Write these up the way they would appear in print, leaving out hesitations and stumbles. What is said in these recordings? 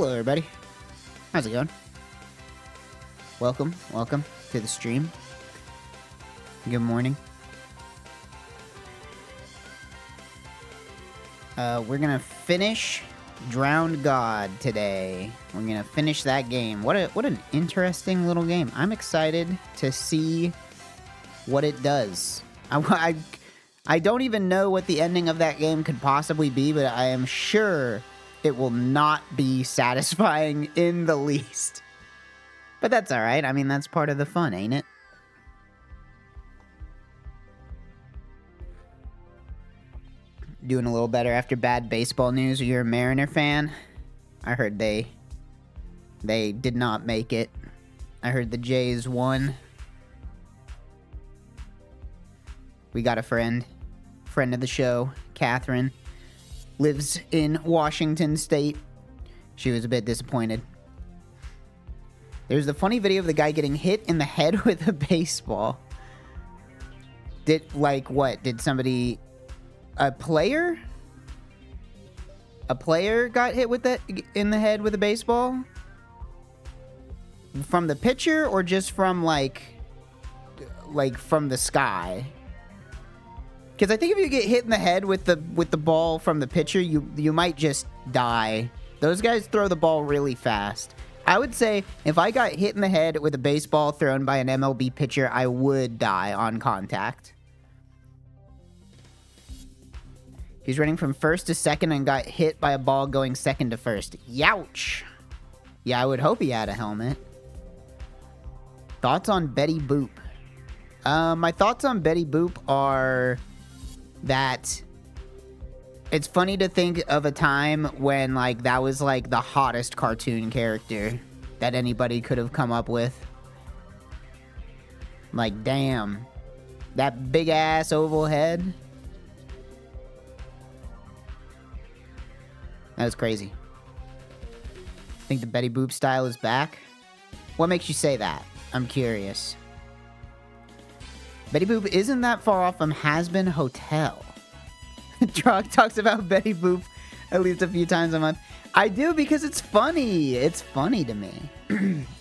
Hello, everybody. How's it going? Welcome to the stream. Good morning. We're gonna finish Drowned God today. We're gonna finish that game. What an interesting little game. I'm excited to see what it does. I don't even know what the ending of that game could possibly be, but I am sure it will not be satisfying in the least. But that's alright. I mean, that's part of the fun, ain't it? Doing a little better after bad baseball news. Are you a Mariner fan? I heard they did not make it. I heard the Jays won. We got a friend of the show, Catherine, lives in Washington State. She was a bit disappointed. There's the funny video of the guy getting hit in the head with a baseball. Did somebody... A player got hit with that in the head with a baseball? From the pitcher or just from like from the sky? Because I think if you get hit in the head with the ball from the pitcher, you might just die. Those guys throw the ball really fast. I would say if I got hit in the head with a baseball thrown by an MLB pitcher, I would die on contact. He's running from first to second and got hit by a ball going second to first. Youch! Yeah, I would hope he had a helmet. Thoughts on Betty Boop? My thoughts on Betty Boop are that it's funny to think of a time when, like, that was, like, the hottest cartoon character that anybody could have come up with. Like, damn. That big-ass oval head. That was crazy. Think the Betty Boop style is back? What makes you say that? I'm curious. Betty Boop isn't that far off from Has-Been Hotel. Trog talks about Betty Boop at least a few times a month. I do because it's funny. It's funny to me.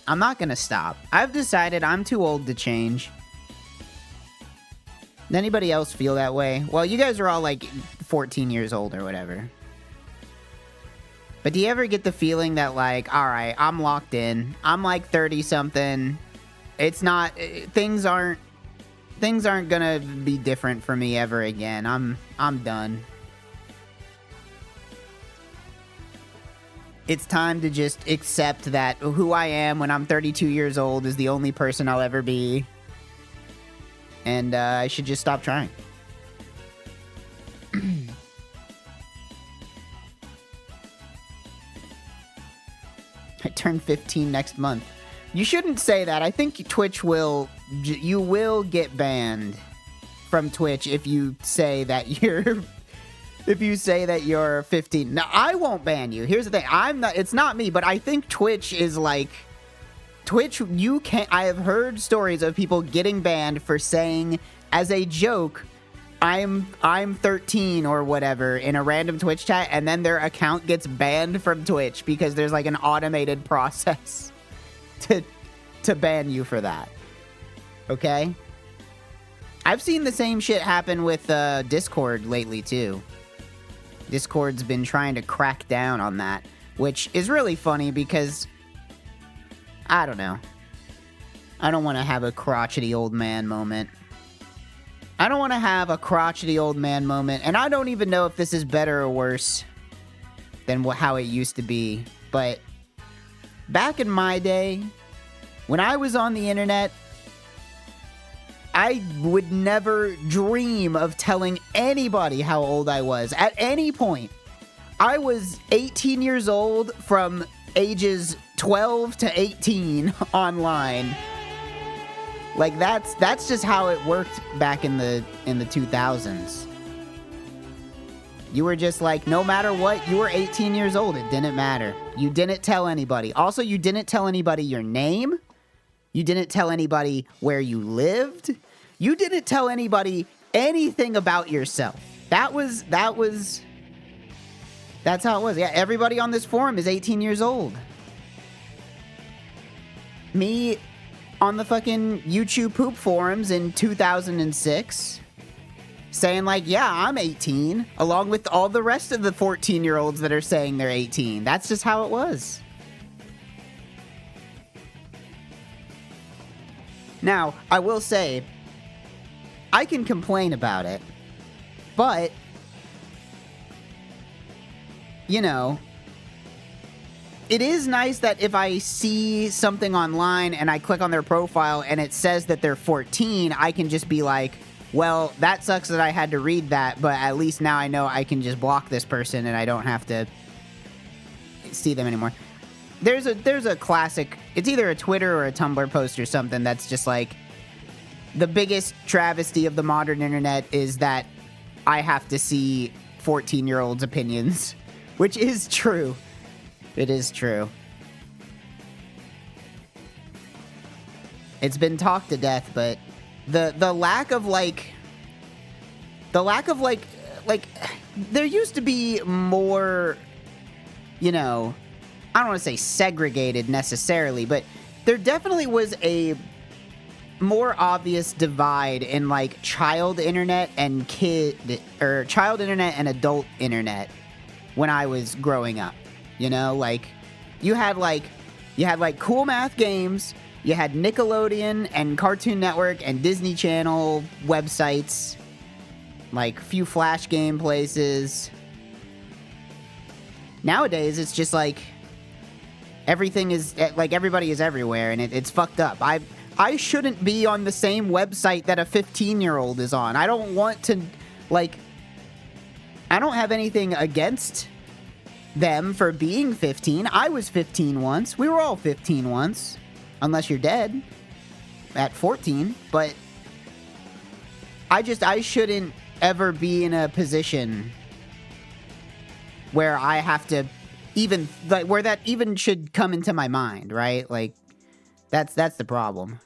I'm not gonna stop. I've decided I'm too old to change. Does anybody else feel that way? Well, you guys are all like 14 years old or whatever. But do you ever get the feeling that, like, alright, I'm locked in. I'm like 30-something. It's not... Things aren't gonna be different for me ever again. I'm done. It's time to just accept that who I am when I'm 32 years old is the only person I'll ever be. And I should just stop trying. I turn 15 next month. You shouldn't say that. I think Twitch will... You will get banned from Twitch if you say that you're... If you say that you're 15. Now, I won't ban you. Here's the thing. It's not me, but I think Twitch is like... Twitch, you can't... I have heard stories of people getting banned for saying, as a joke... I'm 13 or whatever in a random Twitch chat, and then their account gets banned from Twitch because there's like an automated process to ban you for that. Okay? I've seen the same shit happen with Discord lately too. Discord's been trying to crack down on that, which is really funny because I don't know. I don't want to have a crotchety old man moment. I don't want to have a crotchety old man moment, and I don't even know if this is better or worse than how it used to be, but back in my day, when I was on the internet, I would never dream of telling anybody how old I was at any point. I was 18 years old from ages 12 to 18 online. Like, that's just how it worked back in the 2000s. You were just like, no matter what, you were 18 years old. It didn't matter. You didn't tell anybody. Also, you didn't tell anybody your name. You didn't tell anybody where you lived. You didn't tell anybody anything about yourself. That was That's how it was. Yeah, everybody on this forum is 18 years old. Me on the fucking YouTube poop forums in 2006 saying like, yeah, I'm 18, along with all the rest of the 14-year-olds that are saying they're 18. That's just how it was. Now, I will say, I can complain about it, but, you know, it is nice that if I see something online and I click on their profile and it says that they're 14, I can just be like, well, that sucks that I had to read that, but at least now I know I can just block this person and I don't have to see them anymore. There's a classic, it's either a Twitter or a Tumblr post or something that's just like, the biggest travesty of the modern internet is that I have to see 14-year-olds' opinions, which is true. It is true. It's been talked to death, but the lack of like there used to be more, you know, I don't want to say segregated necessarily, but there definitely was a more obvious divide in like child internet and child internet and adult internet when I was growing up. You know, like you had Cool Math Games, you had Nickelodeon and Cartoon Network and Disney Channel websites, like few Flash game places. Nowadays, it's just like everything is like everybody is everywhere, and it's fucked up. I shouldn't be on the same website that a 15-year-old is on. I don't want to, like, I don't have anything against them for being 15. I was 15 once. We were all 15 once. Unless you're dead at 14. But I shouldn't ever be in a position where I have to even, like, where that even should come into my mind, right? Like, that's the problem.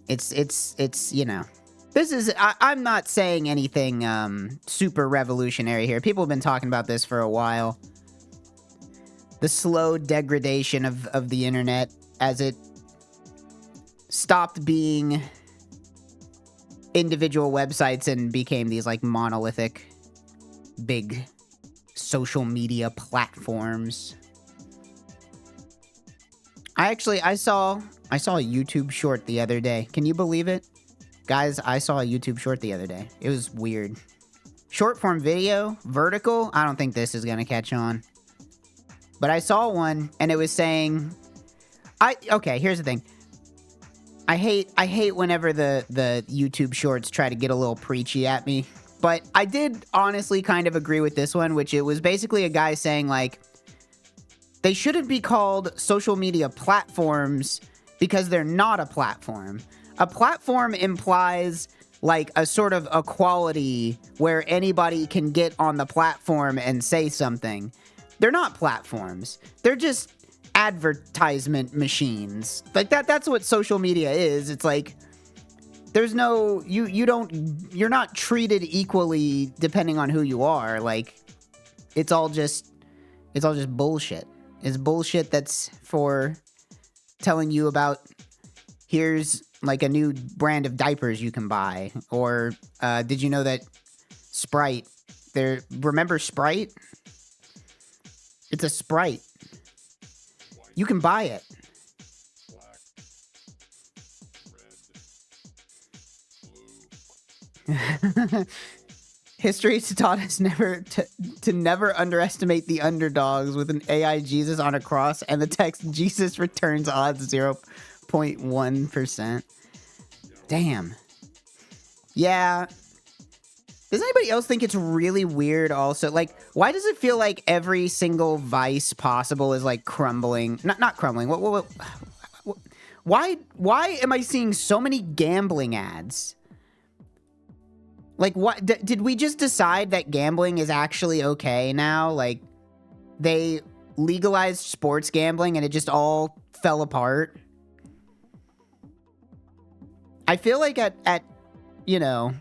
It's you know, this is, I'm not saying anything super revolutionary here. People have been talking about this for a while. The slow degradation of the internet as it stopped being individual websites and became these like monolithic big social media platforms. I saw a YouTube short the other day. Can you believe it? Guys, I saw a YouTube short the other day. It was weird. Short form video, vertical. I don't think this is gonna catch on. But I saw one and it was saying, okay, here's the thing. I hate whenever the YouTube shorts try to get a little preachy at me. But I did honestly kind of agree with this one, which it was basically a guy saying like, they shouldn't be called social media platforms because they're not a platform. A platform implies like a sort of equality where anybody can get on the platform and say something. They're not platforms. They're just advertisement machines. Like that's what social media is. It's like there's no you're not treated equally depending on who you are. Like it's all just bullshit. It's bullshit that's for telling you about here's like a new brand of diapers you can buy, or did you know that Sprite, remember Sprite? It's a Sprite. You can buy it. History has taught us to never underestimate the underdogs, with an AI Jesus on a cross and the text Jesus returns odds 0.1%. Damn. Yeah. Does anybody else think it's really weird also? Like, why does it feel like every single vice possible is like crumbling? Not crumbling. Why am I seeing so many gambling ads? Like, what did we just decide that gambling is actually okay now? Like, they legalized sports gambling and it just all fell apart. I feel like at you know,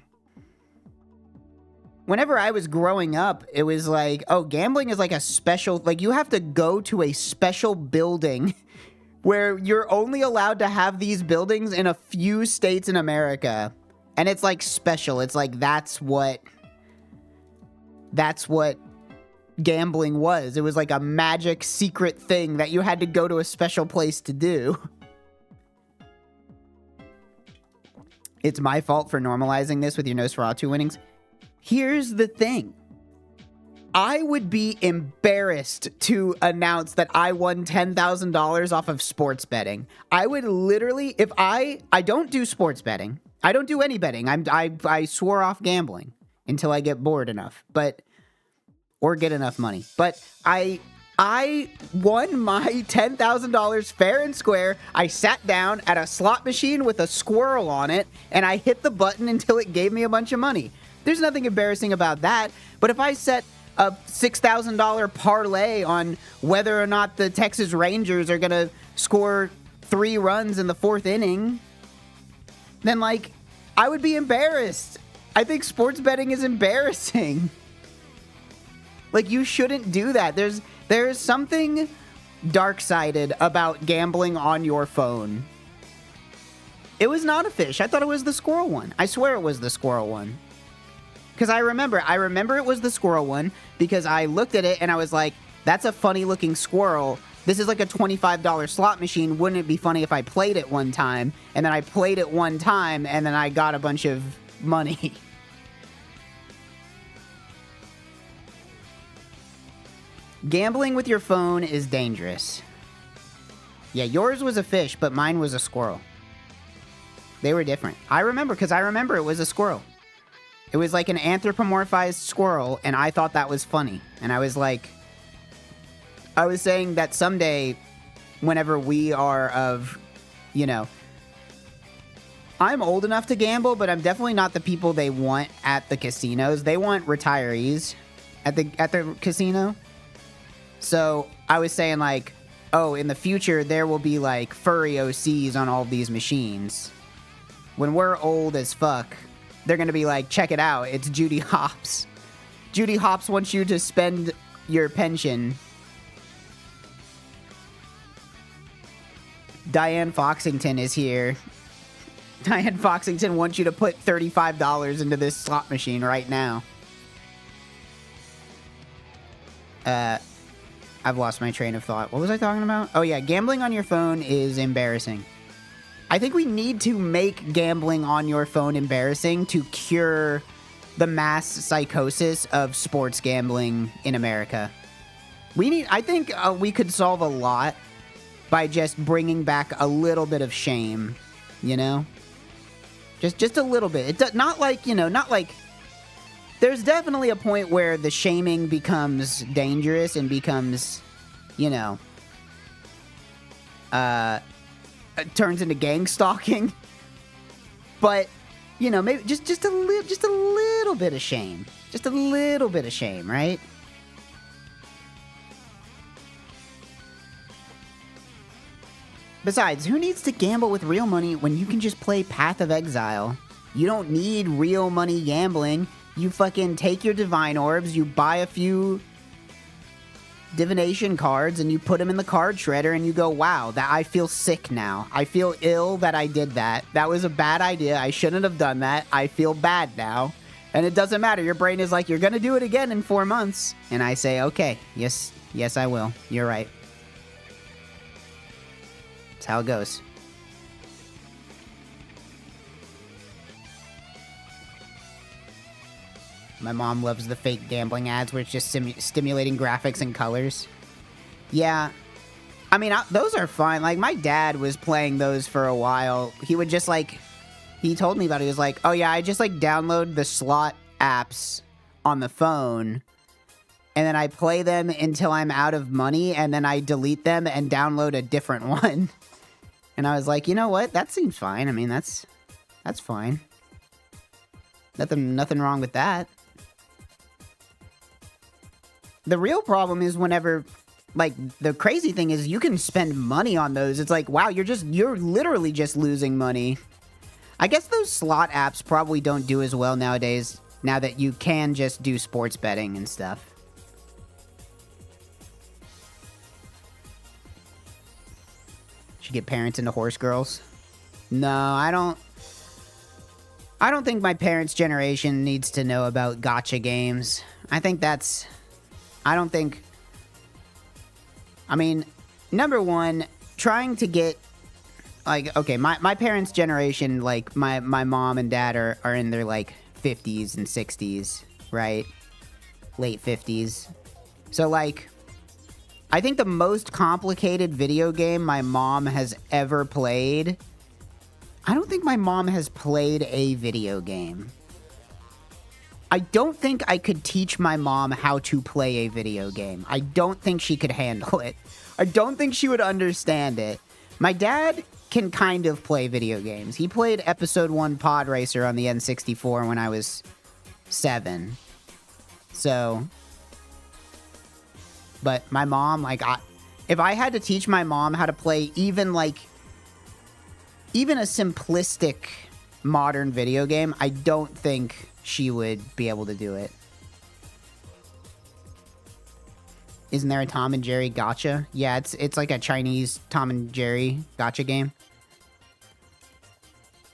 whenever I was growing up, it was like, oh, gambling is like a special, like you have to go to a special building where you're only allowed to have these buildings in a few states in America. And it's like special. It's like that's what gambling was. It was like a magic secret thing that you had to go to a special place to do. It's my fault for normalizing this with your Nosferatu winnings. Here's the thing. I would be embarrassed to announce that I won $10,000 off of sports betting. I would literally, if I don't do sports betting. I don't do any betting. I swore off gambling until I get bored enough, or get enough money. But I won my $10,000 fair and square. I sat down at a slot machine with a squirrel on it, and I hit the button until it gave me a bunch of money. There's nothing embarrassing about that. But if I set a $6,000 parlay on whether or not the Texas Rangers are going to score 3 runs in the 4th inning, then, like, I would be embarrassed. I think sports betting is embarrassing. Like, you shouldn't do that. There's something dark-sided about gambling on your phone. It was not a fish. I thought it was the squirrel one. I swear it was the squirrel one. Because I remember it was the squirrel one because I looked at it and I was like, that's a funny-looking squirrel. This is like a $25 slot machine. Wouldn't it be funny if I played it one time? And then I played it one time, and then I got a bunch of money. Gambling with your phone is dangerous. Yeah, yours was a fish, but mine was a squirrel. They were different. I remember it was a squirrel. It was like an anthropomorphized squirrel, and I thought that was funny. And I was like, I was saying that someday, whenever we are of, you know, I'm old enough to gamble, but I'm definitely not the people they want at the casinos. They want retirees at the casino. So I was saying, like, oh, in the future, there will be, like, furry OCs on all of these machines. When we're old as fuck, they're going to be like, check it out, it's Judy Hopps. Judy Hopps wants you to spend your pension. Diane Foxington is here. Diane Foxington wants you to put $35 into this slot machine right now. I've lost my train of thought. What was I talking about? Oh yeah, gambling on your phone is embarrassing. I think we need to make gambling on your phone embarrassing to cure the mass psychosis of sports gambling in America. I think we could solve a lot by just bringing back a little bit of shame, you know? Just a little bit. Not like, there's definitely a point where the shaming becomes dangerous and becomes, turns into gang stalking. But, maybe just a little bit of shame. Just a little bit of shame, right? Besides, who needs to gamble with real money when you can just play Path of Exile? You don't need real money gambling. You fucking take your divine orbs, you buy a few divination cards, and you put them in the card shredder, and you go, wow, that I feel sick now. I feel ill that I did that. That was a bad idea. I shouldn't have done that. I feel bad now. And it doesn't matter. Your brain is like, you're gonna do it again in 4 months. And I say, okay, yes, I will. You're right. That's how it goes. My mom loves the fake gambling ads where it's just stimulating graphics and colors. Yeah. I mean, those are fine. Like, my dad was playing those for a while. He would just, he told me about it. He was like, oh, yeah, I just, download the slot apps on the phone, and then I play them until I'm out of money, and then I delete them and download a different one. And I was like, you know what? That seems fine. I mean, that's fine. Nothing wrong with that. The real problem is whenever, the crazy thing is you can spend money on those. It's like, wow, you're literally just losing money. I guess those slot apps probably don't do as well nowadays. Now that you can just do sports betting and stuff. Should get parents into horse girls. No, I don't think my parents' generation needs to know about gacha games. I mean, number one, trying to get, like, okay, my parents' generation, like, my mom and dad are in their, like, 50s and 60s, right? Late 50s. So, like, I think the most complicated video game my mom has ever played, I don't think my mom has played a video game. I don't think I could teach my mom how to play a video game. I don't think she could handle it. I don't think she would understand it. My dad can kind of play video games. He played Episode 1 Pod Racer on the N64 when I was 7. So, but my mom, like, if I had to teach my mom how to play even a simplistic modern video game, I don't think she would be able to do it. Isn't there a Tom and Jerry gacha? Yeah, it's like a Chinese Tom and Jerry gacha game.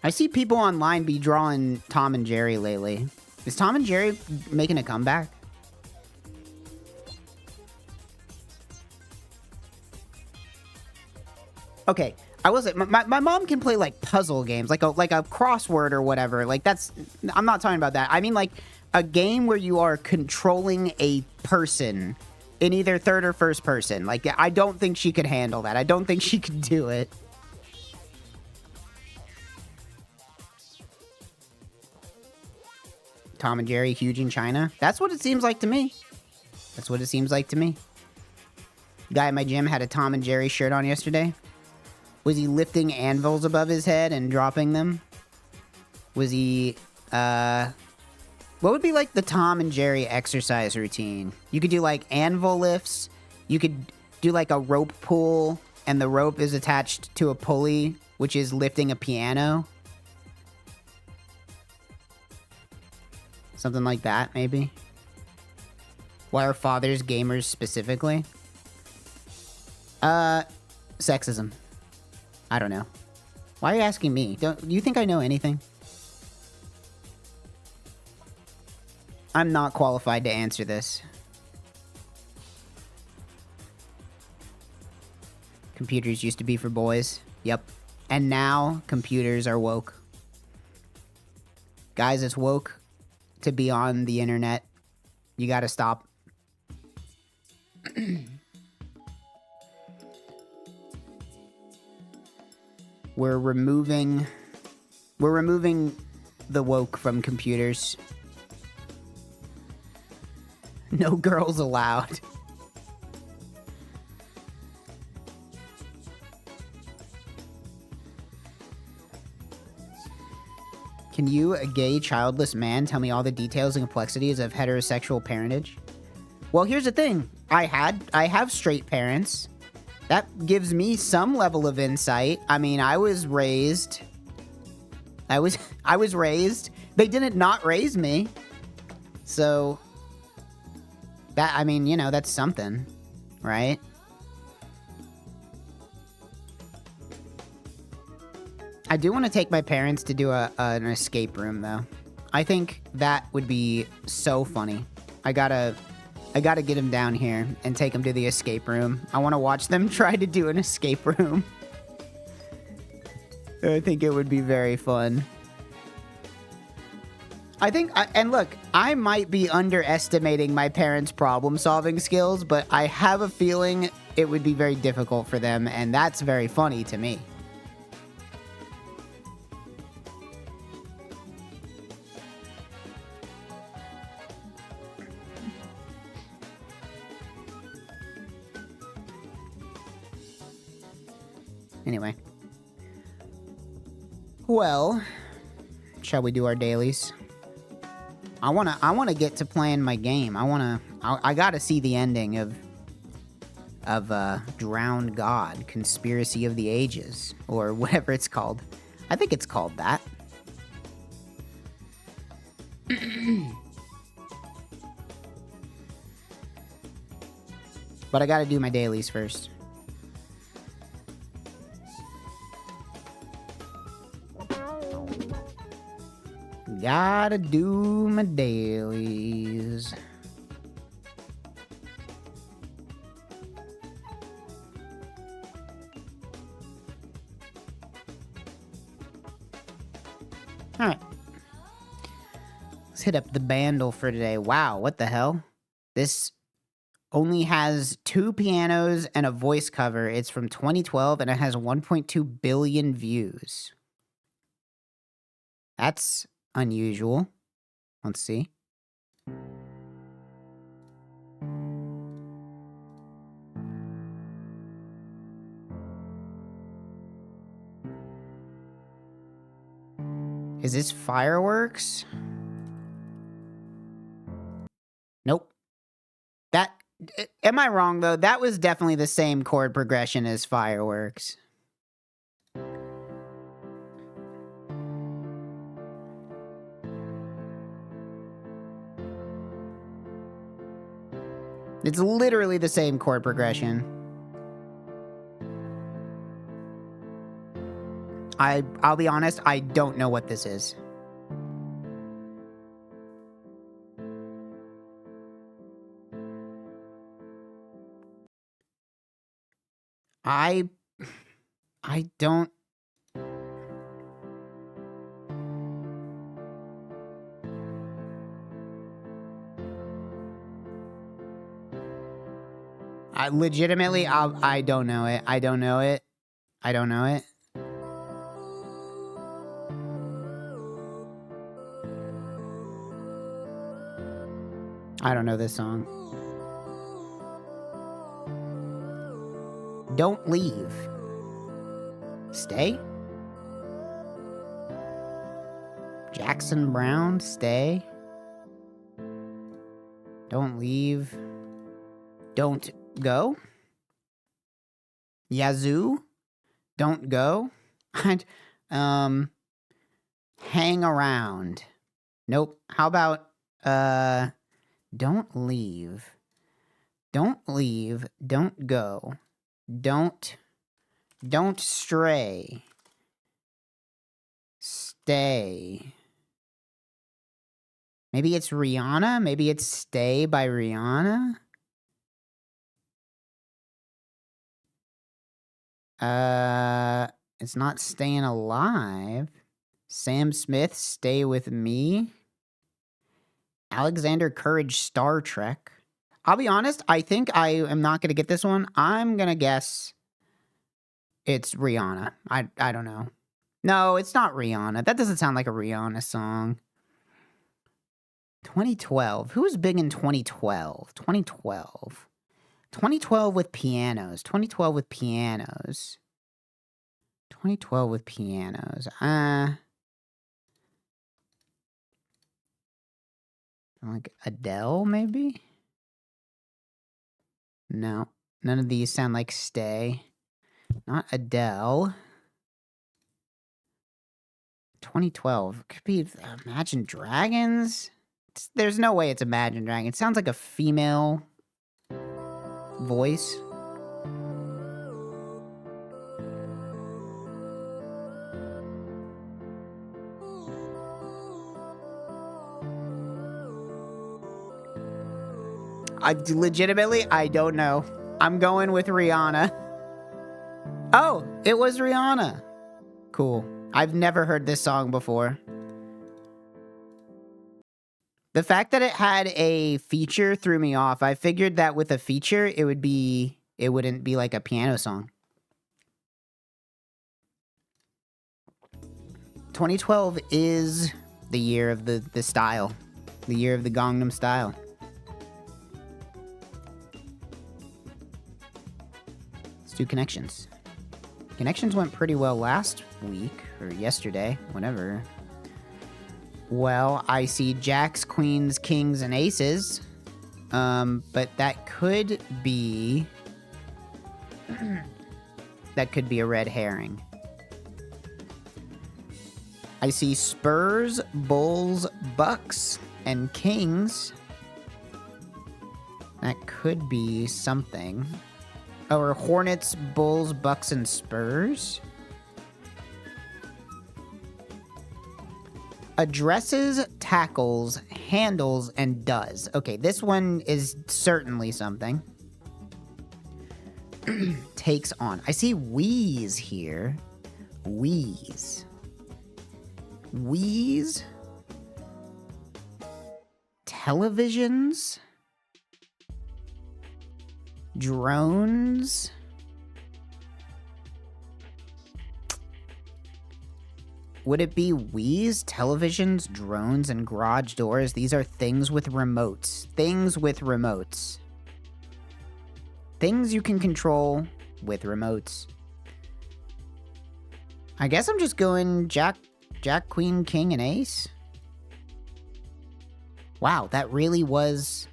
I see people online be drawing Tom and Jerry lately. Is Tom and Jerry making a comeback? Okay, I will say, my mom can play, like, puzzle games, like a crossword or whatever. Like, I'm not talking about that. I mean, like, a game where you are controlling a person in either third or first person. Like, I don't think she could handle that. I don't think she could do it. Tom and Jerry huge in China? That's what it seems like to me. That's what it seems like to me. Guy at my gym had a Tom and Jerry shirt on yesterday. Was he lifting anvils above his head and dropping them? Was he, what would be, like, the Tom and Jerry exercise routine? You could do, like, anvil lifts. You could do, like, a rope pull, and the rope is attached to a pulley, which is lifting a piano. Something like that, maybe. Why are fathers gamers specifically? Sexism. I don't know. Why are you asking me? Do you think I know anything? I'm not qualified to answer this. Computers used to be for boys. Yep. And now computers are woke. Guys, it's woke to be on the internet. You gotta stop. We're removing the woke from computers. No girls allowed. Can you, a gay, childless man, tell me all the details and complexities of heterosexual parentage? Well, here's the thing. I have straight parents. That gives me some level of insight. I mean, I was raised. They didn't not raise me. So, that, I mean, you know, that's something, right? I do want to take my parents to do an escape room, though. I think that would be so funny. I gotta get them down here and take them to the escape room. I want to watch them try to do an escape room. I think it would be very fun. I think, and look, I might be underestimating my parents' problem-solving skills, but I have a feeling it would be very difficult for them, and that's very funny to me. Anyway. Well, shall we do our dailies? I wanna get to playing my game. I gotta see the ending of Drowned God, Conspiracy of the Ages, or whatever it's called. I think it's called that. But I gotta do my dailies first. Gotta do my dailies. Alright. Let's hit up the bundle for today. Wow, what the hell? This only has 2 pianos and a voice cover. It's from 2012 and it has 1.2 billion views. That's unusual. Let's see. Is this fireworks? Nope. That... Am I wrong, though? That was definitely the same chord progression as fireworks. It's literally the same chord progression. I'll be honest, I don't know what this is. I don't... legitimately, I don't know it. I don't know it. I don't know it. I don't know this song. Don't leave. Stay? Jackson Brown, stay? Don't leave. Don't go? Yazoo? Don't go? Hang around. Nope. How about, don't leave. Don't leave. Don't go. Don't stray. Stay. Maybe it's Rihanna? Maybe it's Stay by Rihanna? It's not Staying Alive. Sam Smith, Stay With Me. Alexander Courage, Star Trek. I'll be honest, I think I am not going to get this one. I'm going to guess it's Rihanna. I don't know. No, it's not Rihanna. That doesn't sound like a Rihanna song. 2012. Who was big in 2012? 2012. 2012 with pianos. 2012 with pianos. 2012 with pianos. Like Adele, maybe? No. None of these sound like Stay. Not Adele. 2012. Could be Imagine Dragons? There's no way it's Imagine Dragons. It sounds like a female voice. Legitimately, I don't know. I'm going with Rihanna. Oh, it was Rihanna. Cool. I've never heard this song before. The fact that it had a feature threw me off. I figured that with a feature, it wouldn't be like a piano song. 2012 is the year of the style. The year of the Gangnam Style. Let's do connections. Connections went pretty well last week, or yesterday, whatever. Well, I see jacks, queens, kings, and aces. But that could be... that could be a red herring. I see spurs, bulls, bucks, and kings. That could be something. Or Hornets, Bulls, Bucks, and Spurs. Addresses, tackles, handles, and does. Okay, this one is certainly something. Takes on. I see Wheeze here. Wheeze. Wheeze. Televisions. Drones. Would it be Wheeze, televisions, drones, and garage doors? These are things with remotes. Things with remotes. Things you can control with remotes. I guess I'm just going Jack, Queen, King, and Ace. Wow, that really was...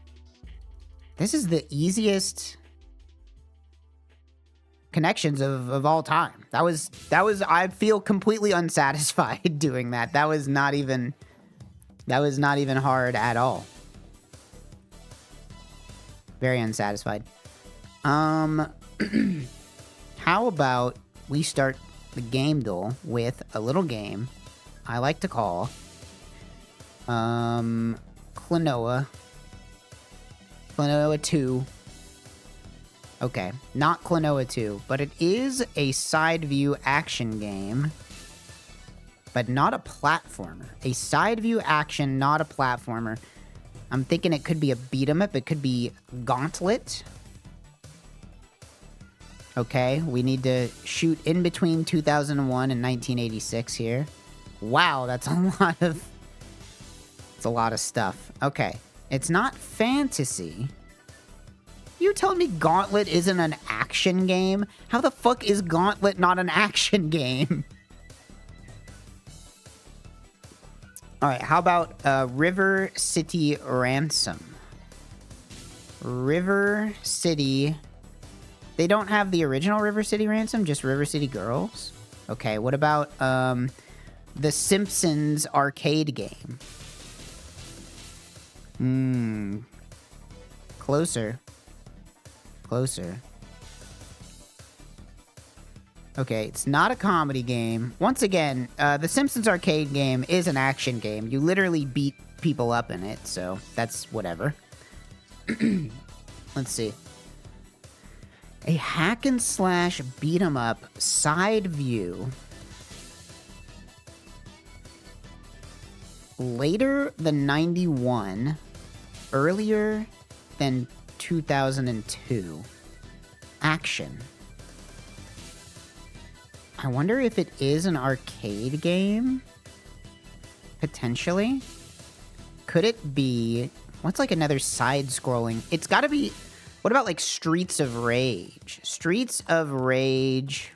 This is the easiest connections of all time. That was I feel completely unsatisfied doing that. That was not even hard at all. Very unsatisfied. How about we start the game duel with a little game I like to call Klonoa 2. Okay, not Klonoa 2, but it is a side view action game, but not a platformer. A side view action, not a platformer. I'm thinking it could be a beat 'em up. It could be Gauntlet. Okay, we need to shoot in between 2001 and 1986 here. Wow, that's a lot of stuff. Okay, it's not fantasy. You telling me Gauntlet isn't an action game? How the fuck is Gauntlet not an action game? Alright, how about River City Ransom? River City... They don't have the original River City Ransom, just River City Girls? Okay, what about the Simpsons arcade game? Closer. Closer. Okay, it's not a comedy game. Once again, the Simpsons arcade game is an action game. You literally beat people up in it, so that's whatever. Let's see. A hack and slash beat 'em up side view. Later than 91, earlier than 2002. Action. I wonder if it is an arcade game? Potentially? Could it be... What's like another side-scrolling... It's gotta be... What about like Streets of Rage? Streets of Range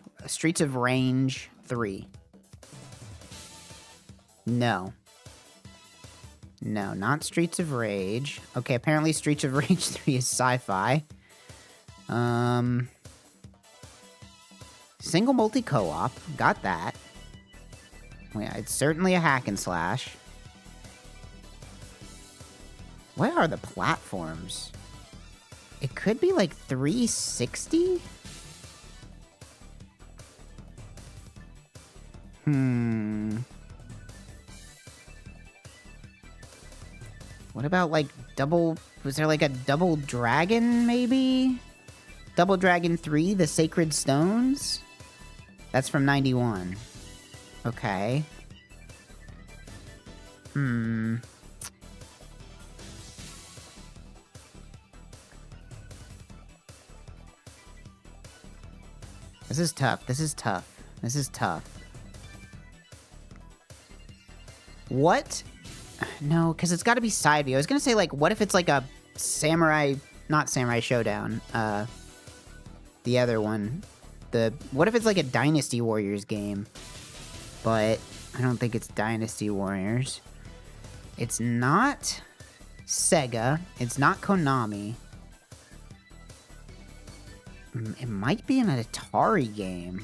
3. No. No, not Streets of Rage. Okay, apparently Streets of Rage 3 is sci-fi. Single multi-co-op. Got that. Yeah, it's certainly a hack and slash. Where are the platforms? It could be like 360? What about like double... Was there like a Double Dragon, maybe? Double Dragon 3, The Sacred Stones? That's from 91. Okay. This is tough. This is tough. This is tough. What? No, because it's got to be side view. I was going to say, like, what if it's like a Samurai... Not Samurai Showdown. The other one. What if it's like a Dynasty Warriors game? But I don't think it's Dynasty Warriors. It's not Sega. It's not Konami. It might be an Atari game.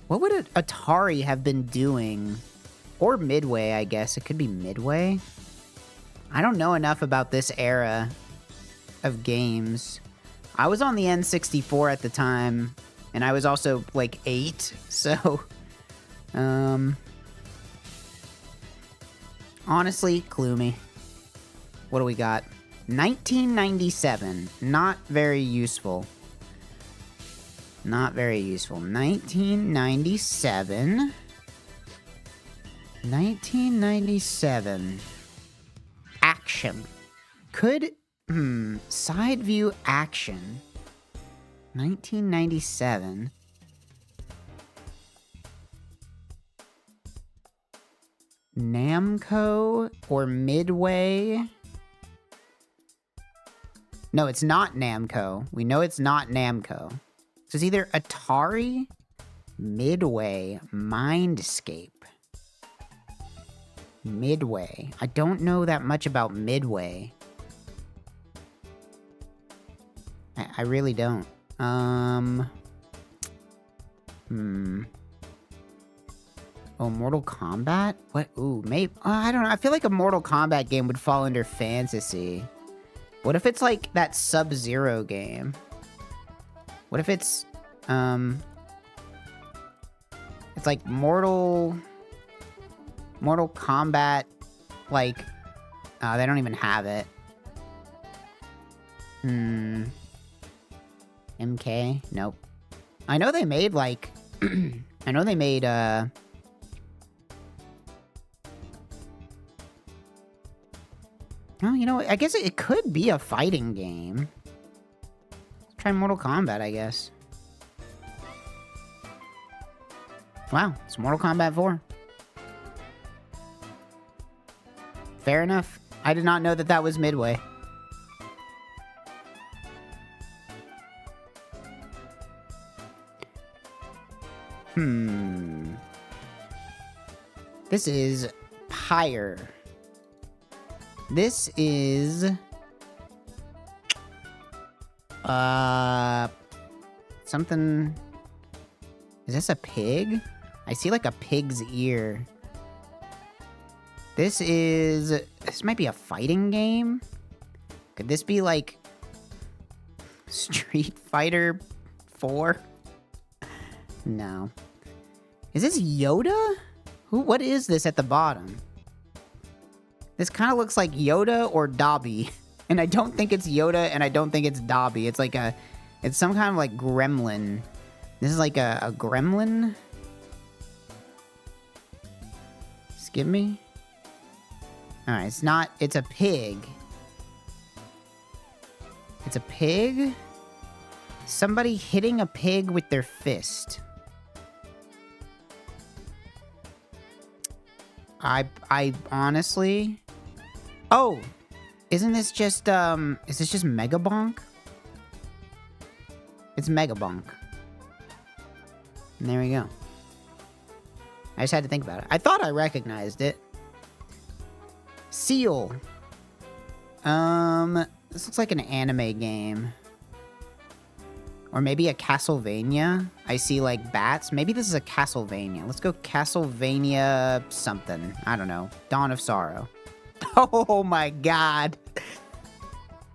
What would Atari have been doing? Or Midway, I guess. It could be Midway. I don't know enough about this era of games. I was on the N64 at the time, and I was also like 8, so honestly, clue me. What do we got? 1997. Not very useful. Not very useful. 1997. 1997. Action. Could, side view action. 1997. Namco or Midway? No, it's not Namco. We know it's not Namco. So it's either Atari, Midway, Mindscape. Midway. I don't know that much about Midway. I really don't. Oh, Mortal Kombat? What? Ooh, maybe. I don't know. I feel like a Mortal Kombat game would fall under fantasy. What if it's like that Sub-Zero game? What if it's like Mortal Kombat, like, they don't even have it. MK? Nope. I know they made, like, I know they made, oh, you know, I guess it could be a fighting game. Let's try Mortal Kombat, I guess. Wow, it's Mortal Kombat 4. Fair enough. I did not know that that was Midway. This is Pyre. This is something. Is this a pig? I see like a pig's ear. This might be a fighting game. Could this be like Street Fighter 4? No. Is this Yoda? What is this at the bottom? This kind of looks like Yoda or Dobby. And I don't think it's Yoda, and I don't think it's Dobby. It's like it's some kind of like gremlin. This is like a gremlin? Skip me? Alright, it's a pig. It's a pig? Somebody hitting a pig with their fist. I honestly... Oh! Isn't this just, is this just Megabonk? It's Megabonk. And there we go. I just had to think about it. I thought I recognized it. Seal. This looks like an anime game. Or maybe a Castlevania. I see, like, bats. Maybe this is a Castlevania. Let's go Castlevania something. I don't know. Dawn of Sorrow. Oh my god.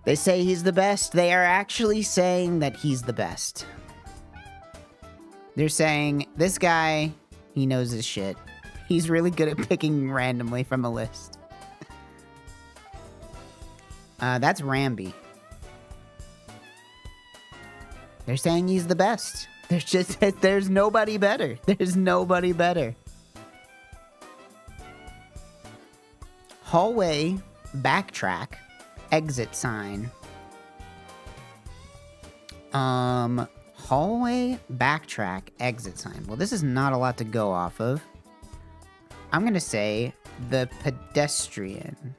They say he's the best. They are actually saying that he's the best. They're saying, this guy, he knows his shit. He's really good at picking randomly from a list. That's Rambi. They're saying he's the best. There's nobody better. There's nobody better. Hallway, backtrack, exit sign. Hallway, backtrack, exit sign. Well, this is not a lot to go off of. I'm gonna say the pedestrian.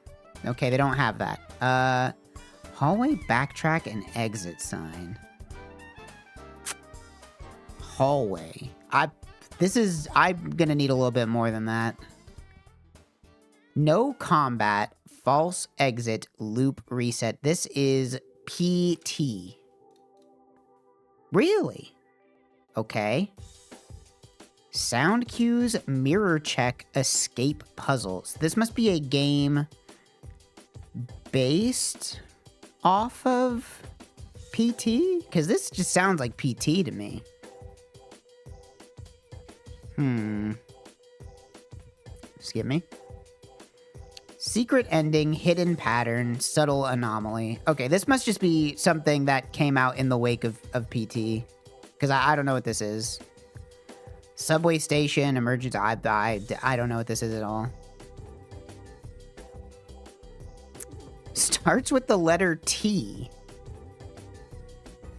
Okay, they don't have that. Hallway, backtrack, and exit sign. Hallway. I'm gonna need a little bit more than that. No combat, false exit, loop reset. This is PT. Really? Okay. Sound cues, mirror check, escape puzzles. This must be a game based off of PT? Because this just sounds like PT to me. Skip me. Secret ending, hidden pattern, subtle anomaly. Okay, this must just be something that came out in the wake of PT. Because I don't know what this is. Subway station, emergency. I don't know what this is at all. Starts with the letter T.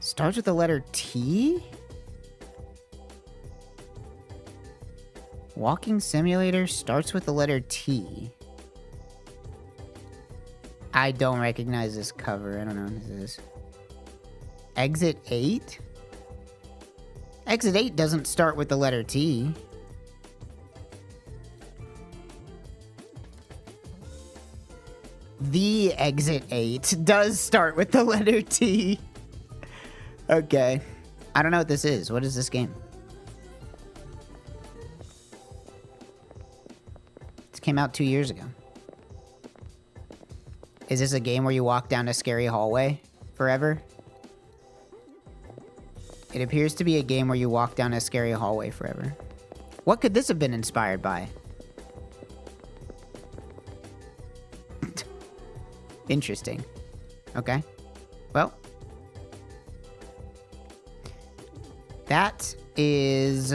Starts with the letter T? Walking simulator starts with the letter T. I don't recognize this cover. I don't know what this is. Exit 8? Exit 8 doesn't start with the letter T. The Exit 8 does start with the letter T. Okay. I don't know what this is. What is this game? This came out 2 years ago. Is this a game where you walk down a scary hallway forever? It appears to be a game where you walk down a scary hallway forever. What could this have been inspired by? Interesting. Okay. Well. That is...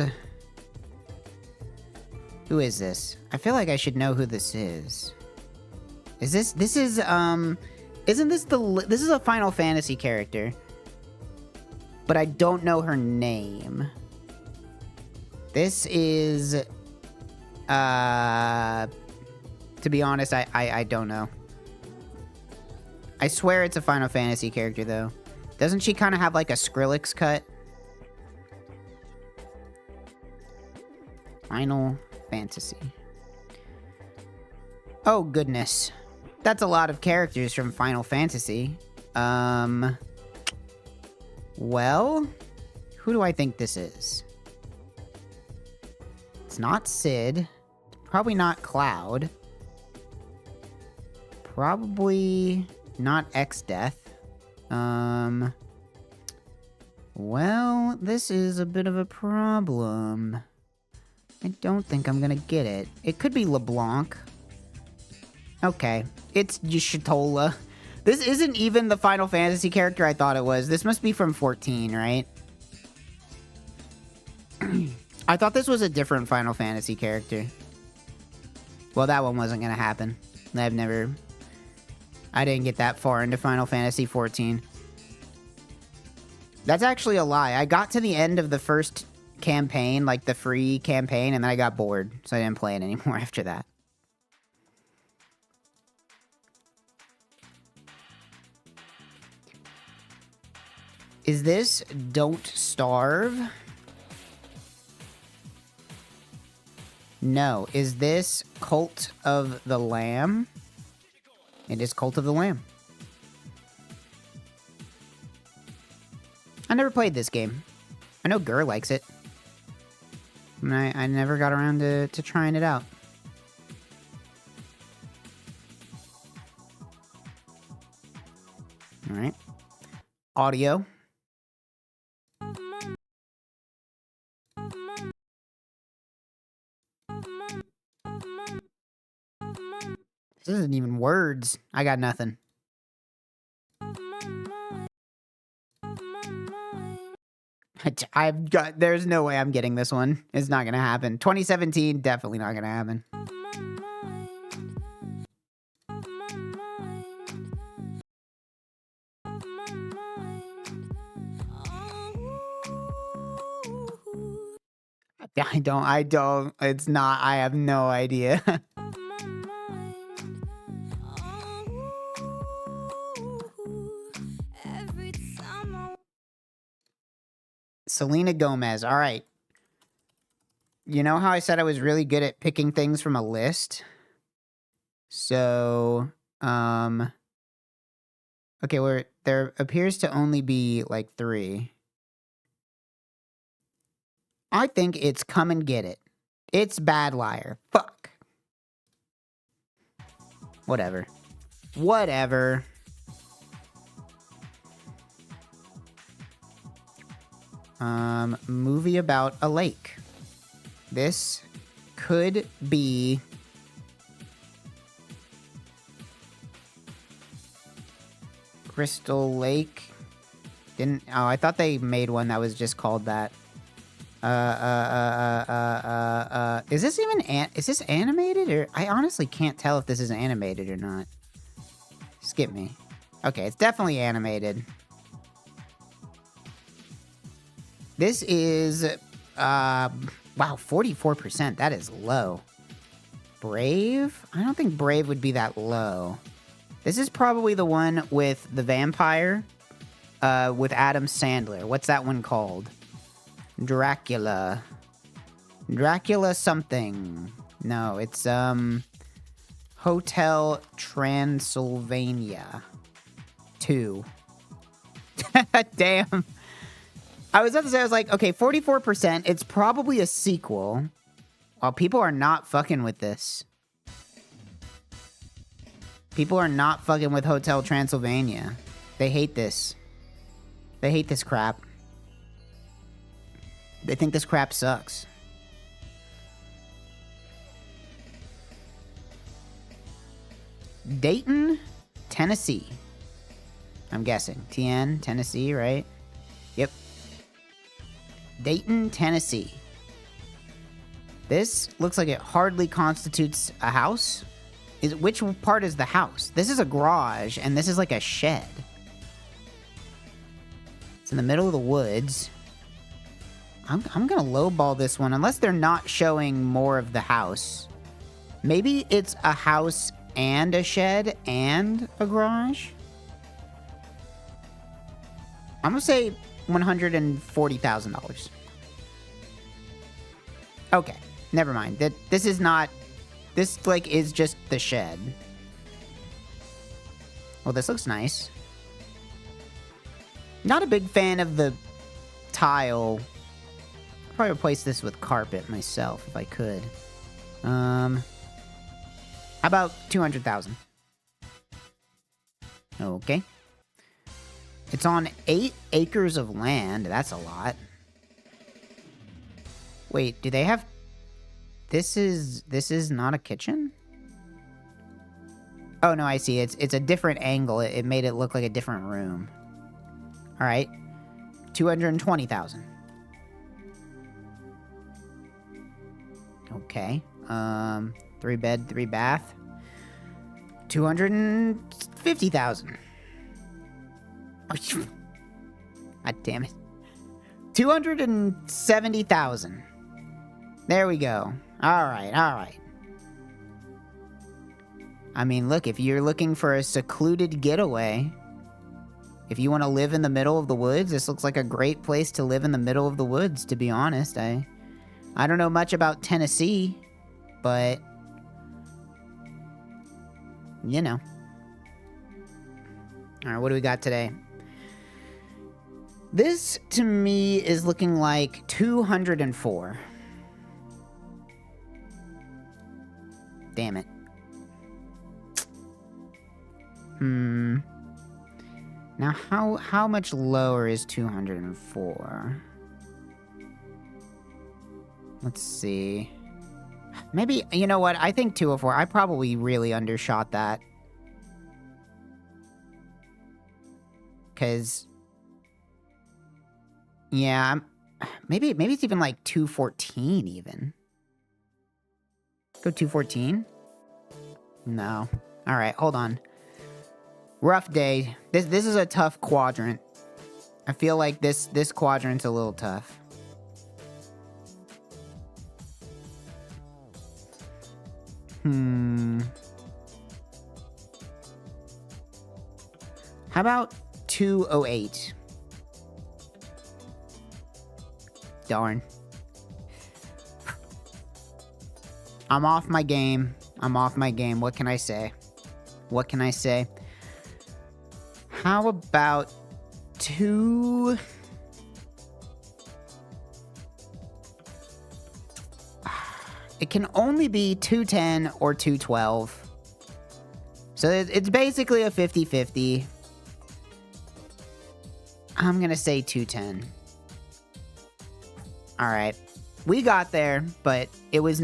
Who is this? I feel like I should know who this is. Is this... This is, isn't this the... This is a Final Fantasy character. But I don't know her name. This is... To be honest, I don't know. I swear it's a Final Fantasy character, though. Doesn't she kind of have, like, a Skrillex cut? Final Fantasy. Oh, goodness. That's a lot of characters from Final Fantasy. Well, who do I think this is? It's not Sid. It's probably not Cloud. Probably not X-Death. Well, this is a bit of a problem. I don't think I'm gonna get it. It could be LeBlanc. Okay, it's Y'shtola. This isn't even the Final Fantasy character I thought it was. This must be from 14, right? I thought this was a different Final Fantasy character. Well, that one wasn't gonna happen. I didn't get that far into Final Fantasy 14. That's actually a lie. I got to the end of the first campaign, like the free campaign, and then I got bored, so I didn't play it anymore after that. Is this Don't Starve? No. Is this Cult of the Lamb? It is Cult of the Lamb. I never played this game. I know Gur likes it. And I never got around to trying it out. Alright. Audio. This isn't even words. I got nothing. There's no way I'm getting this one. It's not gonna happen. 2017, definitely not gonna happen. It's not, I have no idea. Selena Gomez. All right. You know how I said I was really good at picking things from a list? So, okay, there appears to only be like 3. I think it's Come and Get It. It's Bad Liar. Fuck. Whatever. Movie about a lake. This could be... Crystal Lake. Oh, I thought they made one that was just called that. Is this even is this animated, or I honestly can't tell if this is animated or not. Skip me. Okay, it's definitely animated. This is wow, 44%. That is low. Brave? I don't think Brave would be that low. This is probably the one with the vampire, with Adam Sandler. What's that one called? Dracula. Dracula something. No, it's, Hotel Transylvania 2. Damn. I was about to say, I was like, okay, 44%. It's probably a sequel. Well, people are not fucking with this. People are not fucking with Hotel Transylvania. They hate this. They hate this crap. They think this crap sucks. Dayton, Tennessee. I'm guessing. TN, Tennessee, right? Yep. Dayton, Tennessee. This looks like it hardly constitutes a house. Which part is the house? This is a garage, and this is like a shed. It's in the middle of the woods. I'm gonna lowball this one, unless they're not showing more of the house. Maybe it's a house and a shed and a garage? I'm gonna say $140,000. Okay, never mind. This is not... This, like, is just the shed. Well, this looks nice. Not a big fan of the tile. I'd probably replace this with carpet myself, if I could. How about 200,000? Okay. It's on 8 acres of land. That's a lot. Wait, do they have... This is not a kitchen? Oh, no, I see. It's a different angle. It made it look like a different room. All right. 220,000. Okay. 3 bed, 3 bath. 250,000. God damn it. 270,000. There we go. All right, all right. I mean, look, if you're looking for a secluded getaway, if you want to live in the middle of the woods, this looks like a great place to live in the middle of the woods, to be honest. I don't know much about Tennessee, but, you know. All right, what do we got today? This, to me, is looking like 204. Damn it. Now, how much lower is 204? Let's see. Maybe, you know what? I think 204. I probably really undershot that. Because... Yeah, maybe it's even like 214 even. Go 214? No. All right, hold on. Rough day. This is a tough quadrant. I feel like this quadrant's a little tough. How about 208? Darn. I'm off my game. I'm off my game. What can I say? What can I say? How about 2... It can only be 210 or 212. So it's basically a 50-50. I'm gonna say 210. Alright. We got there, but it was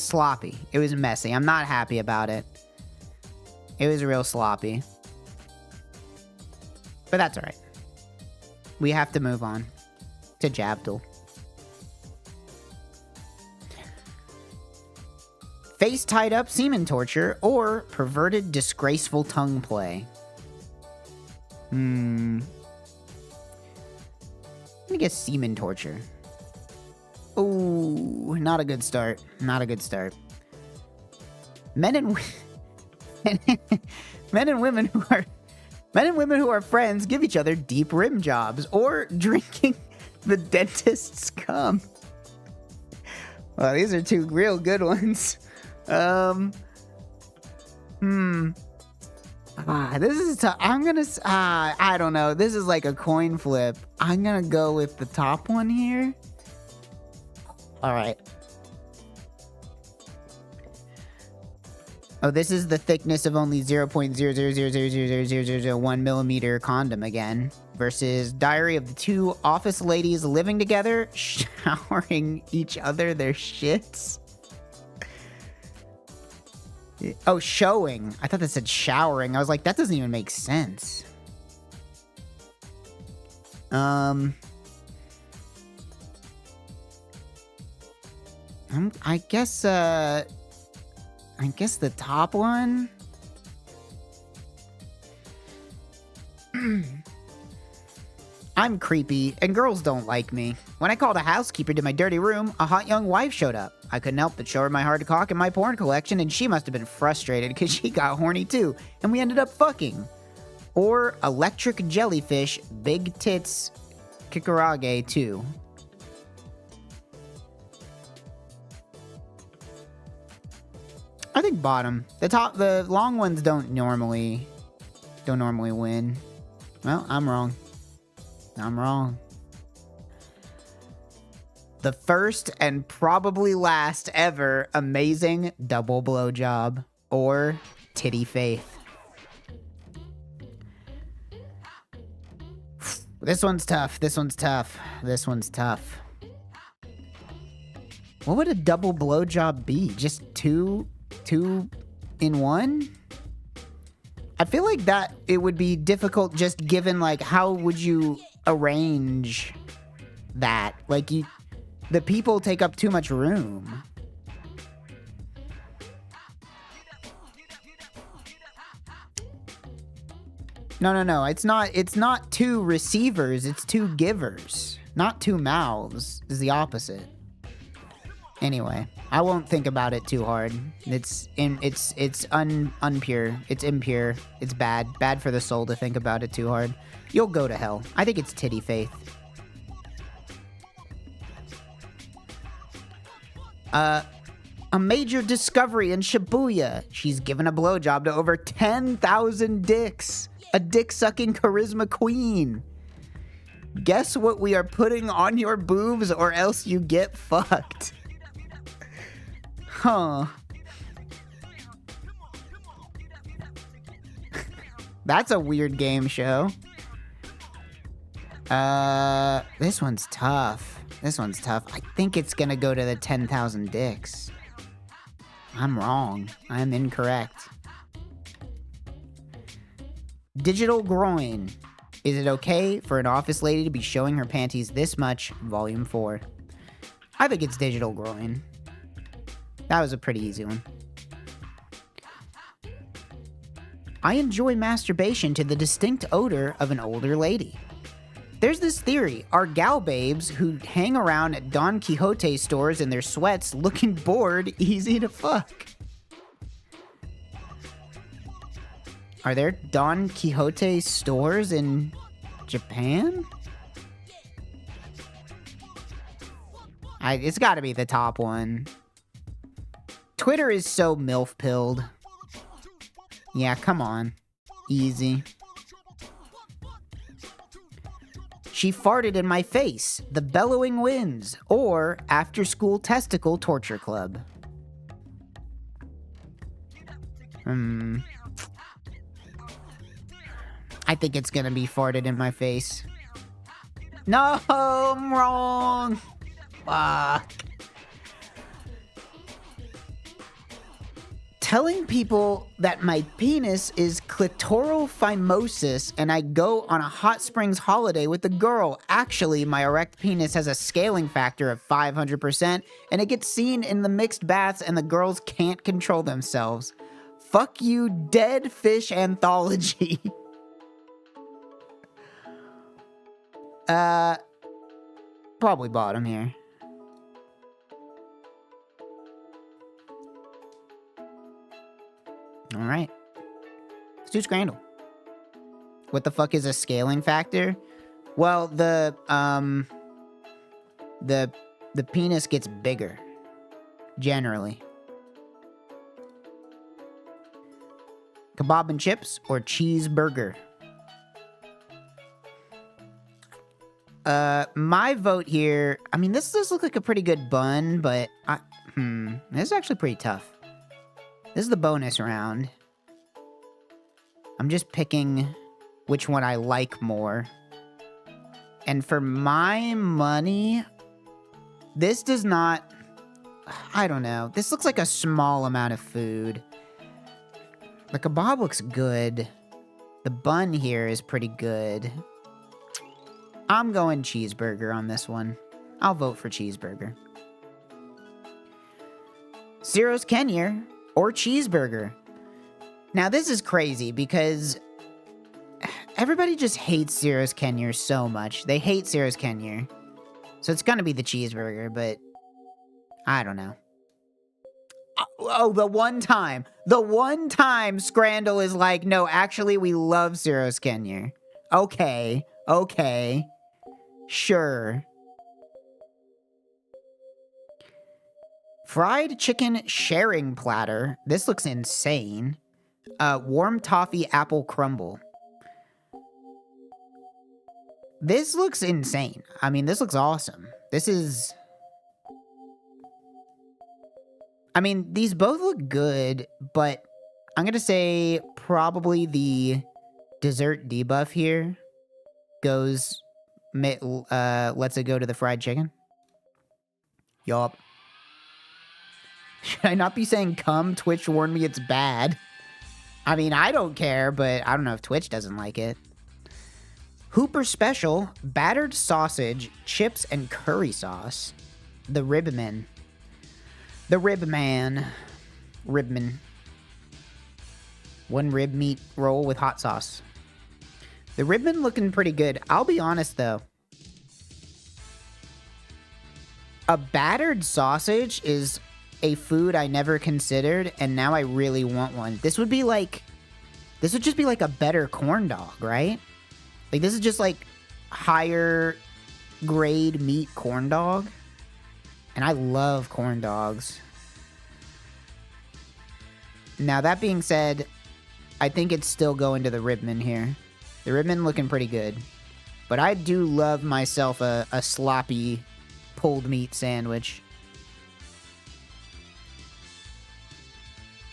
sloppy. It was messy. I'm not happy about it. It was real sloppy. But that's alright. We have to move on to Jabdul. Face tied up semen torture or perverted disgraceful tongue play. Let me guess semen torture. Ooh, not a good start. Not a good start. Men and women who are friends give each other deep rim jobs or drinking the dentist's cum. Well, these are two real good ones. This is tough. I don't know. This is like a coin flip. I'm gonna go with the top one here. All right. Oh, this is the thickness of only 0.000000001 millimeter condom again. Versus Diary of the Two Office Ladies Living Together, showering each other their shits. Oh, showing. I thought that said showering. I was like, that doesn't even make sense. I guess the top one. I'm creepy, and girls don't like me. When I called a housekeeper to my dirty room, a hot young wife showed up. I couldn't help but show her my hard cock and my porn collection, and she must have been frustrated because she got horny too, and we ended up fucking. Or electric jellyfish, big tits, kikarage 2. I think bottom. The long ones don't normally win. Well, I'm wrong. I'm wrong. The first and probably last ever amazing double blowjob or titty faith. This one's tough. This one's tough. This one's tough. What would a double blowjob be? Just two in one? I feel like that it would be difficult just given like how would you arrange that? Like the people take up too much room. No. It's not two receivers, it's two givers. Not two mouths is the opposite. Anyway, I won't think about it too hard. It's unpure. It's impure. It's bad. Bad for the soul to think about it too hard. You'll go to hell. I think it's titty faith. A major discovery in Shibuya. She's given a blowjob to over 10,000 dicks. A dick-sucking charisma queen. Guess what we are putting on your boobs or else you get fucked. Huh. That's a weird game show. This one's tough. This one's tough. I think it's gonna go to the 10,000 dicks. I'm wrong. I'm incorrect. Digital groin. Is it okay for an office lady to be showing her panties this much? Volume 4. I think it's digital groin. That was a pretty easy one. I enjoy masturbation to the distinct odor of an older lady. There's this theory, are gal babes who hang around at Don Quixote stores in their sweats looking bored easy to fuck? Are there Don Quixote stores in Japan? It's gotta be the top one. Twitter is so MILF-pilled. Yeah, come on. Easy. She farted in my face. The bellowing wins. Or after school testicle torture club. I think it's gonna be farted in my face. No, I'm wrong. Fuck. Telling people that my penis is clitoral phimosis and I go on a hot springs holiday with a girl. Actually, my erect penis has a scaling factor of 500% and it gets seen in the mixed baths and the girls can't control themselves. Fuck you, Dead Fish Anthology. Probably bottom here. All right. Let's do Scrandle. What the fuck is a scaling factor? Well, the penis gets bigger, generally. Kebab and chips or cheeseburger? My vote here, I mean, this does look like a pretty good bun, but this is actually pretty tough. This is the bonus round. I'm just picking which one I like more. And for my money, this does not, I don't know. This looks like a small amount of food. The kebab looks good. The bun here is pretty good. I'm going cheeseburger on this one. I'll vote for cheeseburger. Zero's Kenya or cheeseburger. Now this is crazy because everybody just hates Zero's Kenya so much. They hate Zero's Kenya. So it's gonna be the cheeseburger, but I don't know. Oh, the one time Scrandle is like, no, actually we love Zero's Kenya. Okay. Sure. Fried chicken sharing platter. This looks insane. Warm toffee apple crumble. This looks insane. I mean, this looks awesome. This is... I mean, these both look good, but I'm gonna say probably the dessert debuff here goes... lets it go to the fried chicken. Yup. Should I not be saying come? Twitch warned me it's bad. I mean, I don't care, but I don't know if Twitch doesn't like it. Hooper Special, battered sausage, chips, and curry sauce. The Ribman. The Ribman. Ribman. One rib meat roll with hot sauce. The Ribman looking pretty good. I'll be honest, though. A battered sausage is a food I never considered, and now I really want one. This would just be like a better corn dog, right? Like, this is just like higher grade meat corn dog. And I love corn dogs. Now, that being said, I think it's still going to the Ribman here. The Ribman looking pretty good. But I do love myself a sloppy pulled meat sandwich.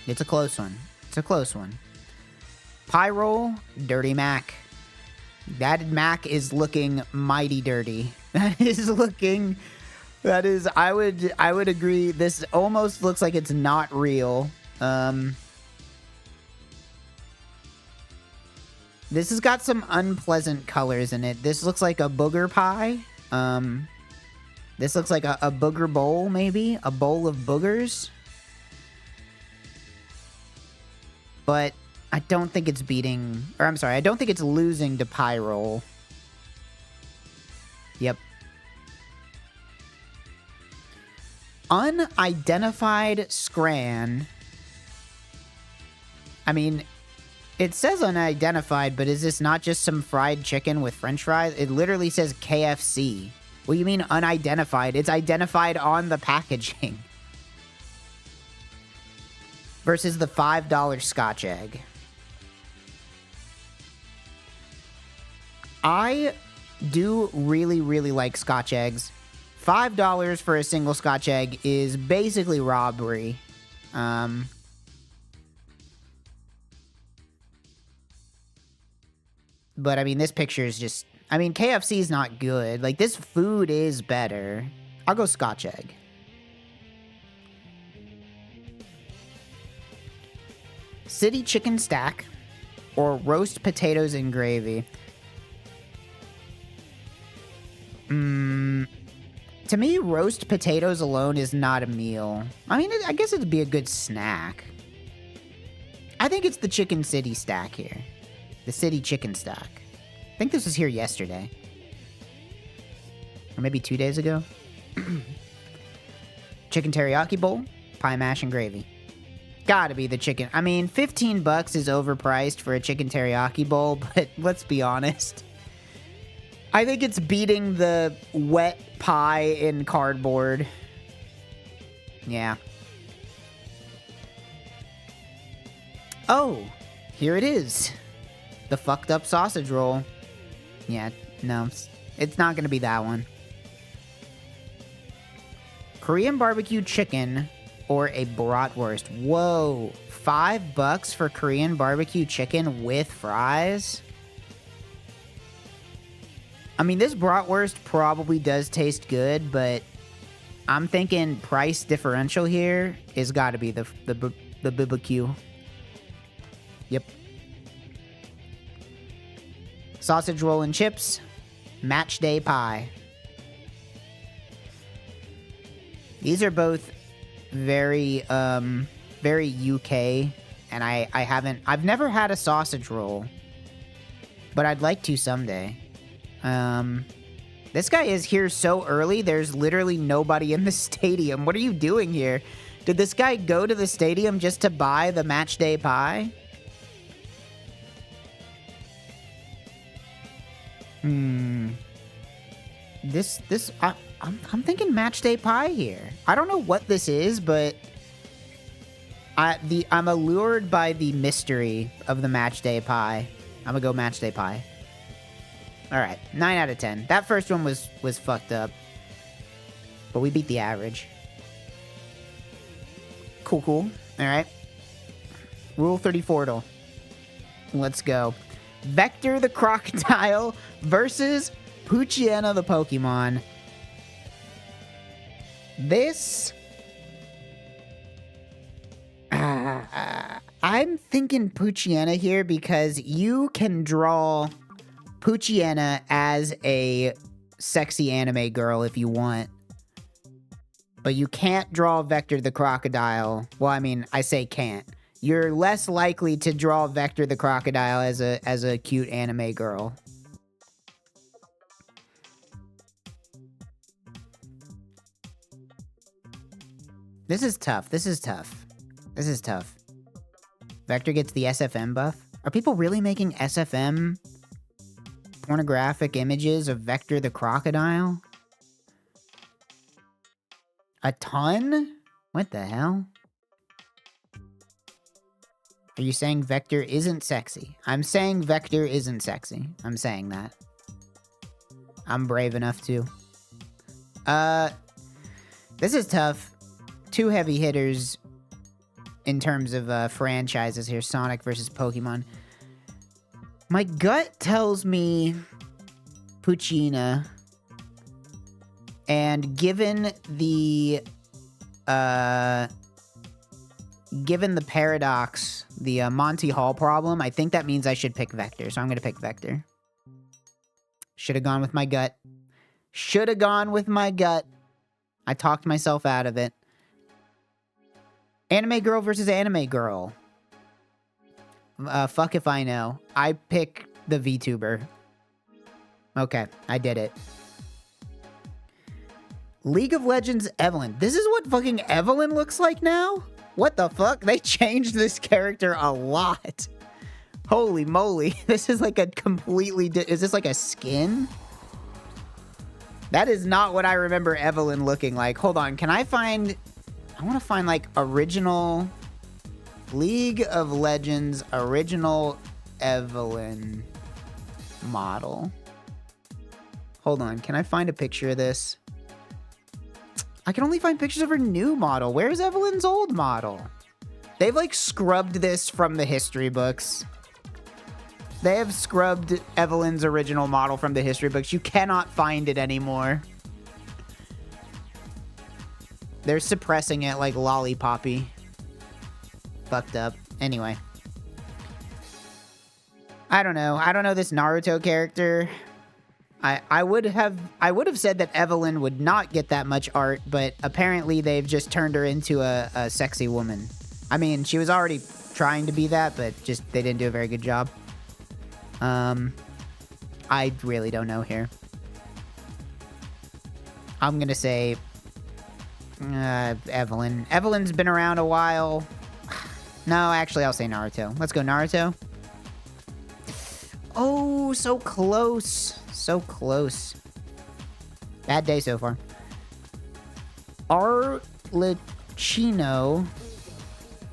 It's a close one. It's a close one. Pie roll, Dirty Mac. That Mac is looking mighty dirty. That is, I would agree. This almost looks like it's not real. This has got some unpleasant colors in it. This looks like a booger pie. This looks like a booger bowl, maybe? A bowl of boogers? But I don't think it's beating... Or, I'm sorry, I don't think it's losing to pie roll. Yep. Unidentified scran. I mean... It says unidentified, but is this not just some fried chicken with french fries? It literally says KFC. What do you mean unidentified? It's identified on the packaging. Versus the $5 Scotch egg. I do really, really like Scotch eggs. $5 for a single Scotch egg is basically robbery. But, I mean, this picture is just... I mean, KFC is not good. Like, this food is better. I'll go Scotch egg. City chicken stack or roast potatoes and gravy. To me, roast potatoes alone is not a meal. I mean, I guess it'd be a good snack. I think it's the chicken city stack here. The city chicken stack. I think this was here yesterday. Or maybe 2 days ago. Chicken teriyaki bowl, pie mash and gravy. Gotta be the chicken. I mean, 15 bucks is overpriced for a chicken teriyaki bowl, but let's be honest. I think it's beating the wet pie in cardboard. Yeah. Oh, here it is. The fucked up sausage roll. Yeah, no, it's not gonna be that one. Korean barbecue chicken or a bratwurst. Whoa, $5 for Korean barbecue chicken with fries? I mean, this bratwurst probably does taste good, but I'm thinking price differential here is got to be the BBQ. Yep. Sausage roll and chips, match day pie. These are both very UK, and I've never had a sausage roll, but I'd like to someday. This guy is here so early, there's literally nobody in the stadium. What are you doing here? Did this guy go to the stadium just to buy the match day pie? I'm thinking match day pie here. I don't know what this is, but I'm allured by the mystery of the match day pie. I'm gonna go match day pie. All right, 9 out of 10. That first one was fucked up, but we beat the average. Cool. All right. Rule 34 though. Let's go. Vector the crocodile versus Poochyena the Pokemon. This... I'm thinking Poochyena here because you can draw Poochyena as a sexy anime girl if you want. But you can't draw Vector the crocodile. Well, I mean, I say can't. You're less likely to draw Vector the crocodile as a cute anime girl. This is tough. Vector gets the SFM buff. Are people really making SFM pornographic images of Vector the crocodile? A ton? What the hell? Are you saying Vector isn't sexy? I'm saying Vector isn't sexy. I'm saying that. I'm brave enough to. This is tough. Two heavy hitters in terms of franchises here. Sonic versus Pokemon. My gut tells me Poochyena. And given the paradox, the Monty Hall problem, I think that means I should pick Vector. So I'm going to pick Vector. Should have gone with my gut. I talked myself out of it. Anime girl versus anime girl. Fuck if I know. I pick the VTuber. Okay, I did it. League of Legends Evelyn. This is what fucking Evelyn looks like now? What the fuck? They changed this character a lot. Holy moly. This is like a completely... Is this like a skin? That is not what I remember Evelyn looking like. Hold on. Can I find... I want to find like original... League of Legends original Evelyn model. Hold on. Can I find a picture of this? I can only find pictures of her new model. Where's Evelyn's old model? They've like scrubbed this from the history books. They have scrubbed Evelyn's original model from the history books. You cannot find it anymore. They're suppressing it like lollipoppy. Fucked up. Anyway. I don't know. I don't know this Naruto character. I would have said that Evelyn would not get that much art, but apparently they've just turned her into a sexy woman. I mean, she was already trying to be that, but just they didn't do a very good job. I really don't know here. I'm gonna say Evelyn. Evelyn's been around a while. No, actually, I'll say Naruto. Let's go Naruto. Oh, so close. So close. Bad day so far. Arlecchino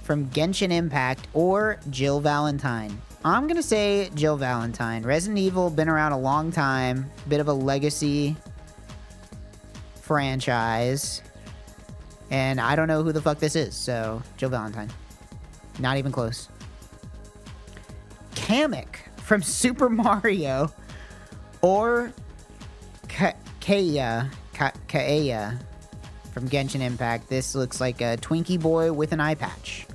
from Genshin Impact or Jill Valentine. I'm gonna say Jill Valentine. Resident Evil, been around a long time. Bit of a legacy franchise. And I don't know who the fuck this is, so Jill Valentine. Not even close. Kamek from Super Mario or Kaeya from Genshin Impact. This looks like a Twinkie boy with an eye patch.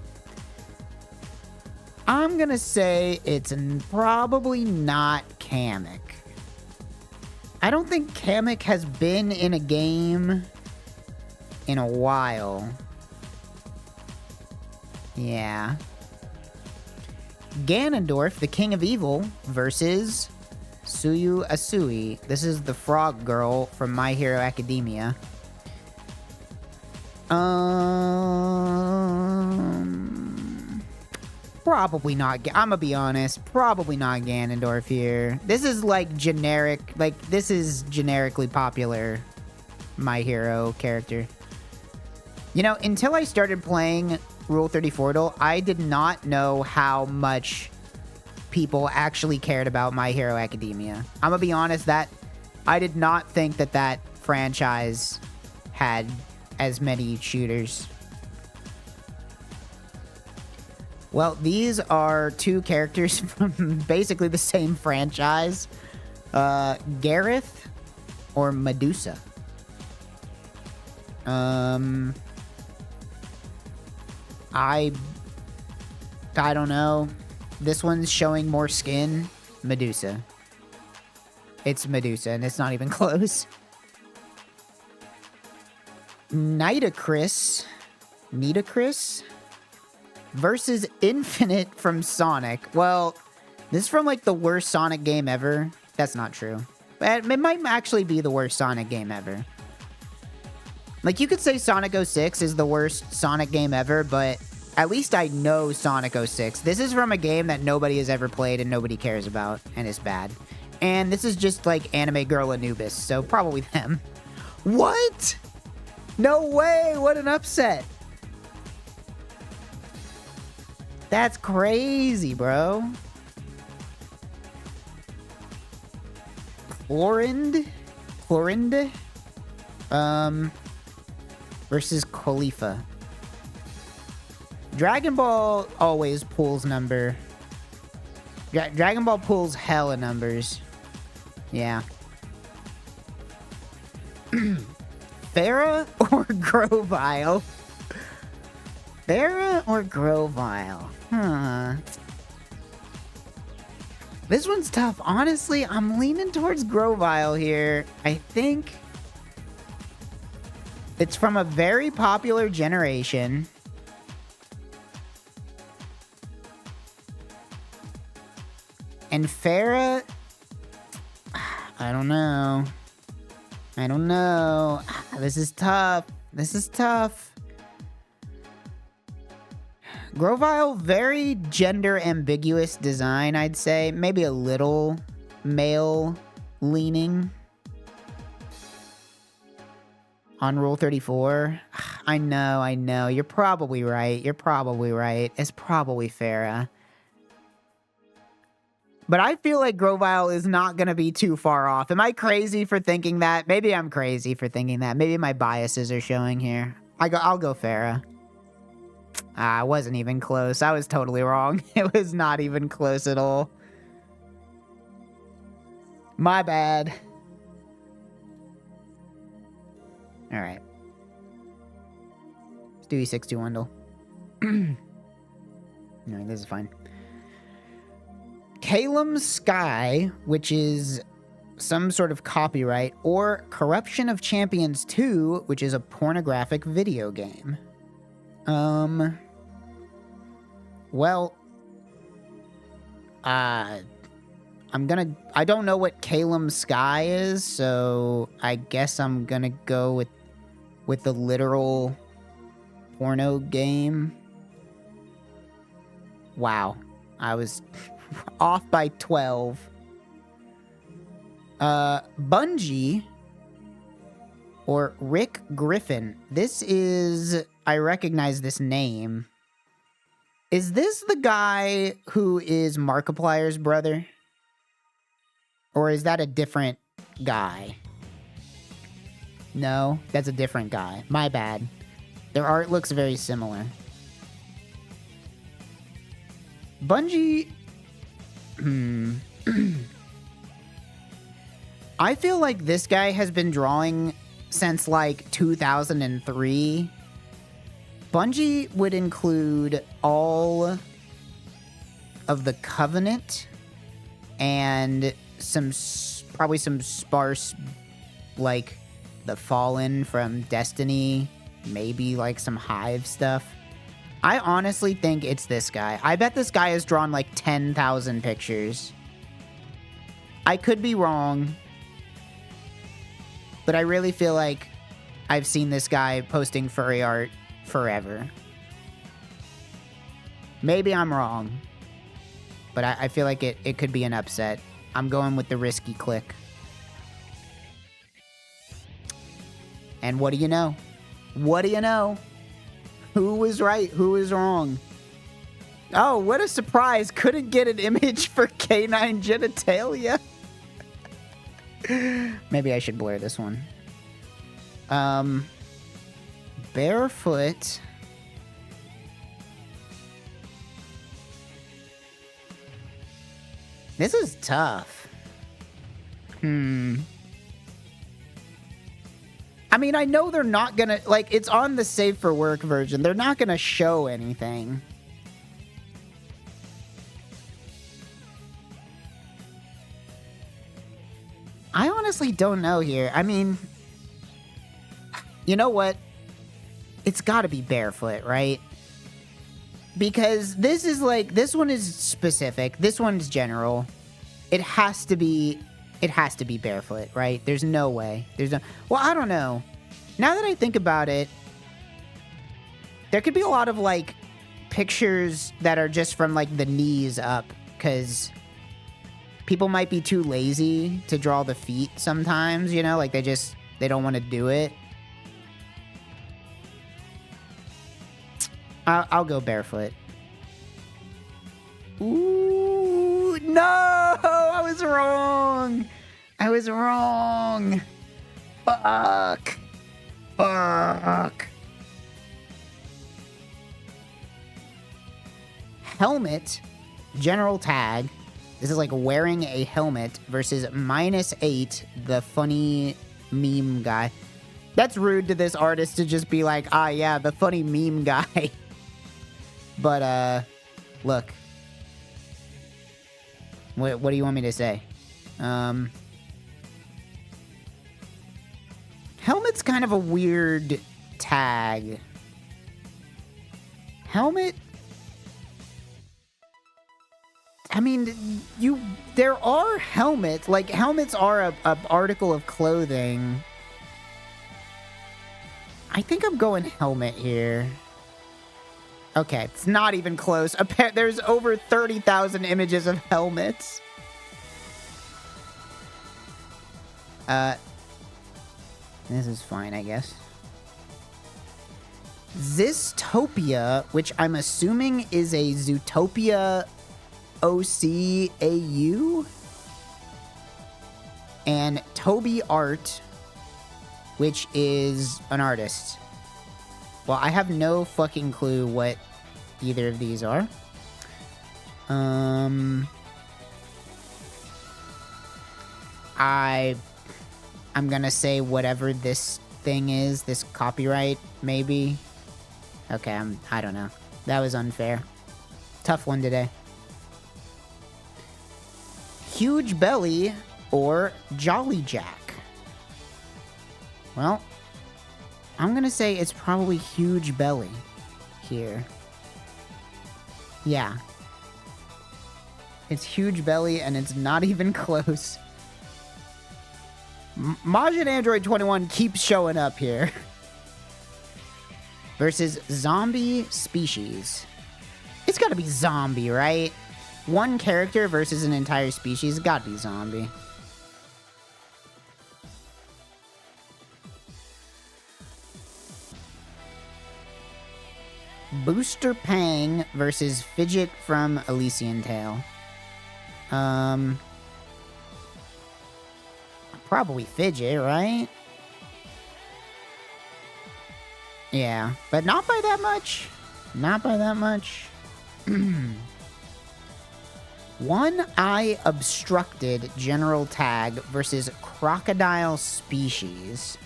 I'm gonna say it's probably not Kamek. I don't think Kamek has been in a game in a while. Yeah. Ganondorf, the King of Evil, versus Suyu Asui. This is the frog girl from My Hero Academia. Probably not. I'm gonna be honest. Probably not Ganondorf here. This is like generic. Like, this is generically popular My Hero character. You know, until I started playing Rule 34, I did not know how much people actually cared about My Hero Academia. I'm gonna be honest, that I did not think that that franchise had as many shooters. Well, these are two characters from basically the same franchise. Gareth or Medusa? I don't know. This one's showing more skin. Medusa. It's Medusa, and it's not even close. Nitocris versus Infinite from Sonic. Well, this is from like the worst Sonic game ever. That's not true. But it might actually be the worst Sonic game ever. Like, you could say Sonic 06 is the worst Sonic game ever, but at least I know Sonic 06. This is from a game that nobody has ever played and nobody cares about, and it's bad. And this is just like Anime Girl Anubis, so probably them. What? No way! What an upset! That's crazy, bro. Chlorinde? Versus Khalifa. Dragon Ball always pulls number. Dragon Ball pulls hella numbers. Yeah. Farah or Grovyle? Farah or Grovyle? Huh. This one's tough. Honestly, I'm leaning towards Grovyle here. I think it's from a very popular generation. And Farah, I don't know. This is tough. Grovyle, very gender ambiguous design, I'd say. Maybe a little male leaning. On Rule 34. I know. You're probably right. It's probably Farah. But I feel like Grovyle is not going to be too far off. Am I crazy for thinking that? Maybe I'm crazy for thinking that. Maybe my biases are showing here. I'll go Farah. I wasn't even close. I was totally wrong. It was not even close at all. My bad. All right. Do E6, do Wendell. Alright, this is fine. Calum Sky, which is some sort of copyright, or Corruption of Champions 2, which is a pornographic video game. Well, I don't know what Calum Sky is, so I guess I'm gonna go with the literal porno game. Wow, I was off by 12. Bungie, or Rick Griffin. This is... I recognize this name. Is this the guy who is Markiplier's brother? Or is that a different guy? No, that's a different guy. My bad. Their art looks very similar. Bungie... I feel like this guy has been drawing since, like, 2003. Bungie would include all of the Covenant and probably some sparse, like, the Fallen from Destiny, maybe, like, some Hive stuff. I honestly think it's this guy. I bet this guy has drawn, like, 10,000 pictures. I could be wrong, but I really feel like I've seen this guy posting furry art forever. Maybe I'm wrong, but I feel like it could be an upset. I'm going with the risky click. And what do you know? What do you know? Who was right? Who was wrong? Oh, what a surprise. Couldn't get an image for canine genitalia. Maybe I should blur this one. Barefoot. This is tough. I mean, I know they're not gonna, like, it's on the Save for Work version. They're not gonna show anything. I honestly don't know here. I mean, you know what? It's gotta be Barefoot, right? Because this is like, this one is specific. This one's general. It has to be Barefoot, right? There's no way. Well, I don't know. Now that I think about it, there could be a lot of, like, pictures that are just from, like, the knees up, because people might be too lazy to draw the feet sometimes, you know? Like, they don't want to do it. I'll go Barefoot. Ooh, no! I was wrong! Fuck! Helmet, general tag. This is like wearing a helmet versus -8, the funny meme guy. That's rude to this artist to just be like, ah, yeah, the funny meme guy. But, look. What do you want me to say? Helmet's kind of a weird tag. Helmet? I mean, there are helmets. Like, helmets are a article of clothing. I think I'm going helmet here. Okay, it's not even close. There's over 30,000 images of helmets. This is fine, I guess. Zistopia, which I'm assuming is a Zootopia OCAU. And Toby Art, which is an artist. Well, I have no fucking clue what either of these are. I'm gonna say whatever this thing is, this copyright, maybe. Okay, I don't know. That was unfair. Tough one today. Huge belly or Jolly Jack? Well, I'm gonna say it's probably huge belly here. Yeah. It's huge belly and it's not even close. Majin Android 21 keeps showing up here. Versus zombie species. It's gotta be zombie, right? One character versus an entire species. It's gotta be zombie. Booster Pang versus Fidget from Elysian Tale. Probably Fidget, right? Yeah, but not by that much. Not by that much. One Eye Obstructed General Tag versus Crocodile Species.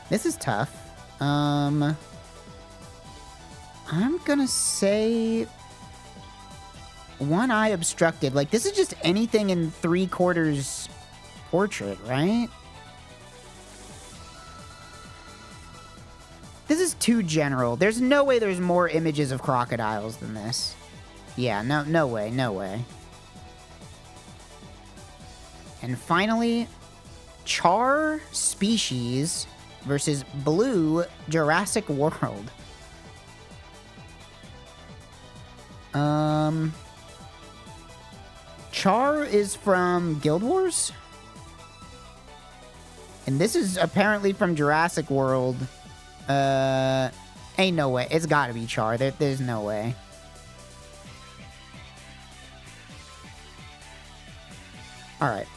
This is tough. I'm gonna say One Eye Obstructed. Like, this is just anything in 3/4 portrait, right? This is too general. There's no way there's more images of crocodiles than this. Yeah, no way, no way. And finally, Char Species versus Blue Jurassic World. Char is from Guild Wars? And this is apparently from Jurassic World. Ain't no way. It's gotta be Char. There's no way. Alright.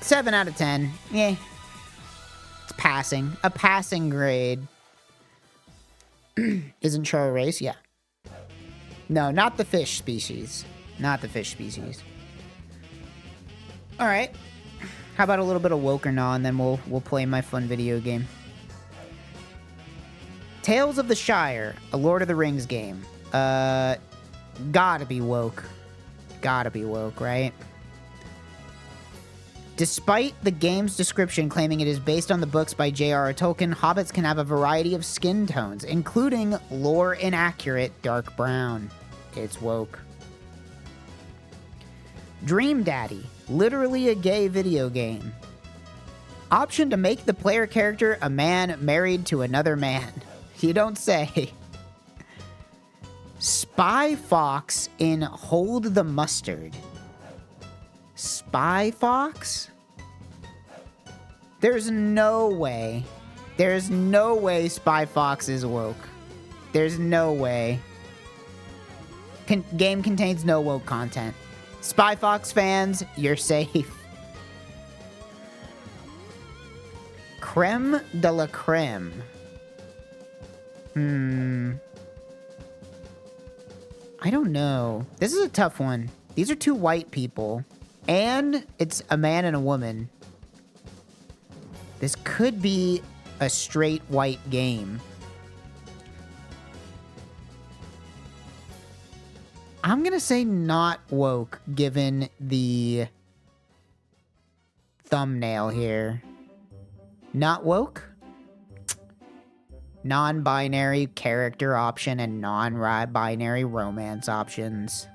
7 out of 10. Yeah. It's passing. A passing grade. Isn't Char a race? Yeah. No, not the fish species. Not the fish species. Alright. How about a little bit of woke or nah, and then we'll play my fun video game. Tales of the Shire, a Lord of the Rings game. Gotta be woke. Gotta be woke, right? Despite the game's description claiming it is based on the books by J.R.R. Tolkien, hobbits can have a variety of skin tones, including lore-inaccurate dark brown. It's woke. Dream Daddy, literally a gay video game. Option to make the player character a man married to another man. You don't say. Spy Fox in Hold the Mustard. Spy Fox? There's no way. There's no way Spy Fox is woke. There's no way. Game contains no woke content. Spy Fox fans, you're safe. Creme de la creme. I don't know. This is a tough one. These are two white people. And it's a man and a woman. This could be a straight white game. I'm gonna say not woke, given the thumbnail here. Not woke? Non-binary character option and non-binary romance options.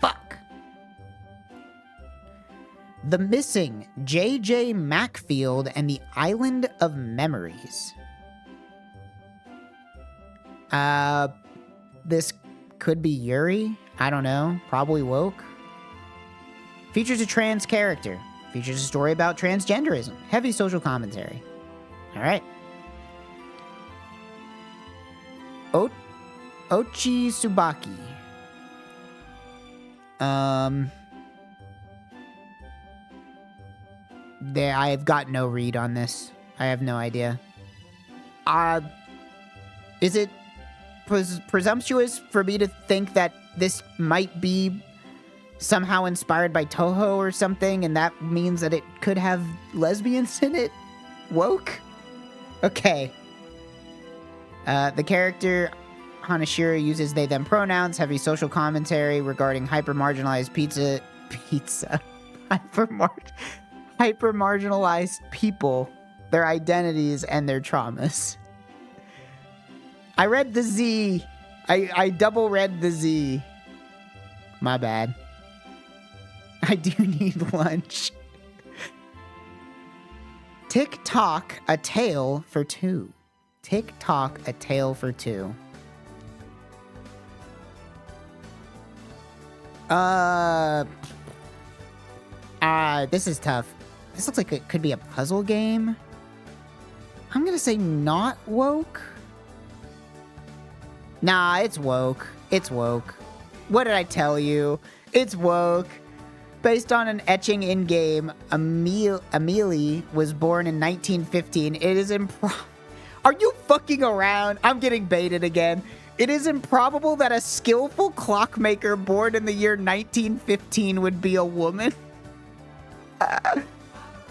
Fuck. The Missing, J.J. Macfield and the Island of Memories. This could be Yuri. I don't know. Probably woke. Features a trans character. Features a story about transgenderism. Heavy social commentary. Alright. Ochi Tsubaki. I've got no read on this. I have no idea. Is it presumptuous for me to think that this might be somehow inspired by Toho or something, and that means that it could have lesbians in it? Woke? Okay. The character Hanashiro uses they them pronouns, heavy social commentary regarding hyper-marginalized hyper-marginalized people, their identities, and their traumas. I read the Z. I double read the Z. My bad. I do need lunch. Tick-tock, a tale for two. Tick-tock, a tale for two. This is tough. This looks like it could be a puzzle game. I'm gonna say not woke. Nah, it's woke. It's woke. What did I tell you? It's woke. Based on an etching in-game, Amelie was born in 1915. It is Are you fucking around? I'm getting baited again. It is improbable that a skillful clockmaker born in the year 1915 would be a woman.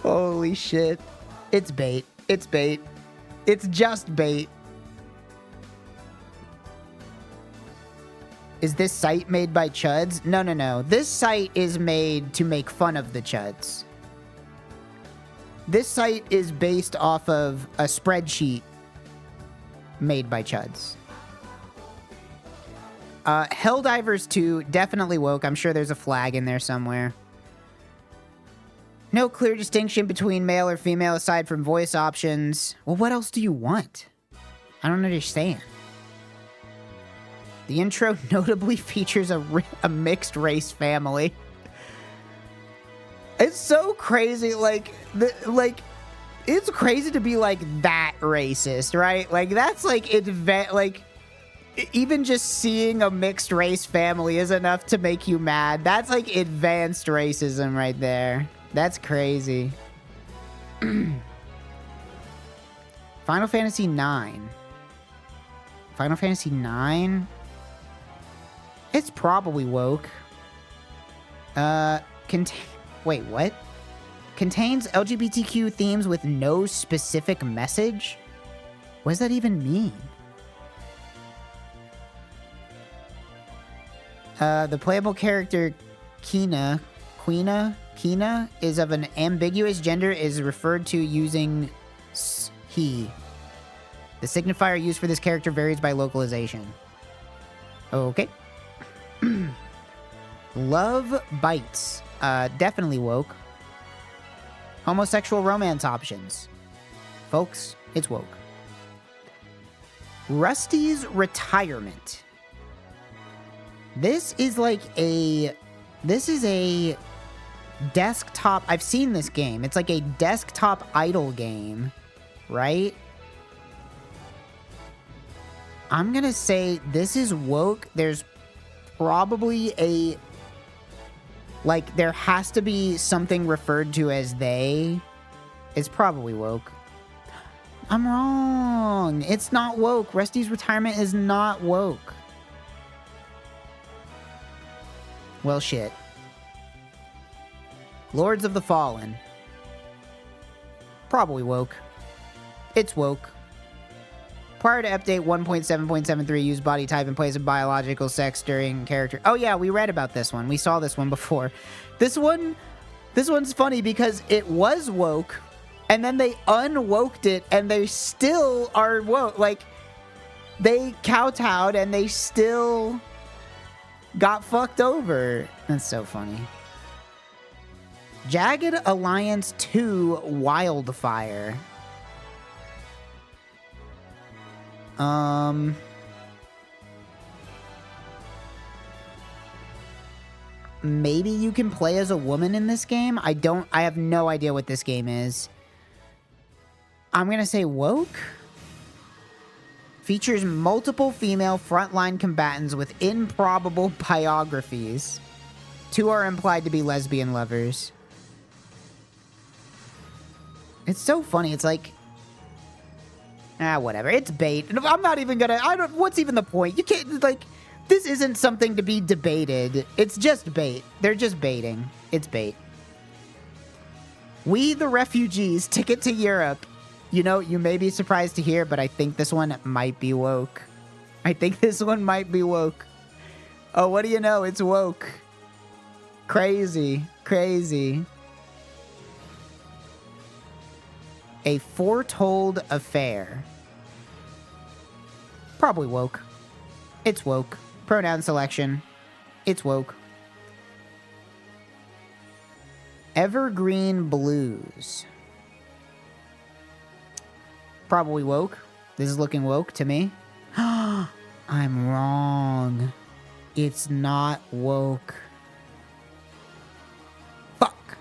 Holy shit. It's bait. It's bait. It's just bait. Is this site made by Chuds? No, no, no. This site is made to make fun of the Chuds. This site is based off of a spreadsheet made by Chuds. Helldivers 2, definitely woke. I'm sure there's a flag in there somewhere. No clear distinction between male or female aside from voice options. Well, what else do you want? I don't understand. The intro notably features a mixed race family. It's so crazy, it's crazy to be like that racist, right? Like that's like even just seeing a mixed race family is enough to make you mad. That's like advanced racism right there. That's crazy. Final Fantasy IX. Final Fantasy IX? It's probably woke. Wait, what? Contains LGBTQ themes with no specific message? What does that even mean? The playable character Kina is of an ambiguous gender, is referred to using he. The signifier used for this character varies by localization. Okay. Love bites. Definitely woke. Homosexual romance options. Folks, it's woke. Rusty's retirement. This is a desktop. I've seen this game. It's like a desktop idle game, right? I'm gonna say this is woke. There's probably there has to be something referred to as they. It's probably woke. I'm wrong. It's not woke. Rusty's retirement is not woke. Well, shit. Lords of the Fallen. Probably woke. It's woke. Prior to update 1.7.73, use body type in place of biological sex during character. Oh yeah, we read about this one. We saw this one before. This one's funny because it was woke, and then they unwoked it, and they still are woke. Like, they kowtowed, and they still got fucked over. That's so funny. Jagged Alliance 2 Wildfire. Maybe you can play as a woman in this game? I have no idea what this game is. I'm gonna say woke? Features multiple female frontline combatants with improbable biographies. 2 are implied to be lesbian lovers. It's so funny. It's like, whatever. It's bait. I'm not even gonna... what's even the point? You can't, this isn't something to be debated. It's just bait. They're just baiting. It's bait. We the Refugees, Ticket to Europe. You know, you may be surprised to hear, but I think this one might be woke. I think this one might be woke. Oh, what do you know? It's woke. Crazy. Crazy. A foretold affair. Probably woke. It's woke. Pronoun selection. It's woke. Evergreen Blues. Probably woke. This is looking woke to me. I'm wrong. It's not woke. Fuck.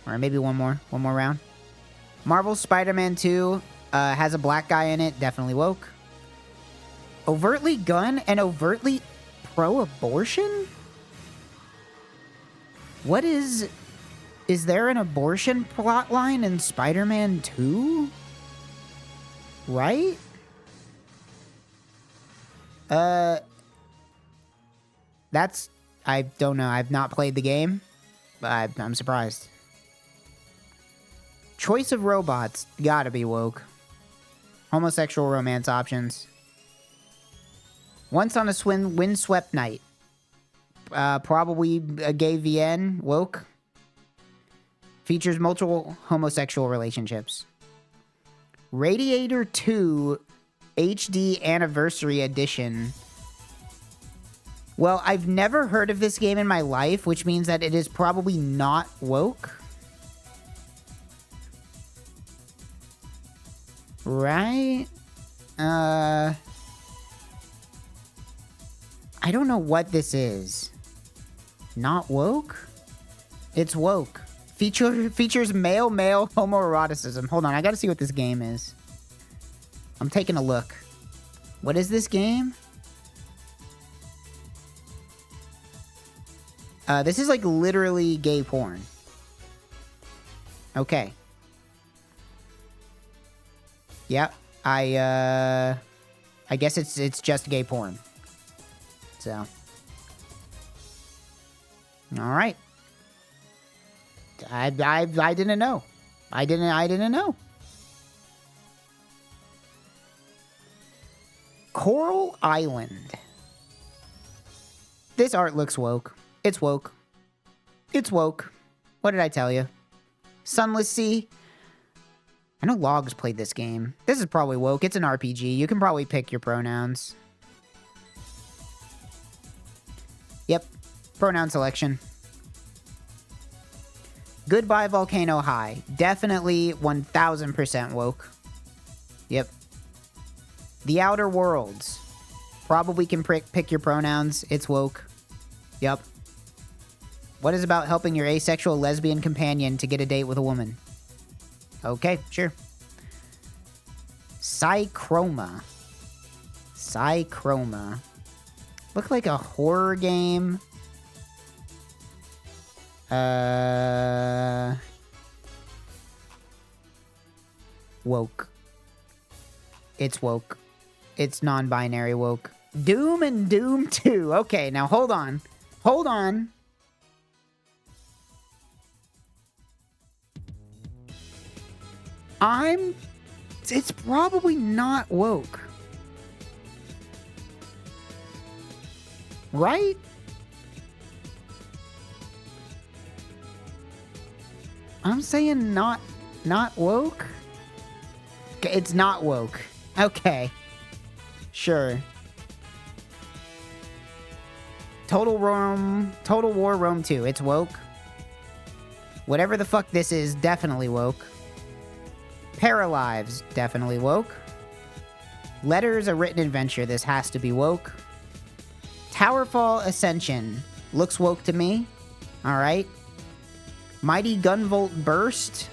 All right, maybe one more round. Marvel's Spider-Man 2 has a black guy in it. Definitely woke. Overtly gun and overtly pro-abortion? What is there an abortion plotline in Spider-Man 2? Right? That's... I don't know. I've not played the game, but I'm surprised. Choice of robots. Gotta be woke. Homosexual romance options. Once on a windswept night. Probably a gay VN. Woke. Features multiple homosexual relationships. Radiator 2 HD Anniversary Edition. Well, I've never heard of this game in my life, which means that it is probably not woke. Right? I don't know what this is. Not woke? It's woke. Features male homoeroticism. Hold on, I gotta see what this game is. I'm taking a look. What is this game? This is like literally gay porn. Okay. Yep. I guess it's just gay porn. So. All right. I didn't know. I didn't know. Coral Island. This art looks woke. It's woke. It's woke. What did I tell you? Sunless Sea. I know Logs played this game. This is probably woke. It's an RPG. You can probably pick your pronouns. Yep. Pronoun selection. Goodbye Volcano High. Definitely 1000% woke. Yep. The Outer Worlds. Probably can pick your pronouns. It's woke. Yep. What is about helping your asexual lesbian companion to get a date with a woman? Okay, sure. Psychroma. Psychroma. Look like a horror game. Woke. It's woke. It's non-binary woke. Doom and Doom 2. Okay, now hold on. Hold on. It's probably not woke. Right? I'm saying not woke. It's not woke. Okay. Sure. Total War Rome 2. It's woke. Whatever the fuck this is, definitely woke. Paralives, definitely woke. Letters, a Written Adventure. This has to be woke. Towerfall Ascension. Looks woke to me. Alright. Mighty Gunvolt Burst.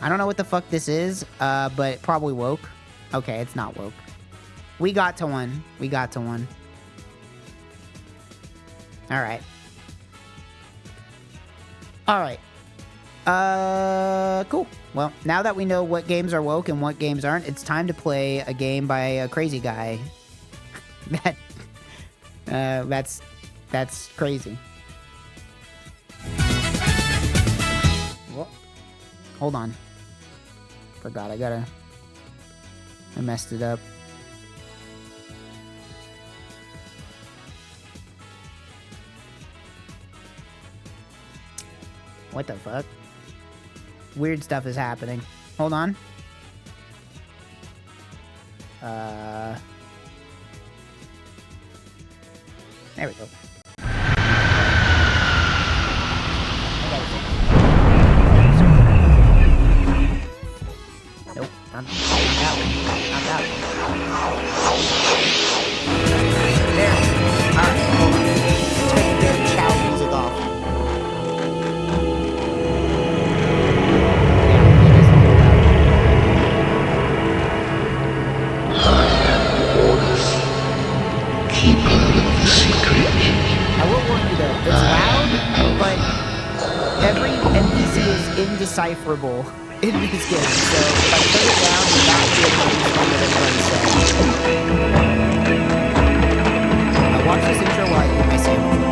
I don't know what the fuck this is, but probably woke. Okay, it's not woke. We got to one. We got to one. Alright. Alright. Cool. Well, now that we know what games are woke and what games aren't, it's time to play a game by a crazy guy. That's crazy. Well, hold on. Forgot, I messed it up. What the fuck? Weird stuff is happening. Hold on. There we go. Nope, not that one. Not that one. There. Alright, hold on. Take the chow music off. I will warn you though, it's loud, but every NPC is indecipherable in this game, so if I turn it down, you're not being able to understand what everybody's saying. Watch this intro while I eat my sandwich.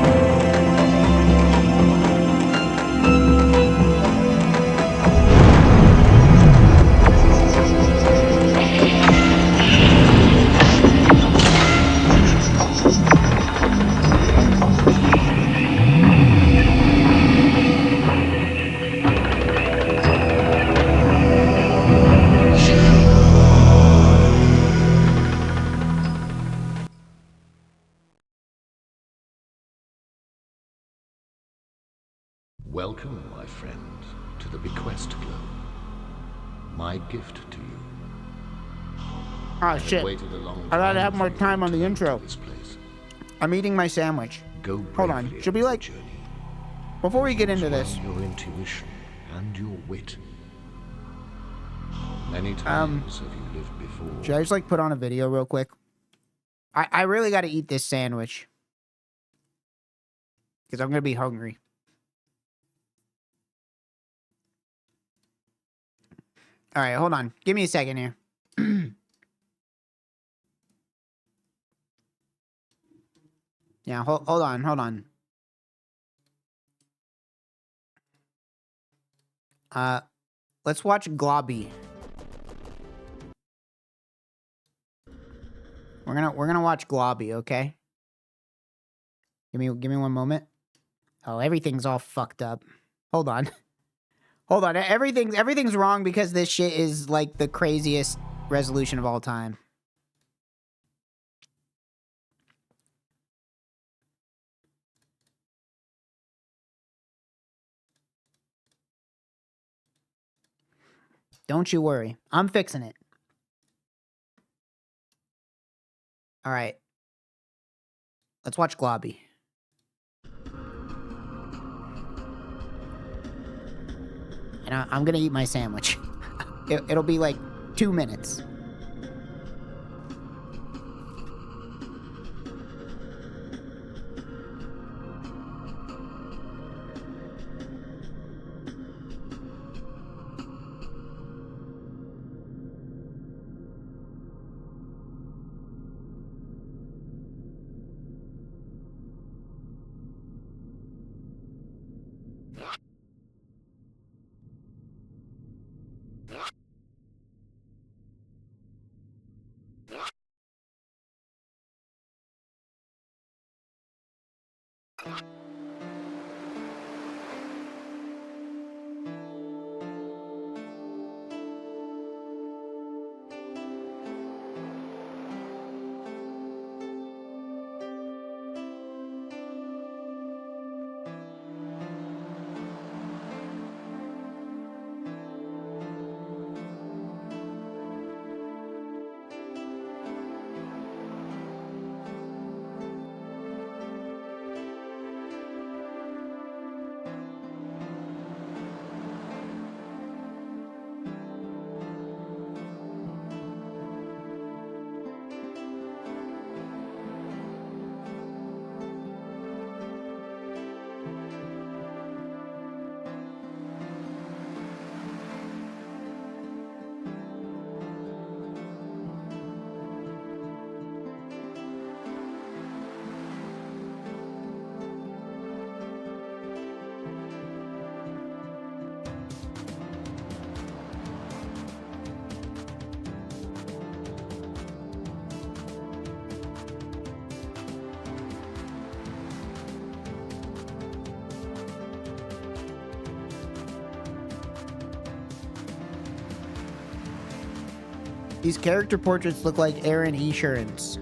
Welcome, my friend, to the Bequest Globe. My gift to you. Oh shit. I gotta have more time on the intro. I'm eating my sandwich. Hold on. Should be like... Before we get into this... Your intuition and your wit. Many times have you lived before. Should I just like put on a video real quick? I really gotta eat this sandwich. Because I'm gonna be hungry. Alright, hold on. Give me a second here. Yeah, hold on. Let's watch Globby. We're gonna watch Globby, okay? Give me one moment. Oh, everything's all fucked up. Hold on. Hold on. Everything's wrong because this shit is like the craziest resolution of all time. Don't you worry. I'm fixing it. All right. Let's watch Globby. And I'm gonna eat my sandwich. It'll be like 2 minutes. These character portraits look like Aaron Insurance.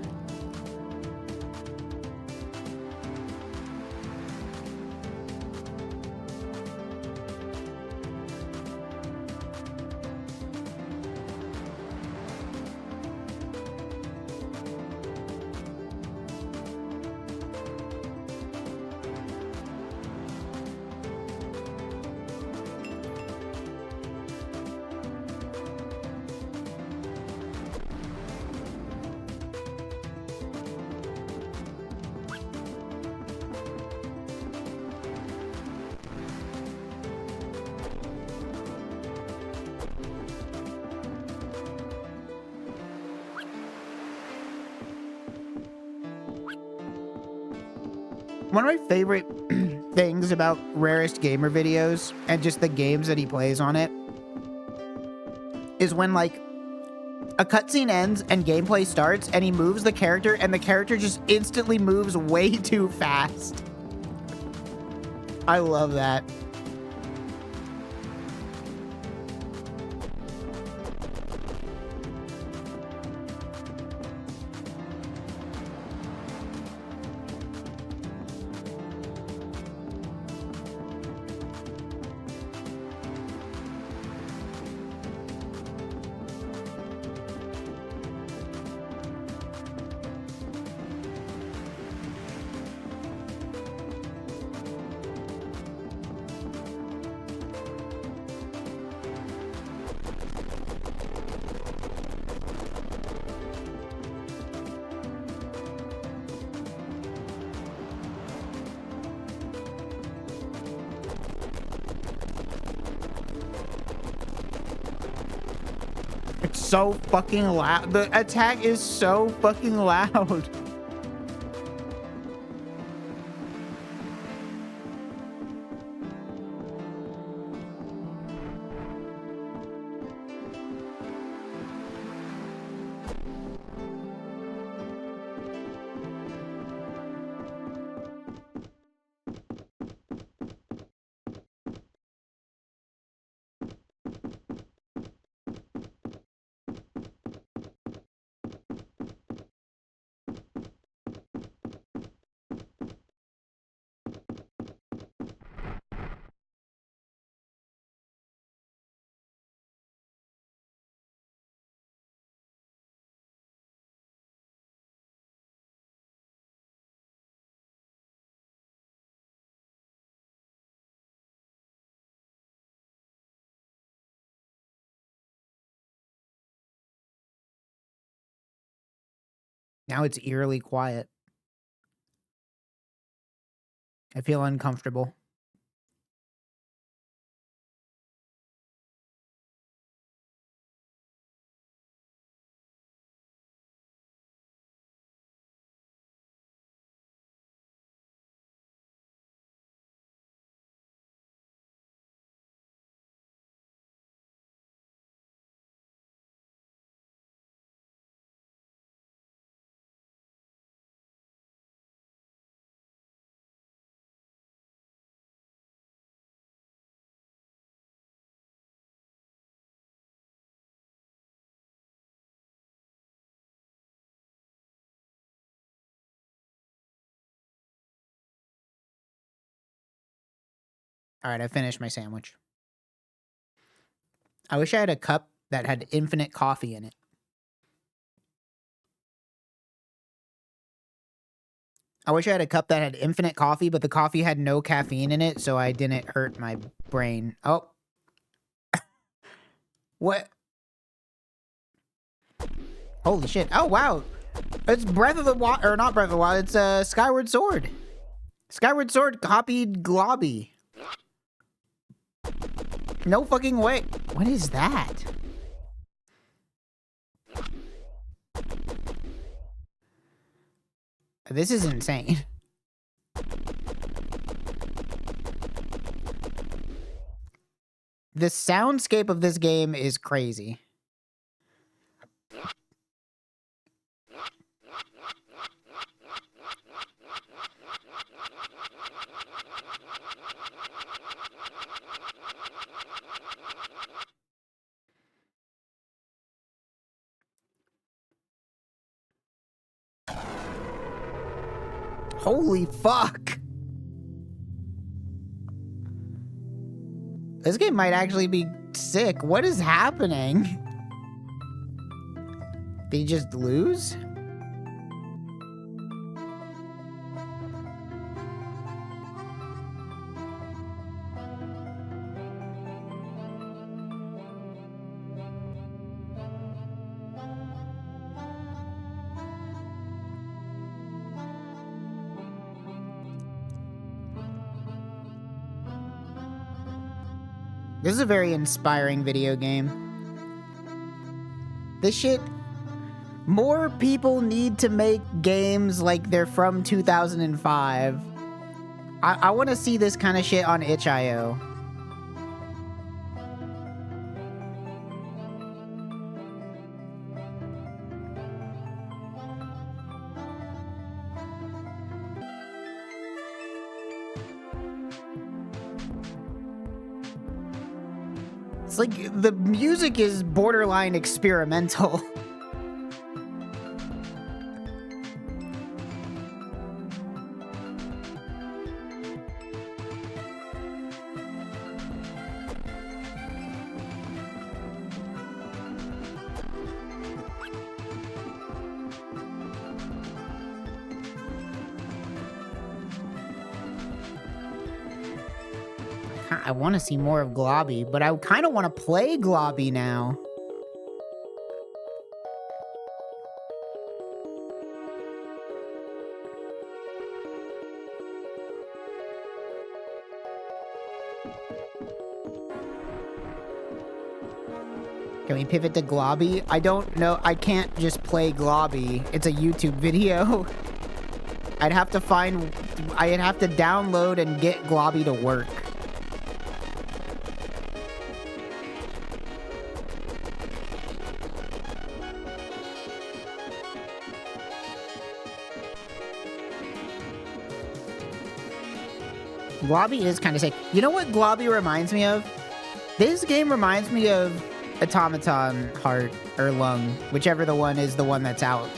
One of my favorite things about Rarest Gamer videos and just the games that he plays on it is when, like, a cutscene ends and gameplay starts and he moves the character and the character just instantly moves way too fast. I love that. It's so fucking loud. The attack is so fucking loud. Now it's eerily quiet. I feel uncomfortable. All right, I finished my sandwich. I wish I had a cup that had infinite coffee in it. I wish I had a cup that had infinite coffee, but the coffee had no caffeine in it, so I didn't hurt my brain. Oh. What? Holy shit. Oh, wow. It's Breath of the Wild, or not Breath of the Wild, it's Skyward Sword. Skyward Sword copied Globby. No fucking way. What is that? This is insane. The soundscape of this game is crazy. Holy fuck. This game might actually be sick. What is happening? Did he just lose? This is a very inspiring video game. This shit... More people need to make games like they're from 2005. I want to see this kind of shit on itch.io. It's like the music is borderline experimental. I want to see more of Globby, but I kind of want to play Globby now. Can we pivot to Globby? I don't know. I can't just play Globby. It's a YouTube video. I'd have to download and get Globby to work. Globby is kind of sick. You know what Globby reminds me of? This game reminds me of Automaton Heart or Lung, whichever the one is the one that's out.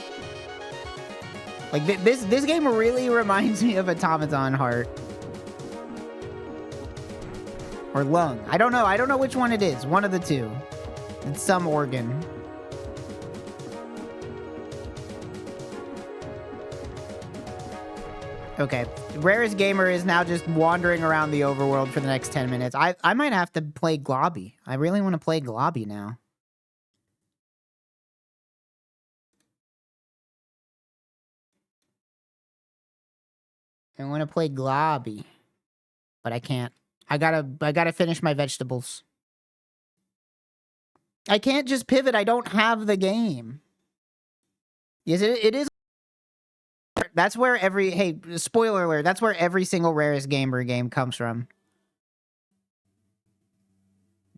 Like this game really reminds me of Automaton Heart or Lung. I don't know. I don't know which one it is. One of the two. It's some organ. Okay, Rarest Gamer is now just wandering around the overworld for the next 10 minutes. I might have to play Globby. I really want to play Globby now. I want to play Globby, but I can't. I gotta finish my vegetables. I can't just pivot. I don't have the game. Yes, it is. That's where hey, spoiler alert, that's where every single Rarest Gamer game comes from.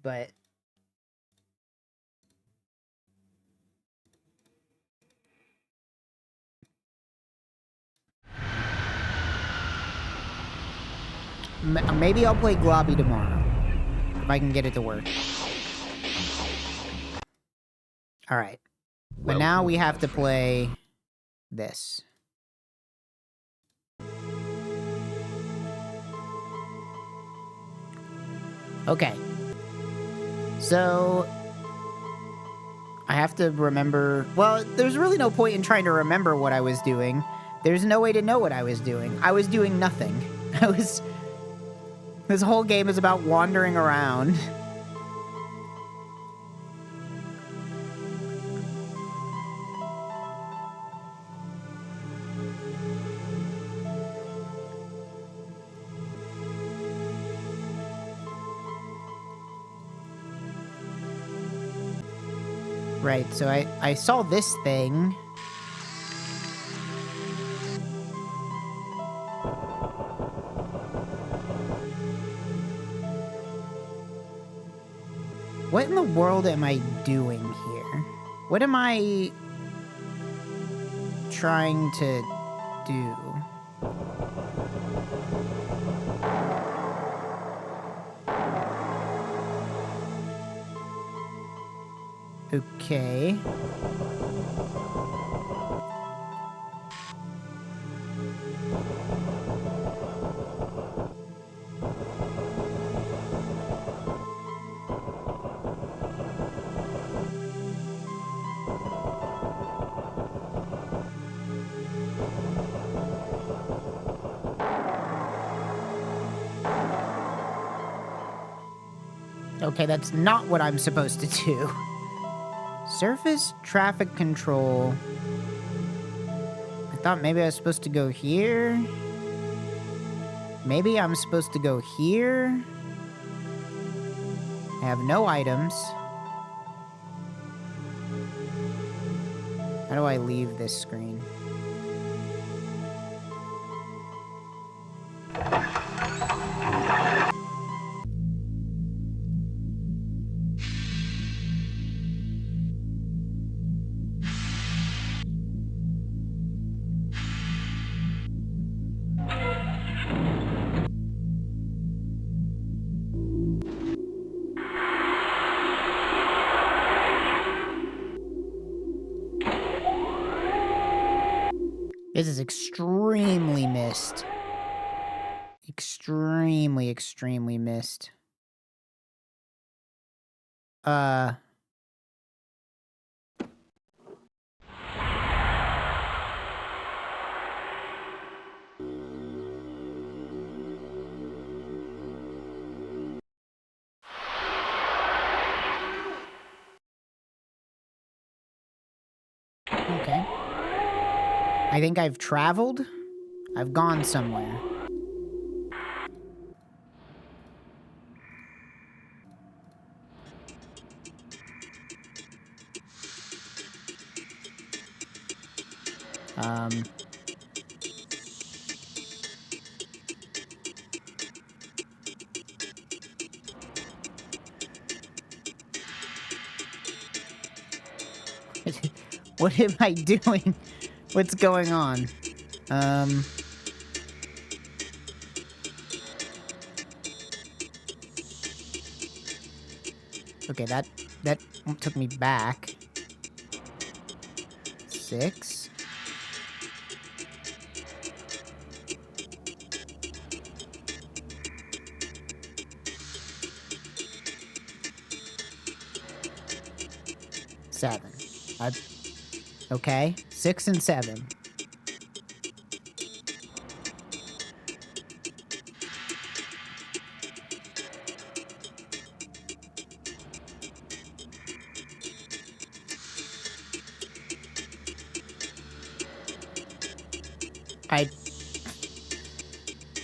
But maybe I'll play Globby tomorrow if I can get it to work. All right. But now we have to play this. Okay. So I have to remember. Well, there's really no point in trying to remember what I was doing. There's no way to know what I was doing. I was doing nothing. This whole game is about wandering around. Right, so I saw this thing. What in the world am I doing here? What am I trying to do? Okay. Okay, that's not what I'm supposed to do. Surface traffic control. I thought maybe I was supposed to go here. Maybe I'm supposed to go here. I have no items. How do I leave this screen? This is extremely missed. Extremely, extremely missed. Okay. I think I've traveled. I've gone somewhere. What am I doing? What's going on? Okay, that took me back. 6. Seven. Okay, 6 and 7.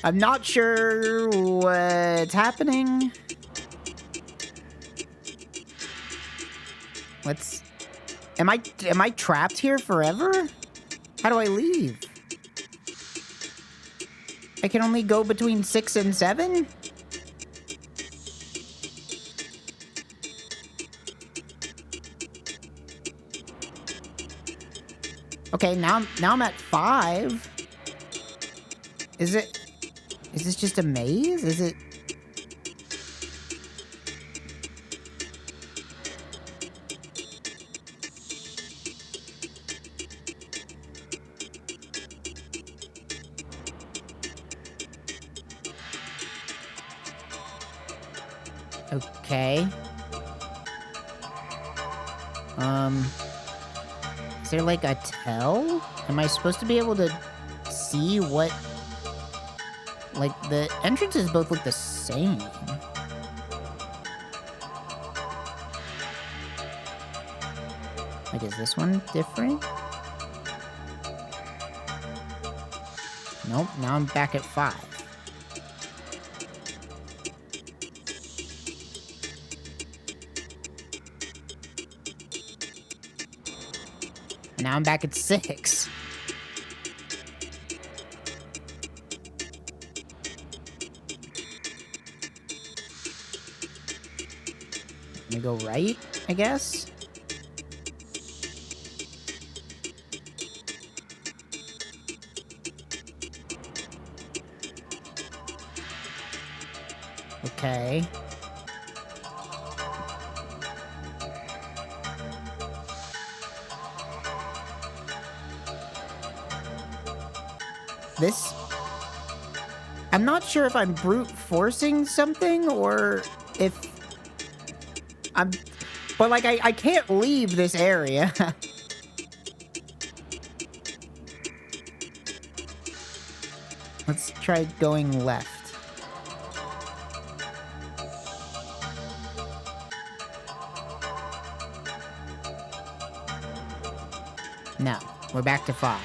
I'm not sure what's happening. Am I trapped here forever? How do I leave? I can only go between 6 and 7? Okay, now I'm at 5. Is this just a maze? Is it? Okay. Is there like a tell? Am I supposed to be able to see what? Like, the entrances both look the same. Like, is this one different? Nope, now I'm back at 5. Now I'm back at 6. Let me go right, I guess? Okay. This... I'm not sure if I'm brute forcing something or if I'm... But, like, I can't leave this area. Let's try going left. No, we're back to 5.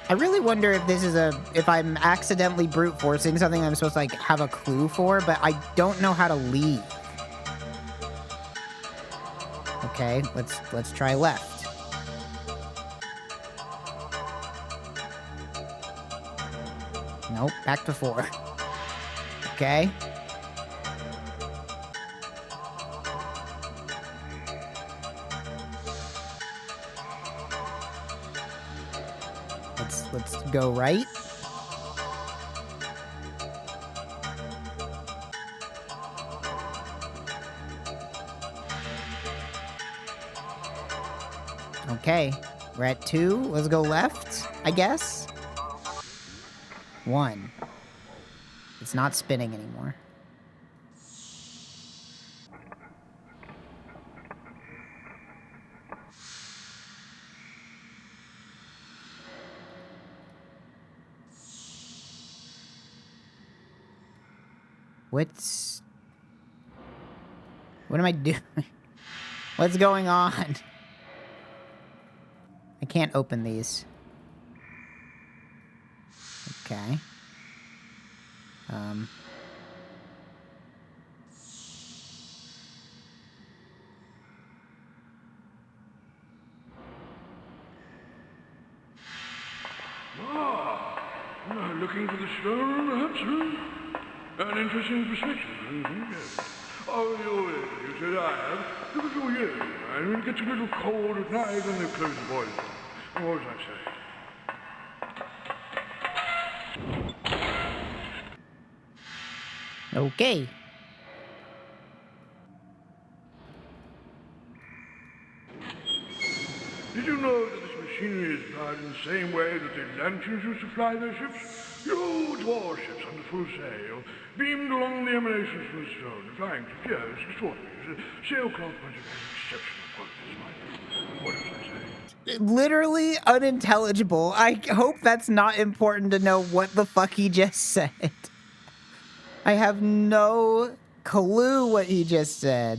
I really wonder if this is if I'm accidentally brute forcing something I'm supposed to, like, have a clue for, but I don't know how to leave. Okay, let's try left. Nope, back to 4. Okay. Let's go right. Okay, we're at 2. Let's go left, I guess. 1. It's not spinning anymore. What am I doing? What's going on? I can't open these. Okay. Looking for the stone, perhaps, huh? An interesting perspective, yes. Oh, you said I have. Look at your ears. I mean, it gets a little cold at night and they close the boiler. What was I saying? Okay. Did you know that this machinery is powered in the same way that the lanterns used to fly their ships? Huge warships under full sail, beamed along the emanations from the stone, flying to yes, extraordinary. Sailcloth was of exceptional qualities. What was I saying? Literally unintelligible. I hope that's not important to know what the fuck he just said. I have no clue what he just said.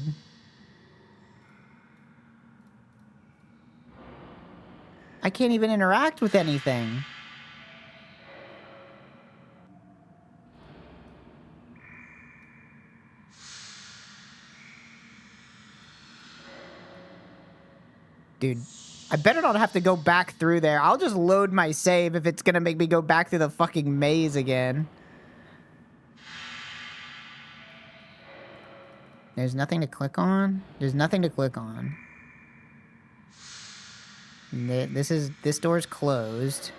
I can't even interact with anything. Dude, I better not have to go back through there. I'll just load my save if it's gonna make me go back through the fucking maze again. There's nothing to click on? There's nothing to click on. This door's closed.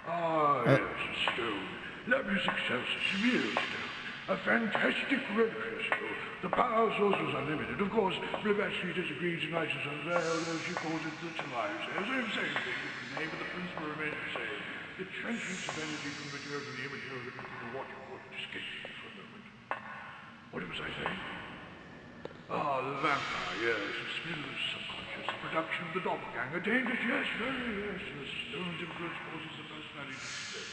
Ah, yes, a stone. Lapis excelsus, real stone. A fantastic red crystal. The power source was unlimited. Of course, Blavatsky disagrees and writes us on there, although she calls it the Tamai says. Same thing, the name of the principle remains the same. The transference of energy from material to the immaterial to what you call it escapes me for a moment. What was I saying? Ah, the vampire, yes, the split of the subconscious, the production of the doppelganger, dangerous, yes, very, yes, the stone's influence causes the personality to split.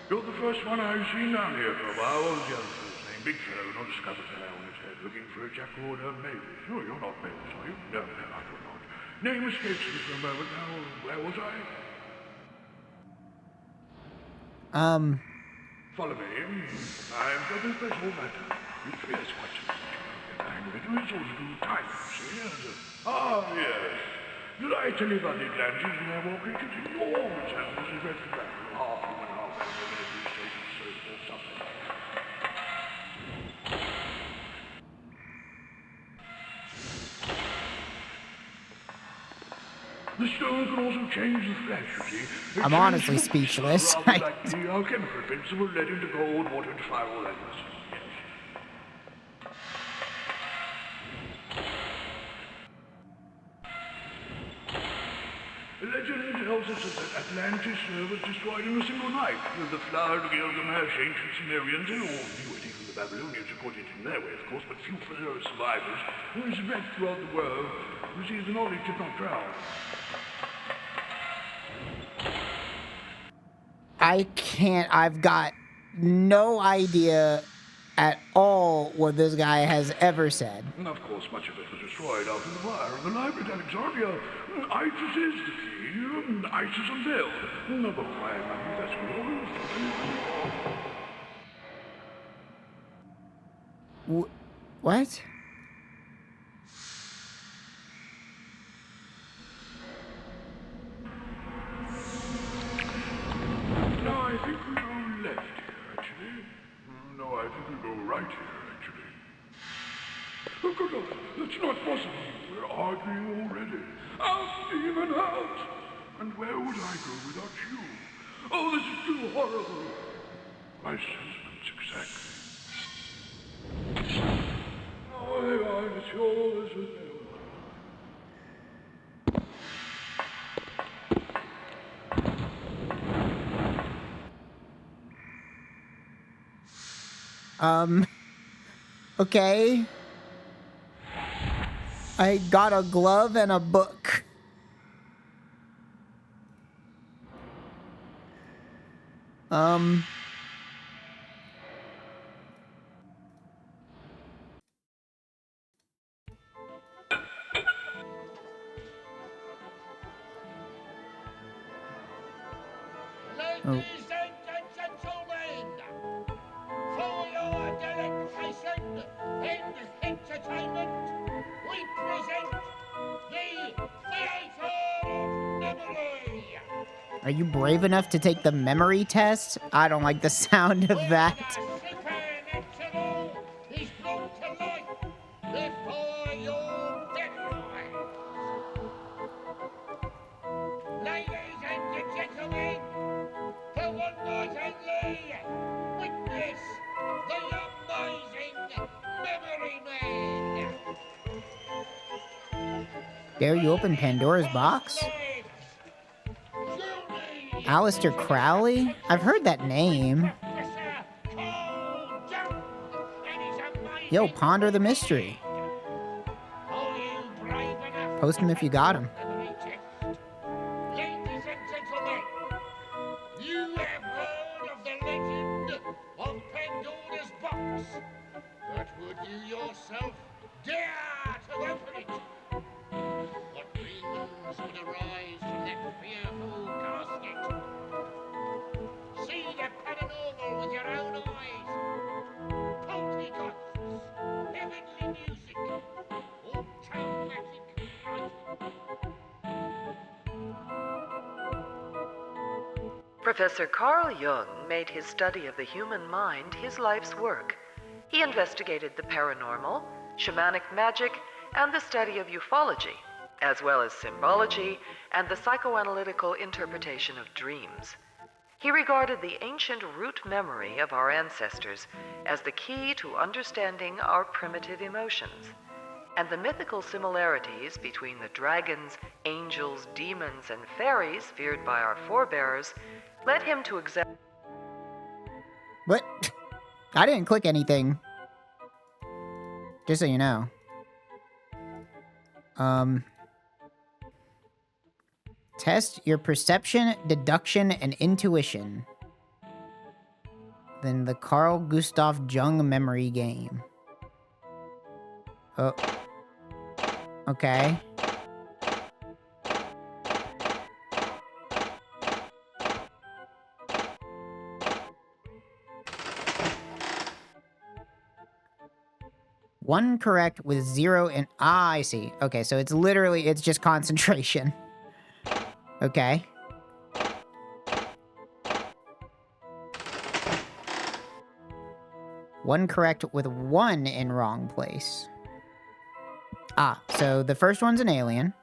You're the first one I've seen down here for a while. What was the other fellow's name? Big fellow, not a scuppered fellow on his head, looking for a jackal or Mavis. Sure, you're not Mavis, are you? No, I thought not. Name escapes me for a moment now. Where was I? Follow me. I've got a special matter. It's fierce questions that you don't get angry at. It's all to do with time, you see. Yes. Did I tell you about the Atlanteans when I walked into enormous animals and red for battle? Half human, half animal, military stations, so forth, something. The stone can also change the flesh, you see. It I'm honestly changes looks, speechless. rather like the alchemical principle led into gold, water, and fire, all that nonsense. Legend tells us that Atlantis was destroyed in a single night. The flood of Gilgamesh, ancient Sumerians, they all knew it, even the Babylonians, according to their way, of course, but few survivors who are spread throughout the world. You see, the knowledge did not drown. I can't. I've got no idea at all what this guy has ever said. And of course, much of it was destroyed after the fire of the library at Alexandria. Isis is the key. Isis unveiled. No, but why, that's What? No, I think we go left here, actually. No, I think we go right here, actually. Oh, good Lord, that's not possible. We're arguing already. Out, demon, out! And where would I go without you? Oh, this is too horrible. My sentiments exactly. Oh, I'm sure this is Okay. I got a glove and a book. Ladies and gentlemen, for your delectation and entertainment, we present the Theatre of Memory. Are you brave enough to take the memory test? I don't like the sound of that. The supernatural is brought to life before your very eyes. Ladies and gentlemen, for one night only, witness the amazing Memory Man. Dare you open Pandora's box? Aleister Crowley? I've heard that name. Yo, ponder the mystery. Post him if you got him. Ladies and gentlemen, you have heard of the legend of Pandora's box, but would you yourself dare to open it? What dreams would arise from that fearful casket? See the paranormal with your own eyes. Poltergeists, heavenly music, automatic writing. Professor Carl Jung made his study of the human mind his life's work. He investigated the paranormal, shamanic magic, and the study of ufology, as well as symbology and the psychoanalytical interpretation of dreams. He regarded the ancient root memory of our ancestors as the key to understanding our primitive emotions, and the mythical similarities between the dragons, angels, demons, and fairies feared by our forebears led him to examine. What? I didn't click anything. Just so you know. Test your perception, deduction, and intuition. Then the Carl Gustav Jung memory game. Oh. Okay. One correct with 0 and... Ah, I see. Okay, so it's literally, it's just concentration. Okay. One correct with 1 in wrong place. Ah, so the first one's an alien.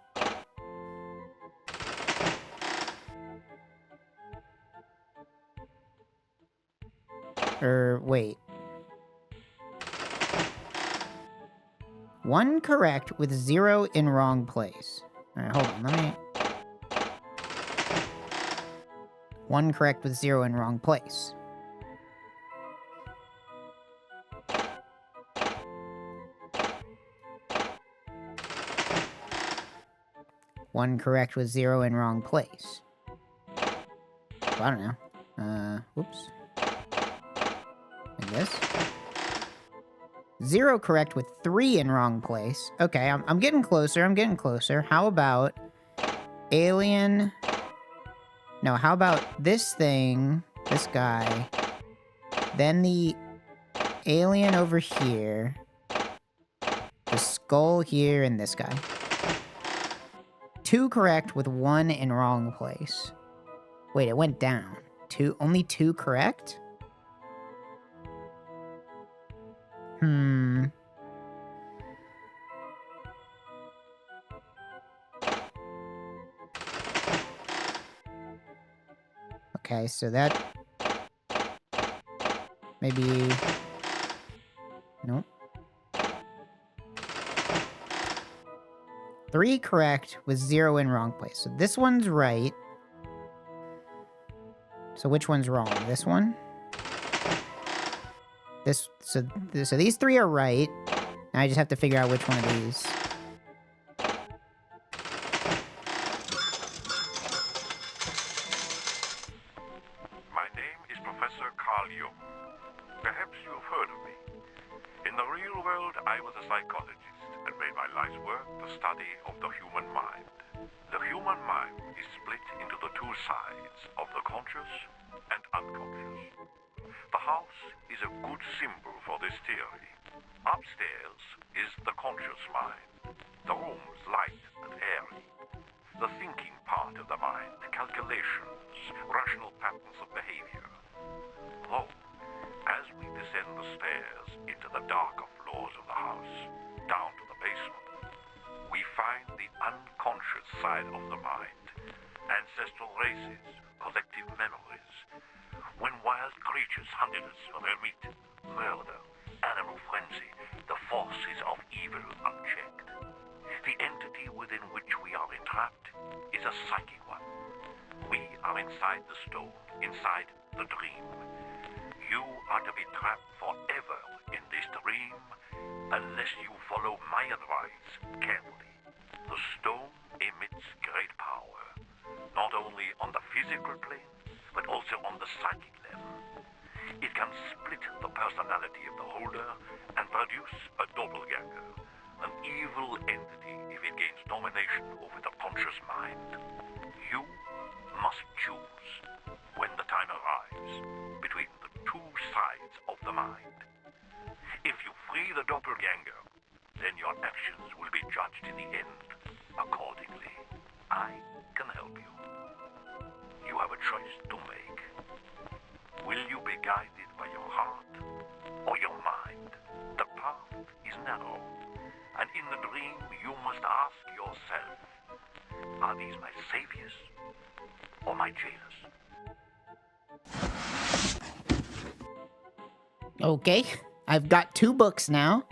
Or, wait. 1 correct with 0 in wrong place. Alright, hold on, let me... 1 correct with 0 in wrong place. One correct with 0 in wrong place. Well, I don't know. Whoops. Like this. 0 correct with 3 in wrong place. Okay, I'm getting closer, I'm getting closer. How about alien... No, how about this thing, this guy, then the alien over here, the skull here, and this guy. 2 correct with 1 in wrong place. Wait, it went down. Only 2 correct? Okay, so that... Maybe... Nope. 3 correct with 0 in wrong place. So this one's right. So which one's wrong? This one? So these 3 are right. Now I just have to figure out which one of these. My name is Professor Carl Jung. Perhaps you've heard of me. In the real world, I was a psychologist and made my life's work the study of the human mind. The human mind is split into the 2 sides of the conscious and unconscious. The house is a good symbol for this theory. Upstairs is the conscious mind. The room's light and airy. The thinking part of the mind, calculations, rational patterns of behavior. Though, as we descend the stairs into the darker floors of the house, down to the basement, we find the unconscious side of the mind. Ancestral races, collective memories. When wild creatures hunted us for their meat, murder, animal frenzy, the forces of evil unchecked. The entity within which we are entrapped is a psychic one. We are inside the stone, inside the dream. You are to be trapped forever in this dream unless you follow my advice carefully. The stone emits great power, not only on the physical plane, but also on the psychic level. It can split the personality of the holder and produce a doppelganger, an evil entity if it gains domination over the conscious mind. You must choose, when the time arrives, between the 2 sides of the mind. If you free the doppelganger, then your actions will be judged in the end accordingly. I can help you. You have a choice to make. Will you be guided by your heart or your mind? The path is narrow, and in the dream you must ask yourself, are these my saviors or my jailers? Okay, I've got 2 books now.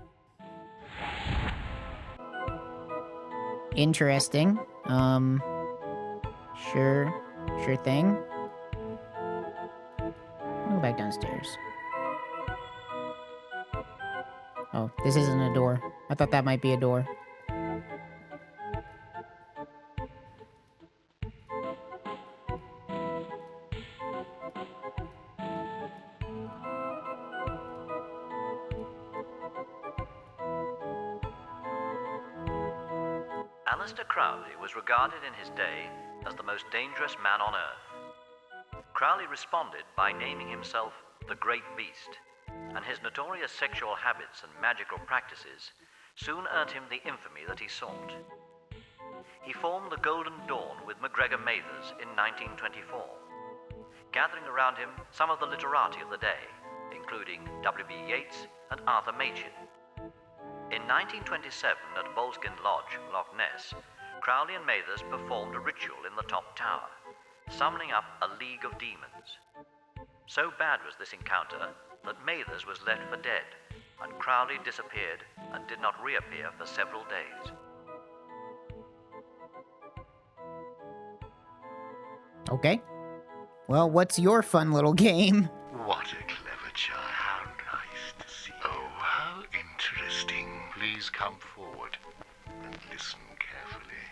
Interesting. Sure thing. I'll go back downstairs. Oh, this isn't a door. I thought that might be a door. Aleister Crowley was regarded in his day as the most dangerous man on earth. Crowley responded by naming himself the Great Beast, and his notorious sexual habits and magical practices soon earned him the infamy that he sought. He formed the Golden Dawn with MacGregor Mathers in 1924, gathering around him some of the literati of the day, including W.B. Yeats and Arthur Machen. In 1927, at Boleskine Lodge, Loch Ness, Crowley and Mathers performed a ritual in the top tower, summoning up a league of demons. So bad was this encounter that Mathers was left for dead, and Crowley disappeared and did not reappear for several days. Okay. Well, what's your fun little game? What a clever child. How nice to see you. Oh, how interesting. Please come forward and listen carefully.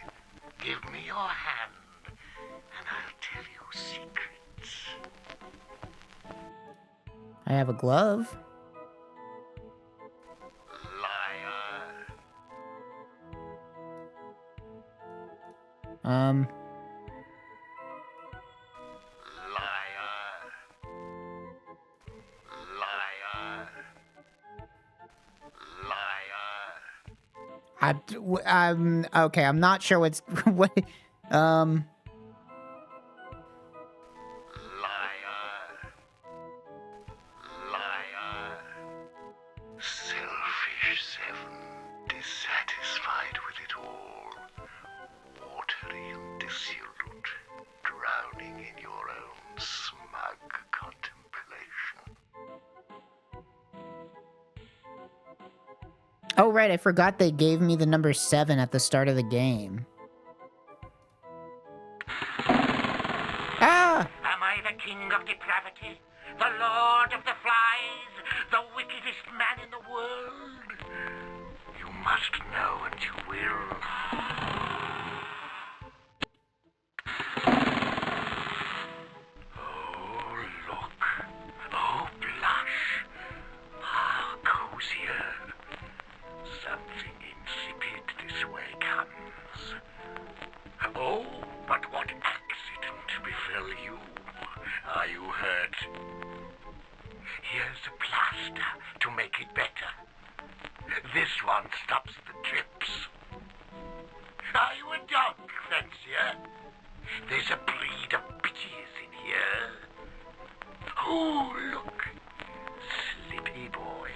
Give me your hand, and I'll tell you secrets. I have a glove. Liar. Um, Liar. Liar. Liar. I'm okay. I'm not sure what's what. Liar. Liar. Selfish seven, dissatisfied with it all, watery and dissolute, drowning in your own smug contemplation. Oh right, I forgot they gave me the number 7 at the start of the game. Ah! Am I the king of depravity? The lord of the flies? The wickedest man in the world? You must know and you will. Oh, look. Oh, blush. Ah, cozier. Something insipid this way comes. Oh, but what accident befell you? Are you hurt? Here's a plaster to make it better. This one stops the drips. Are you a dog fancier? There's a breed of bitches in here. Oh, look. Slippy boy.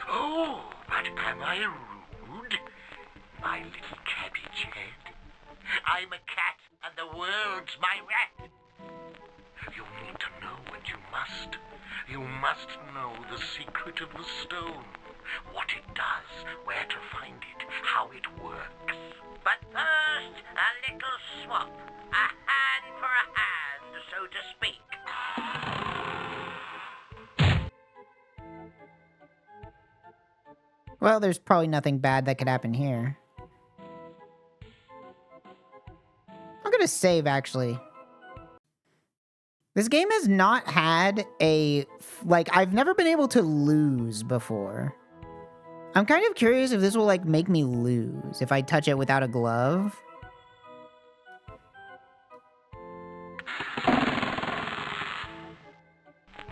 Oh, but am I rude? My little cabbage head. I'm a cat and the world's my rat. You need to know and you must. You must know the secret of the stone. What it does, where to find it, how it works. But first, a little swap. A hand for a hand, so to speak. Well, there's probably nothing bad that could happen here. I'm gonna save, actually. This game has not had a... Like, I've never been able to lose before. I'm kind of curious if this will, like, make me lose if I touch it without a glove.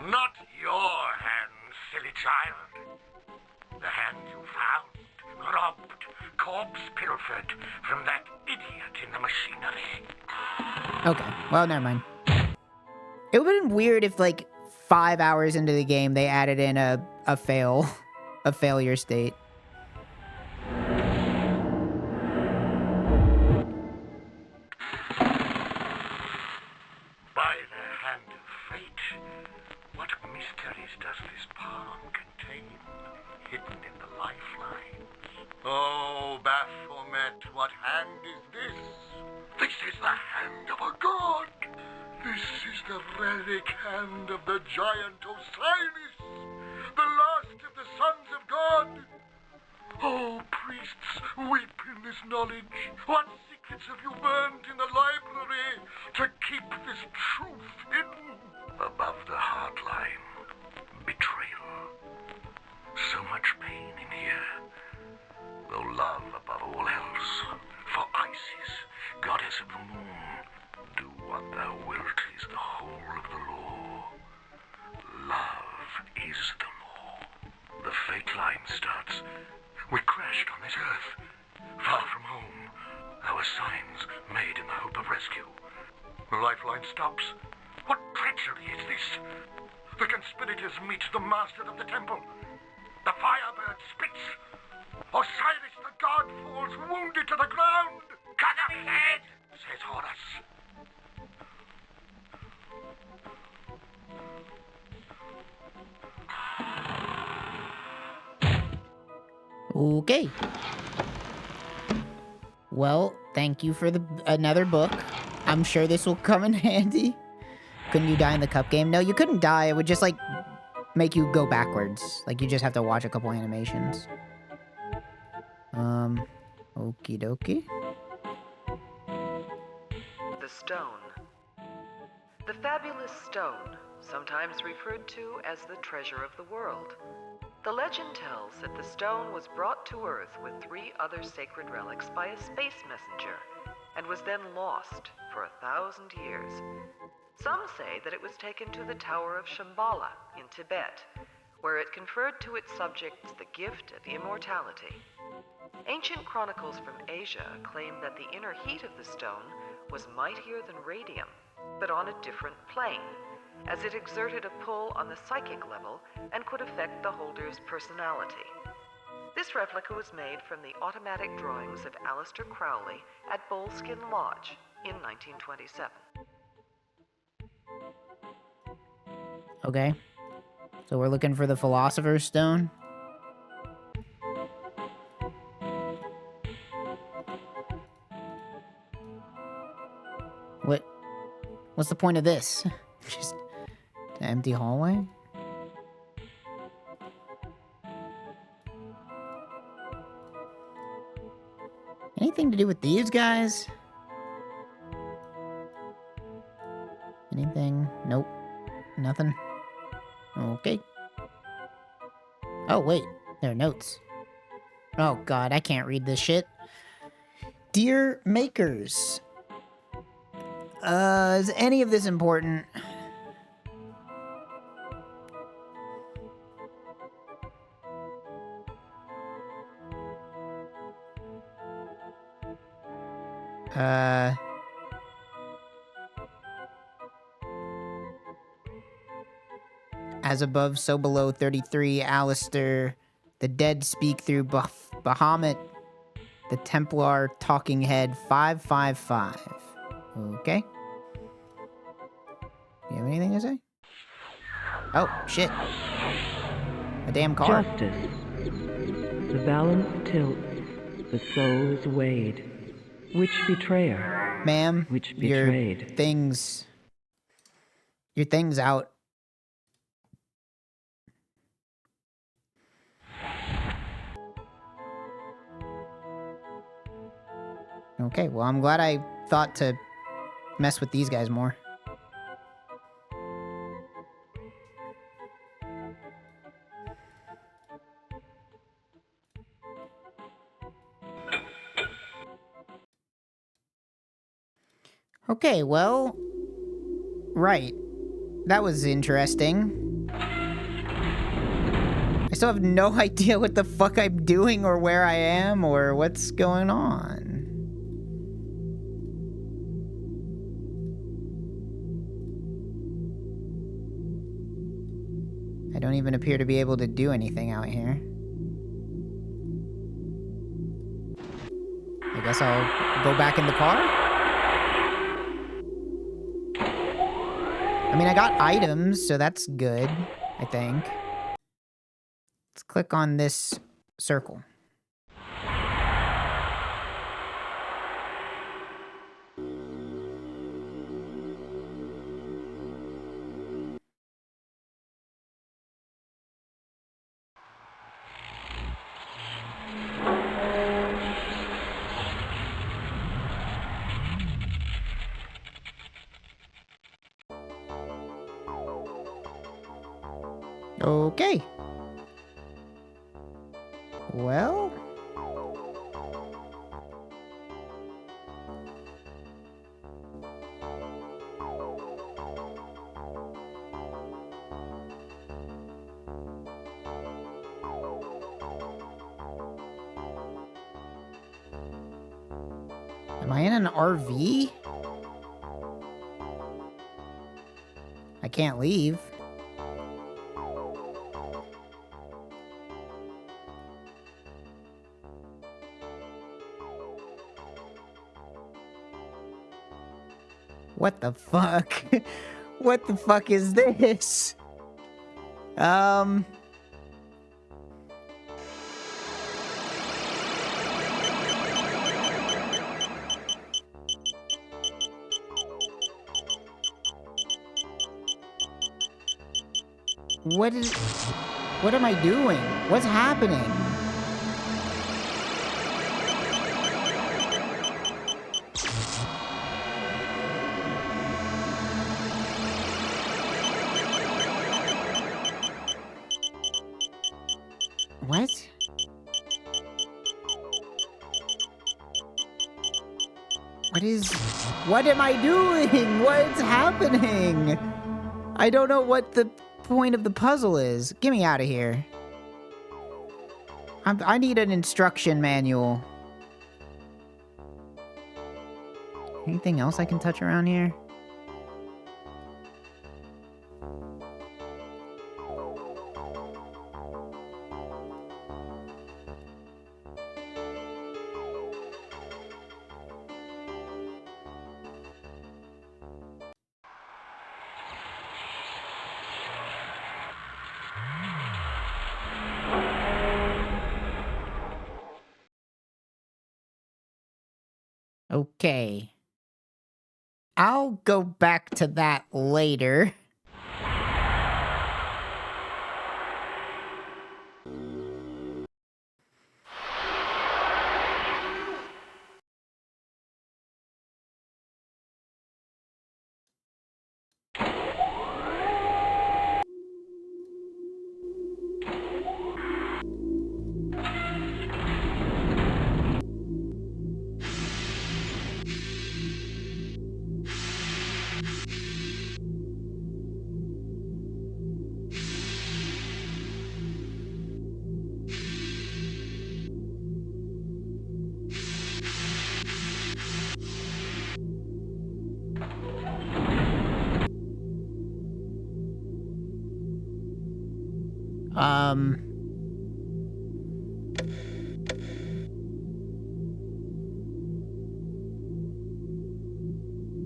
Not your hand, silly child. The hand you found, robbed, corpse pilfered from that idiot in the machinery. Okay, well, never mind. It would have been weird if, like, 5 hours into the game, they added in a failure state. By the hand of fate, what mysteries does this palm contain, hidden in the lifelines? Oh, Baphomet, what hand is this? This is the hand of a god! This is the relic hand of the giant Osiris, the last of the sons of God! Oh, priests, weep in this knowledge. What secrets have you burned in the library to keep this truth hidden? Above the heart line, betrayal. So much pain in here. Though love above all else. For Isis, goddess of the moon, do what thou wilt is the whole of the law. Love is the law. The fate line starts. We crashed on this earth, far from home. Our signs made in the hope of rescue. The lifeline stops. What treachery is this? The conspirators meet the master of the temple. The firebird spits. Osiris the god falls wounded to the ground. Cut off his head, says Horus. Okay. Well, thank you for another book. I'm sure this will come in handy. Couldn't you die in the cup game? No, you couldn't die. It would just, like, make you go backwards. Like, you just have to watch a couple animations. Okie dokie. The stone. The fabulous stone, sometimes referred to as the treasure of the world. The legend tells that the stone was brought to Earth with 3 other sacred relics by a space messenger, and was then lost for 1,000 years. Some say that it was taken to the Tower of Shambhala in Tibet, where it conferred to its subjects the gift of immortality. Ancient chronicles from Asia claim that the inner heat of the stone was mightier than radium, but on a different plane, as it exerted a pull on the psychic level and could affect the holder's personality. This replica was made from the automatic drawings of Aleister Crowley at Bullskin Lodge in 1927. Okay. So we're looking for the Philosopher's Stone. What's the point of this? Just an empty hallway? Anything to do with these guys? Anything? Nope. Nothing? Okay. Oh, wait. There are notes. Oh, God. I can't read this shit. Dear Makers. Is any of this important? As above, so below, 33, Alistair. The dead speak through Bahamut. The Templar talking head, 555. Okay. You have anything to say? Oh, shit. A damn card. Justice. The balance tilts. The soul is weighed. Which betrayer? Ma'am, Which betrayed? Your thing's out. Okay, well, I'm glad I thought to mess with these guys more. Okay, well, right. That was interesting. I still have no idea what the fuck I'm doing or where I am or what's going on. I don't even appear to be able to do anything out here. I guess I'll go back in the car? I mean, I got items, so that's good, I think. Let's click on this circle. Okay. Well. Am I in an RV? I can't leave. What the fuck? What the fuck is this? What am I doing? What's happening? What? What am I doing? What's happening? I don't know what the point of the puzzle is. Get me out of here. I need an instruction manual. Anything else I can touch around here? Okay. I'll go back to that later.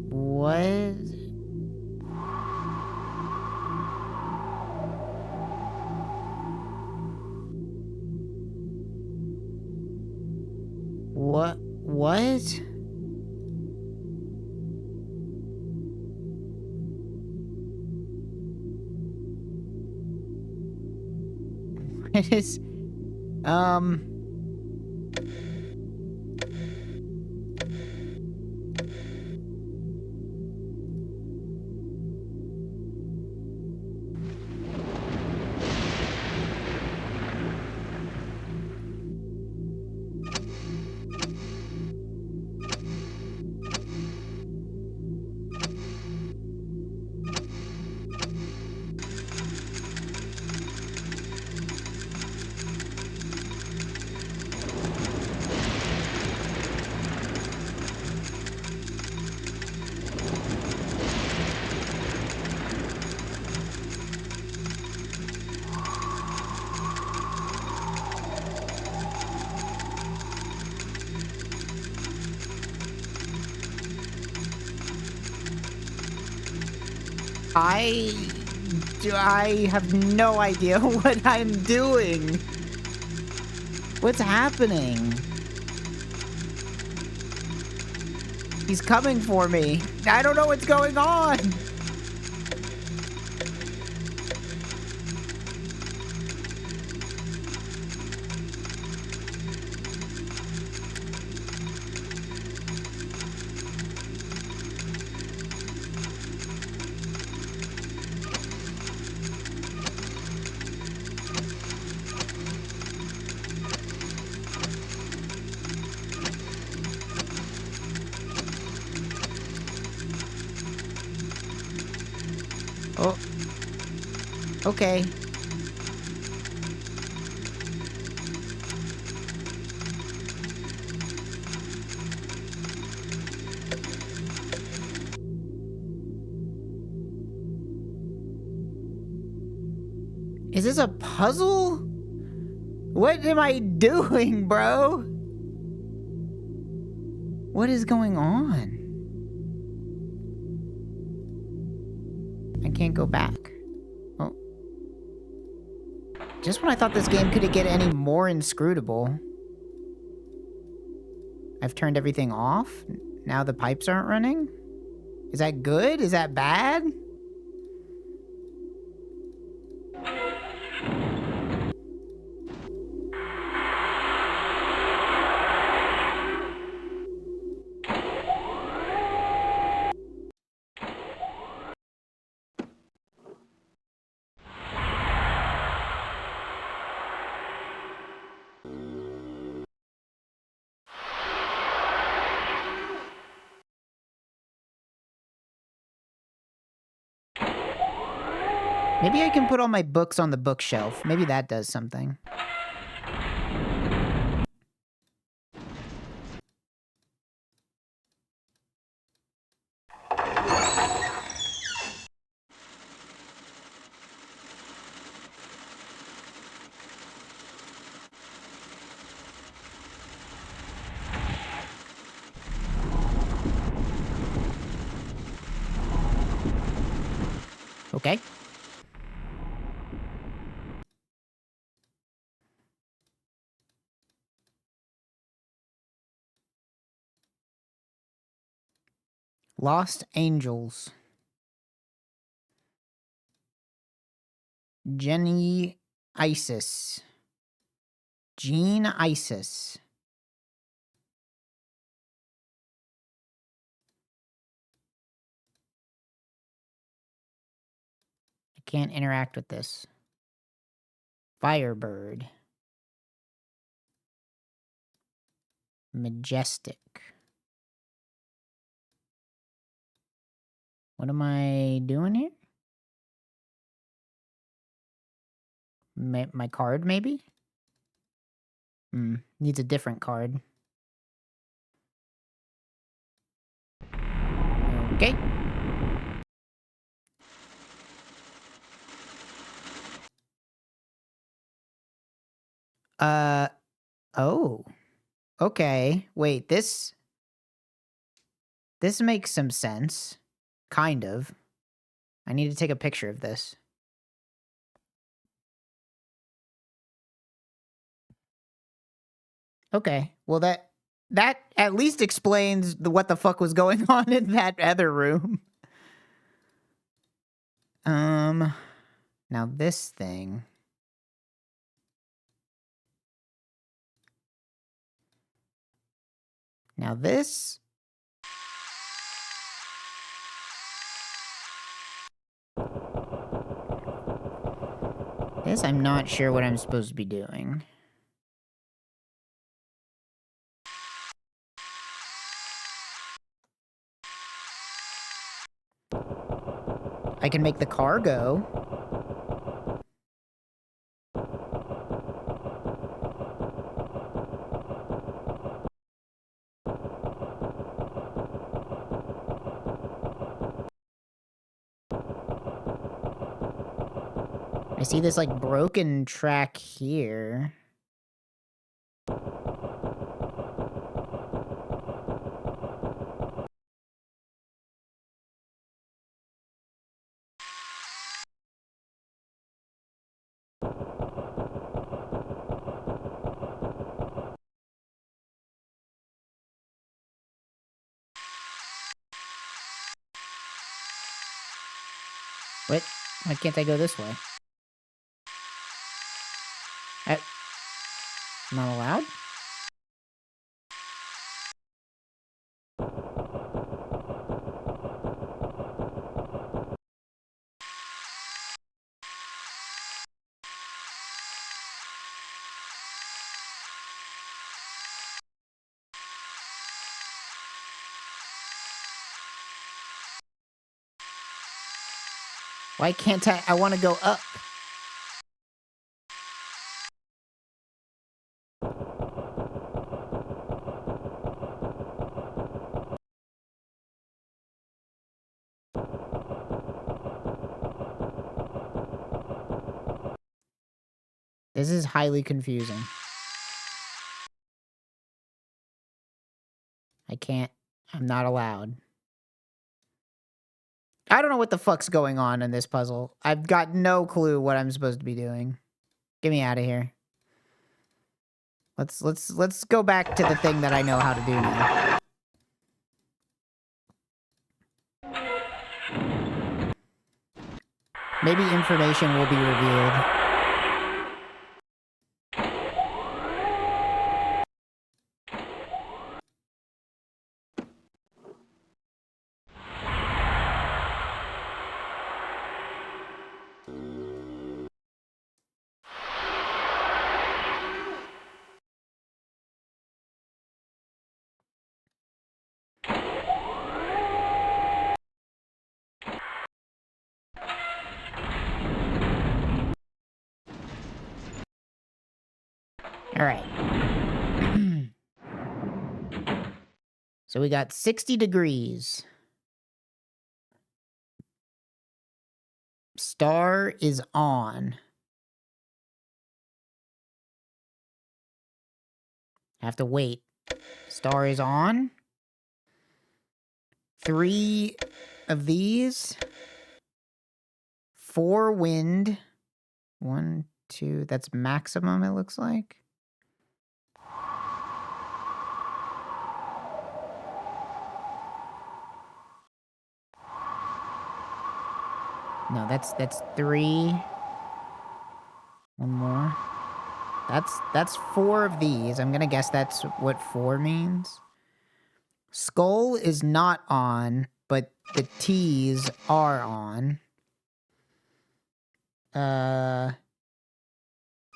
What? What? What? It is, I have no idea what I'm doing. What's happening? He's coming for me. I don't know what's going on. Oh. Okay. Is this a puzzle? What am I doing, bro? What is going on? I can't go back. Oh. Just when I thought this game couldn't get any more inscrutable. I've turned everything off. Now the pipes aren't running. Is that good? Is that bad? Maybe I can put all my books on the bookshelf. Maybe that does something. Okay. Lost Angels. Jenny Isis. Jean Isis. I can't interact with this. Firebird. Majestic. What am I doing here? My card, maybe? Needs a different card. Okay. Oh. Okay. Wait, this makes some sense. Kind of. I need to take a picture of this. Okay. Well, that at least explains what the fuck was going on in that other room. Now this thing. Now this. This I'm not sure what I'm supposed to be doing. I can make the car go. I see this, like, broken track here. What? Why can't I go this way? I'm not allowed? Why can't I want to go up. This is highly confusing. I can't. I'm not allowed. I don't know what the fuck's going on in this puzzle. I've got no clue what I'm supposed to be doing. Get me out of here. Let's go back to the thing that I know how to do now. Maybe information will be revealed. All right. So we got 60 degrees. Star is on. Have to wait. Star is on. 3 of these. 4 wind. 1, 2. That's maximum, it looks like. No, that's 3. One more. That's 4 of these. I'm gonna guess that's what 4 means. Skull is not on, but the T's are on.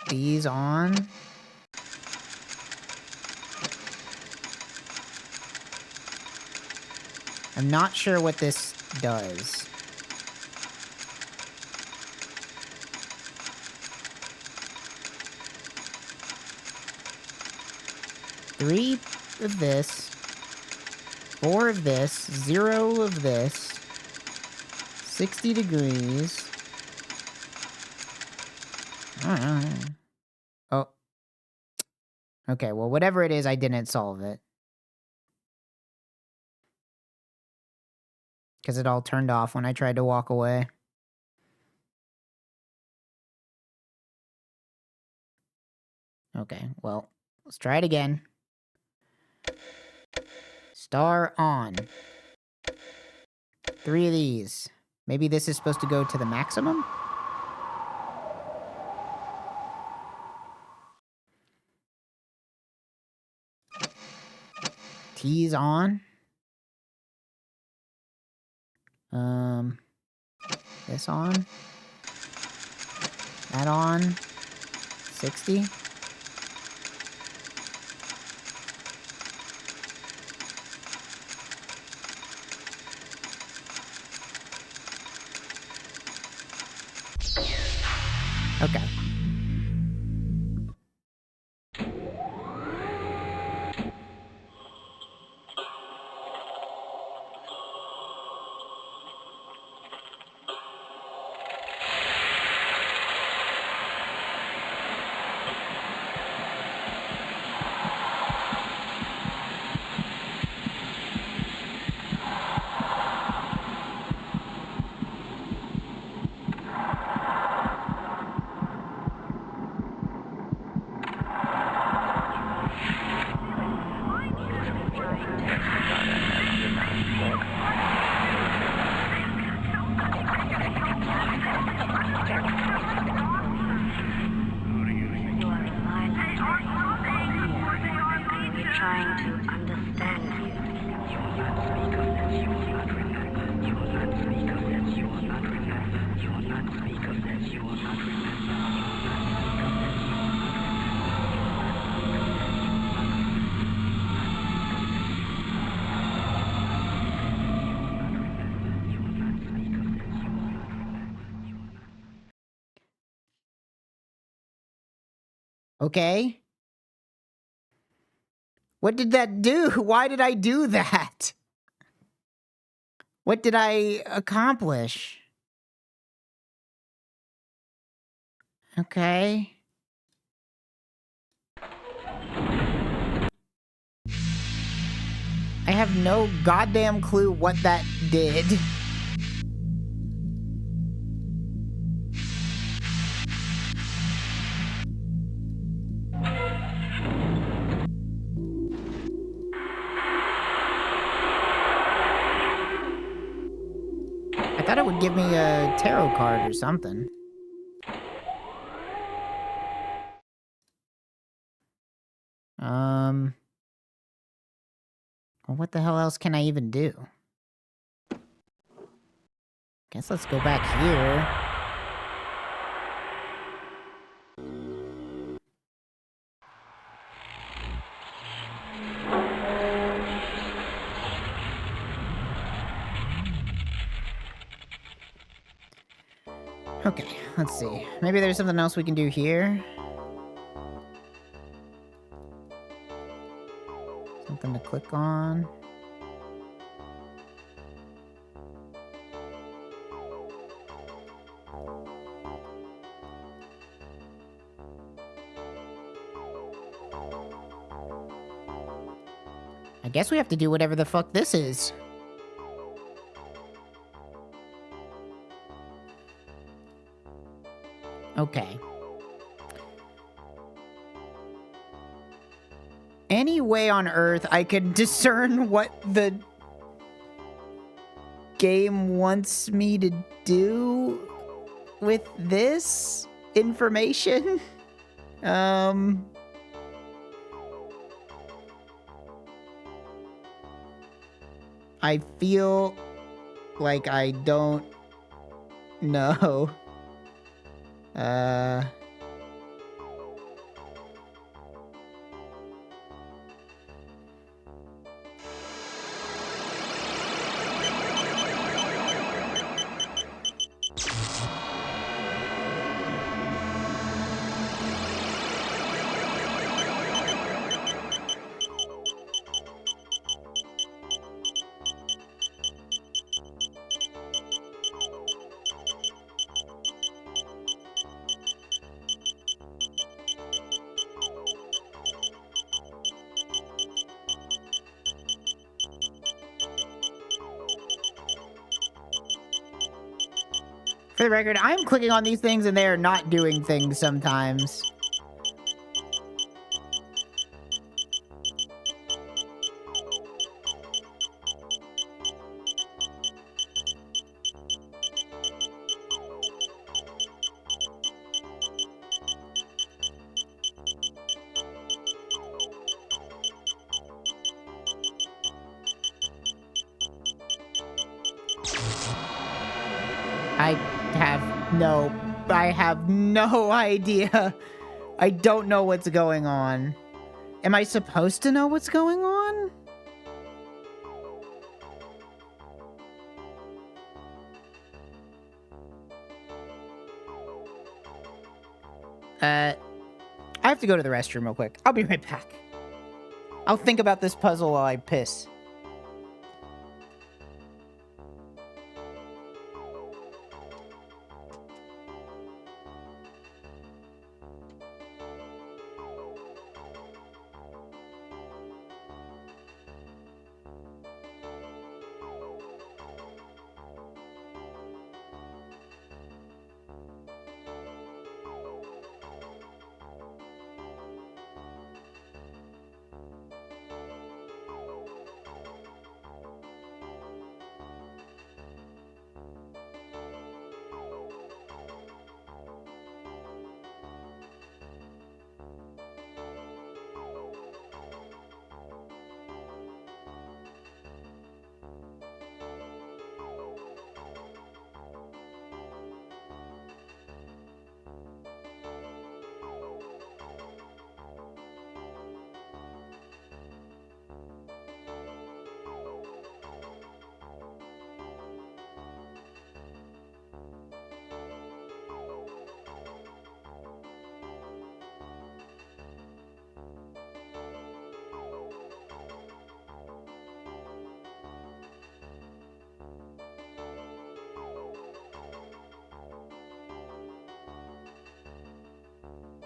These on. I'm not sure what this does. Three of this, 4 of this, 0 of this, 60 degrees. I don't know. Oh. Okay, well, whatever it is, I didn't solve it. Because it all turned off when I tried to walk away. Okay, well, let's try it again. Star on. 3 of these. Maybe this is supposed to go to the maximum? T's on. This on. That on. 60. Okay. Okay. What did that do? Why did I do that? What did I accomplish? Okay. I have no goddamn clue what that did. I thought it would give me a tarot card or something. Well, what the hell else can I even do? Guess let's go back here. Okay, let's see. Maybe there's something else we can do here. Something to click on. I guess we have to do whatever the fuck this is. Okay. Any way on Earth I can discern what the game wants me to do with this information? I feel like I don't know. For the record, I'm clicking on these things and they are not doing things sometimes. I have no idea. I don't know what's going on. Am I supposed to know what's going on? I have to go to the restroom real quick. I'll be right back. I'll think about this puzzle while I piss.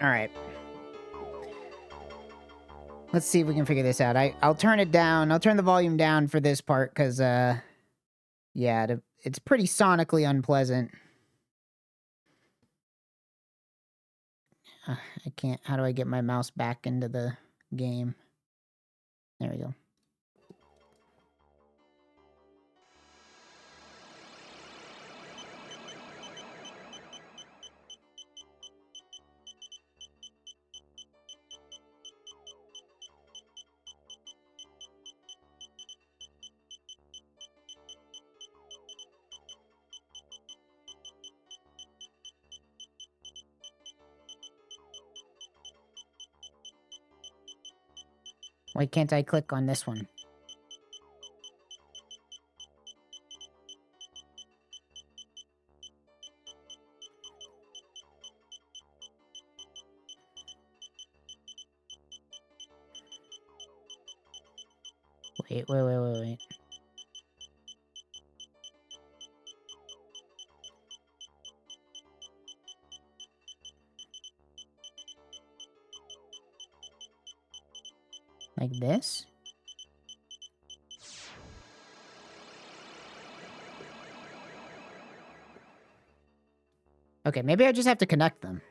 All right. Let's see if we can figure this out. I'll turn it down. I'll turn the volume down for this part because, yeah, it's pretty sonically unpleasant. I can't. How do I get my mouse back into the game? There we go. Why can't I click on this one? Wait. Like this? Okay, maybe I just have to connect them.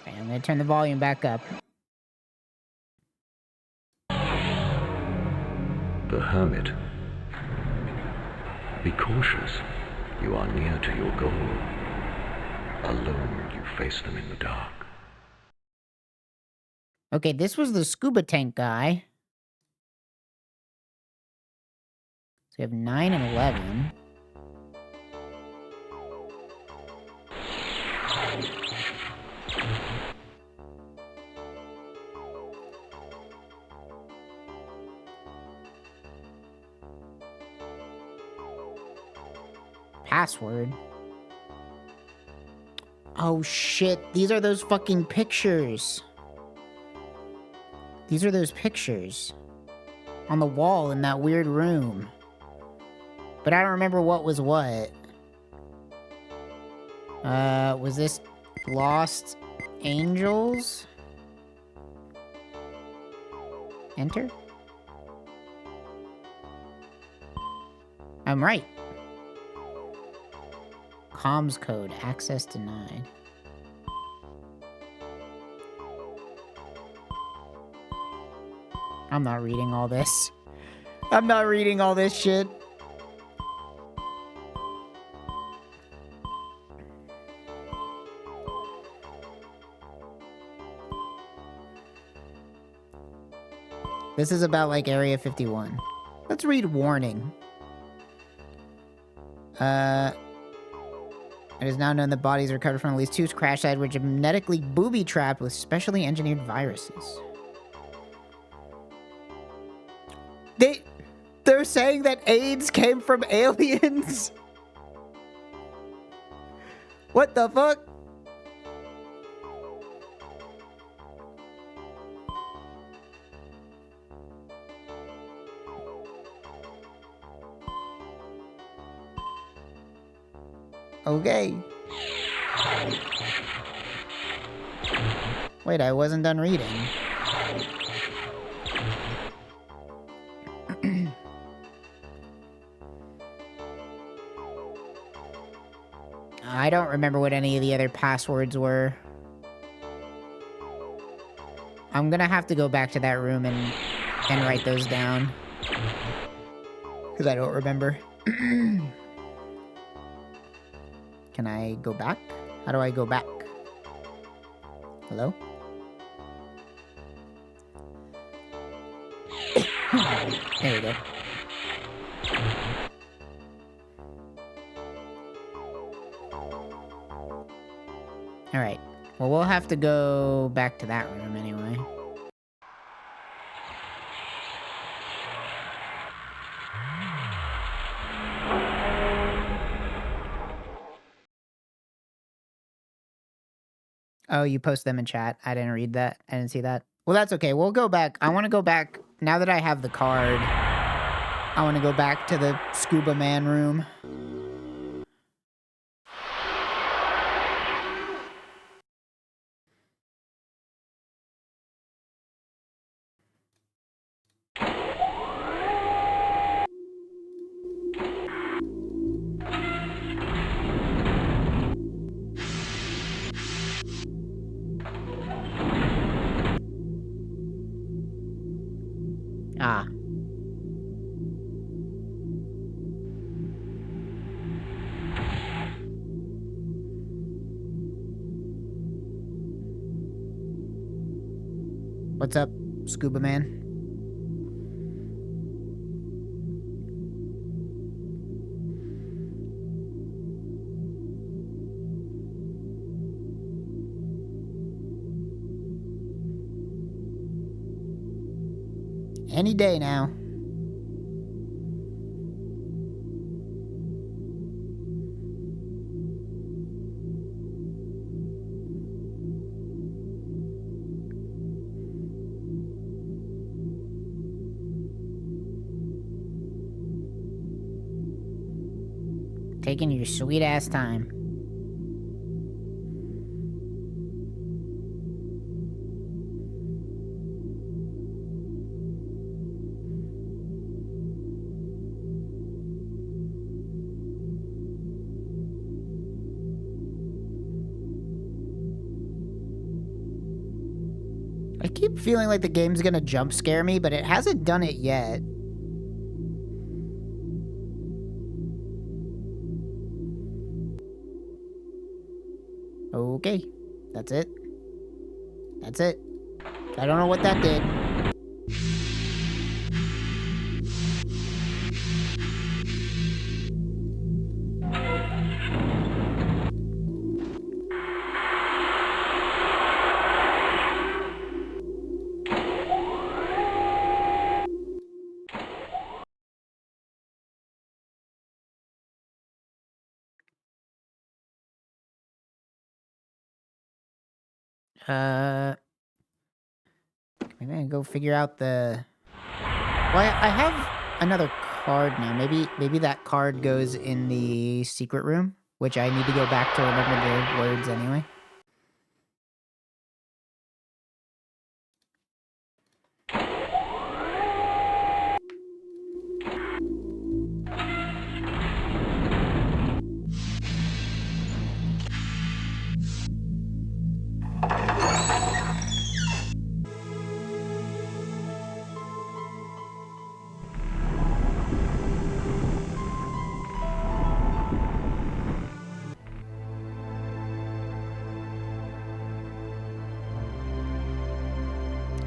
Okay, I'm gonna turn the volume back up. The Hermit. Be cautious. You are near to your goal. Alone, you face them in the dark. Okay, this was the scuba tank guy. So we have 9 and 11. Password. Oh shit, these are those fucking pictures. These are those pictures on the wall in that weird room. But I don't remember what was what. Was this Lost Angels? Enter? I'm right. Comms code, access denied. I'm not reading all this. I'm not reading all this shit. This is about, like, Area 51. Let's read warning. It is now known that bodies recovered from at least 2 crash sites were genetically booby-trapped with specially engineered viruses. They're saying that AIDS came from aliens? What the fuck? Okay. Wait, I wasn't done reading. I don't remember what any of the other passwords were. I'm gonna have to go back to that room and write those down. Because I don't remember. Can I go back? How do I go back? Hello? There we go. Alright. Well, we'll have to go back to that room anyway. Oh, you post them in chat. I didn't read that. I didn't see that. Well, that's okay. We'll go back. I want to go back. Now that I have the card, I want to go back to the scuba man room. Ah. What's up, Scuba Man? Any day now. Taking your sweet ass time. I keep feeling like the game's gonna jump scare me, but it hasn't done it yet. Okay, that's it. That's it. I don't know what that did. Maybe I can go figure out the... Well, I have another card now. Maybe that card goes in the secret room, which I need to go back to remember the words anyway.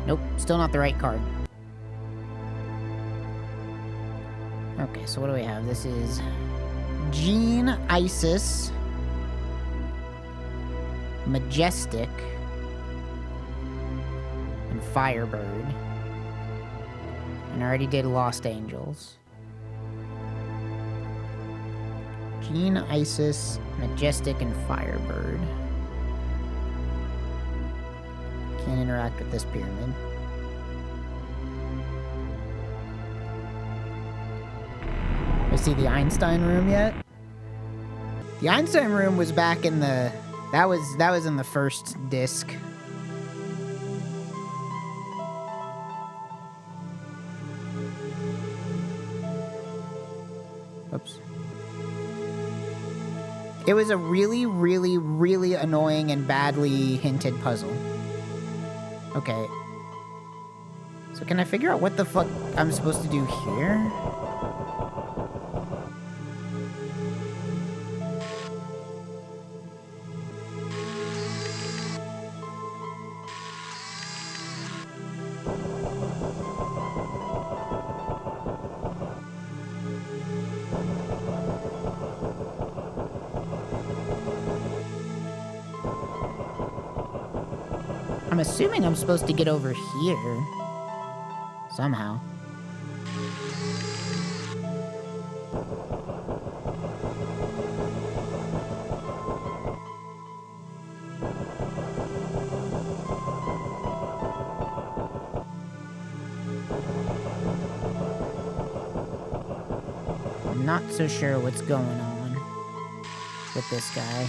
Nope, still not the right card. Okay, so what do we have? This is Gene, Isis, Majestic, and Firebird. And I already did Lost Angels. Gene, Isis, Majestic, and Firebird. Can't interact with this pyramid. I see the Einstein room yet? The Einstein room was back in the... That was in the first disc. Oops. It was a really, really, really annoying and badly hinted puzzle. Okay. So can I figure out what the fuck I'm supposed to do here? I'm assuming I'm supposed to get over here. Somehow. I'm not so sure what's going on with this guy.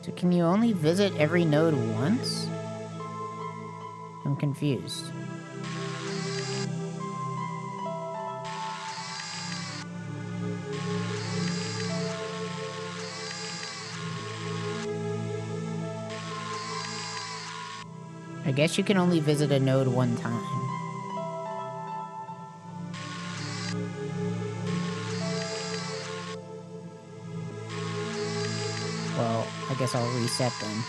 So can you only visit every node once? I'm confused. I guess you can only visit a node one time. Well, I guess I'll reset then.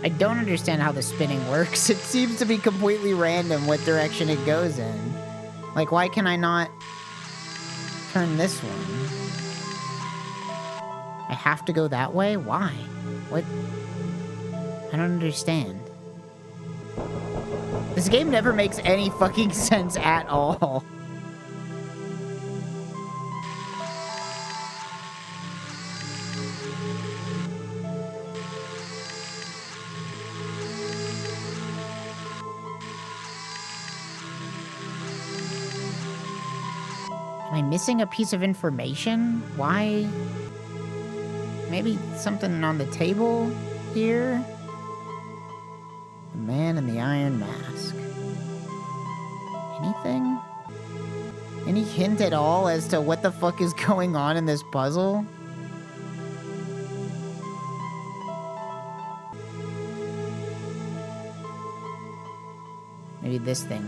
I don't understand how the spinning works. It seems to be completely random what direction it goes in. Like, why can I not turn this one? I have to go that way? Why? What? I don't understand. This game never makes any fucking sense at all. Am I missing a piece of information? Why? Maybe something on the table here? The man in the iron mask. Anything? Any hint at all as to what the fuck is going on in this puzzle? Maybe this thing.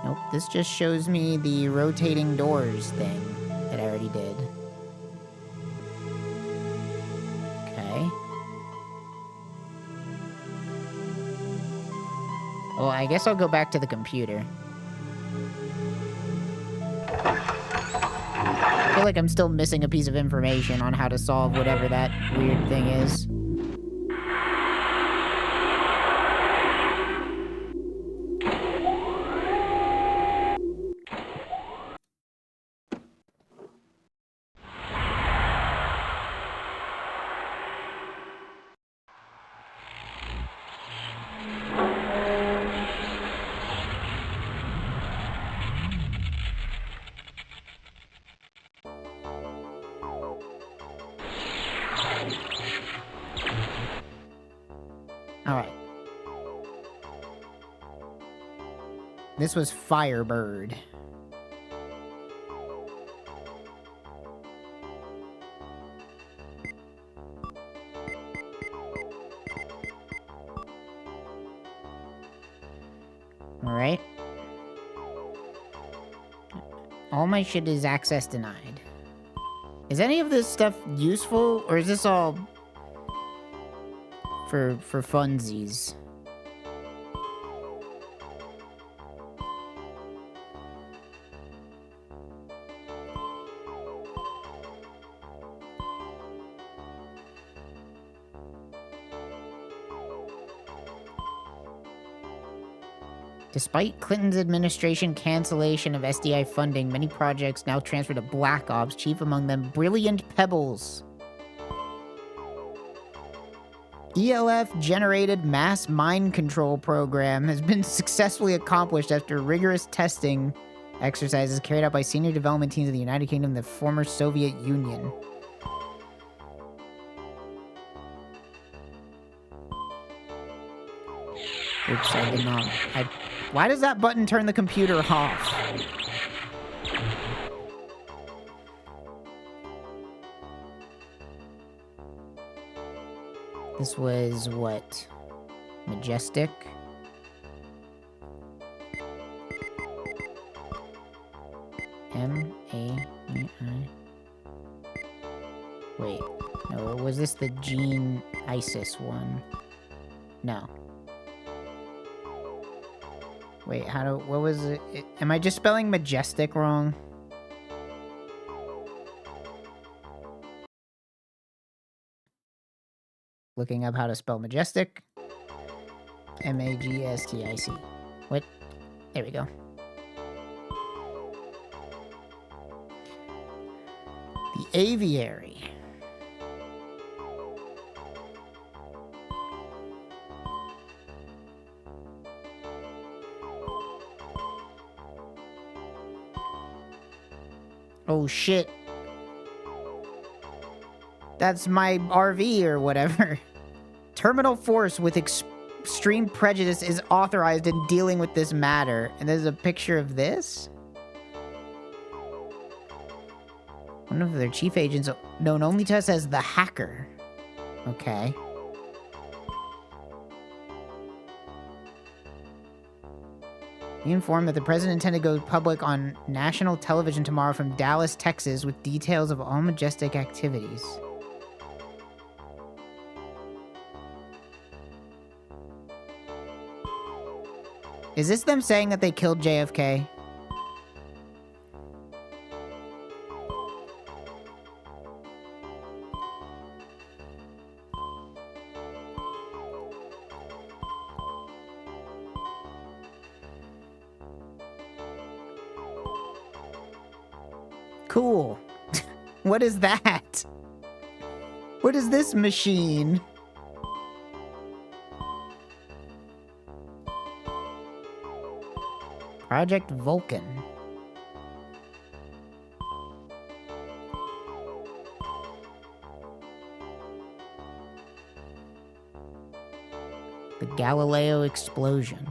Nope, this just shows me the rotating doors thing that I already did. Okay. Well, I guess I'll go back to the computer. I feel like I'm still missing a piece of information on how to solve whatever that weird thing is. Alright. This was Firebird. Alright. All my shit is access denied. Is any of this stuff useful, or is this all for funsies? Despite Clinton's administration cancellation of SDI funding, many projects now transfer to Black Ops, chief among them Brilliant Pebbles. ELF-generated mass mind control program has been successfully accomplished after rigorous testing exercises carried out by senior development teams of the United Kingdom and the former Soviet Union. Oops, I did not. Why does that button turn the computer off? This was what? Majestic? M-A-E-I. Wait, no, was this the Gene Isis one? No. Wait, what was it? Am I just spelling majestic wrong? Looking up how to spell majestic. M-A-G-S-T-I-C. What? There we go. The aviary. Oh shit. That's my RV or whatever. Terminal force with extreme prejudice is authorized in dealing with this matter. And there's a picture of this? One of their chief agents, known only to us as the Hacker. Okay. We informed that the president intended to go public on national television tomorrow from Dallas, Texas, with details of all majestic activities. Is this them saying that they killed JFK? Cool. What is that? What is this machine? Project Vulcan. The Galileo explosion.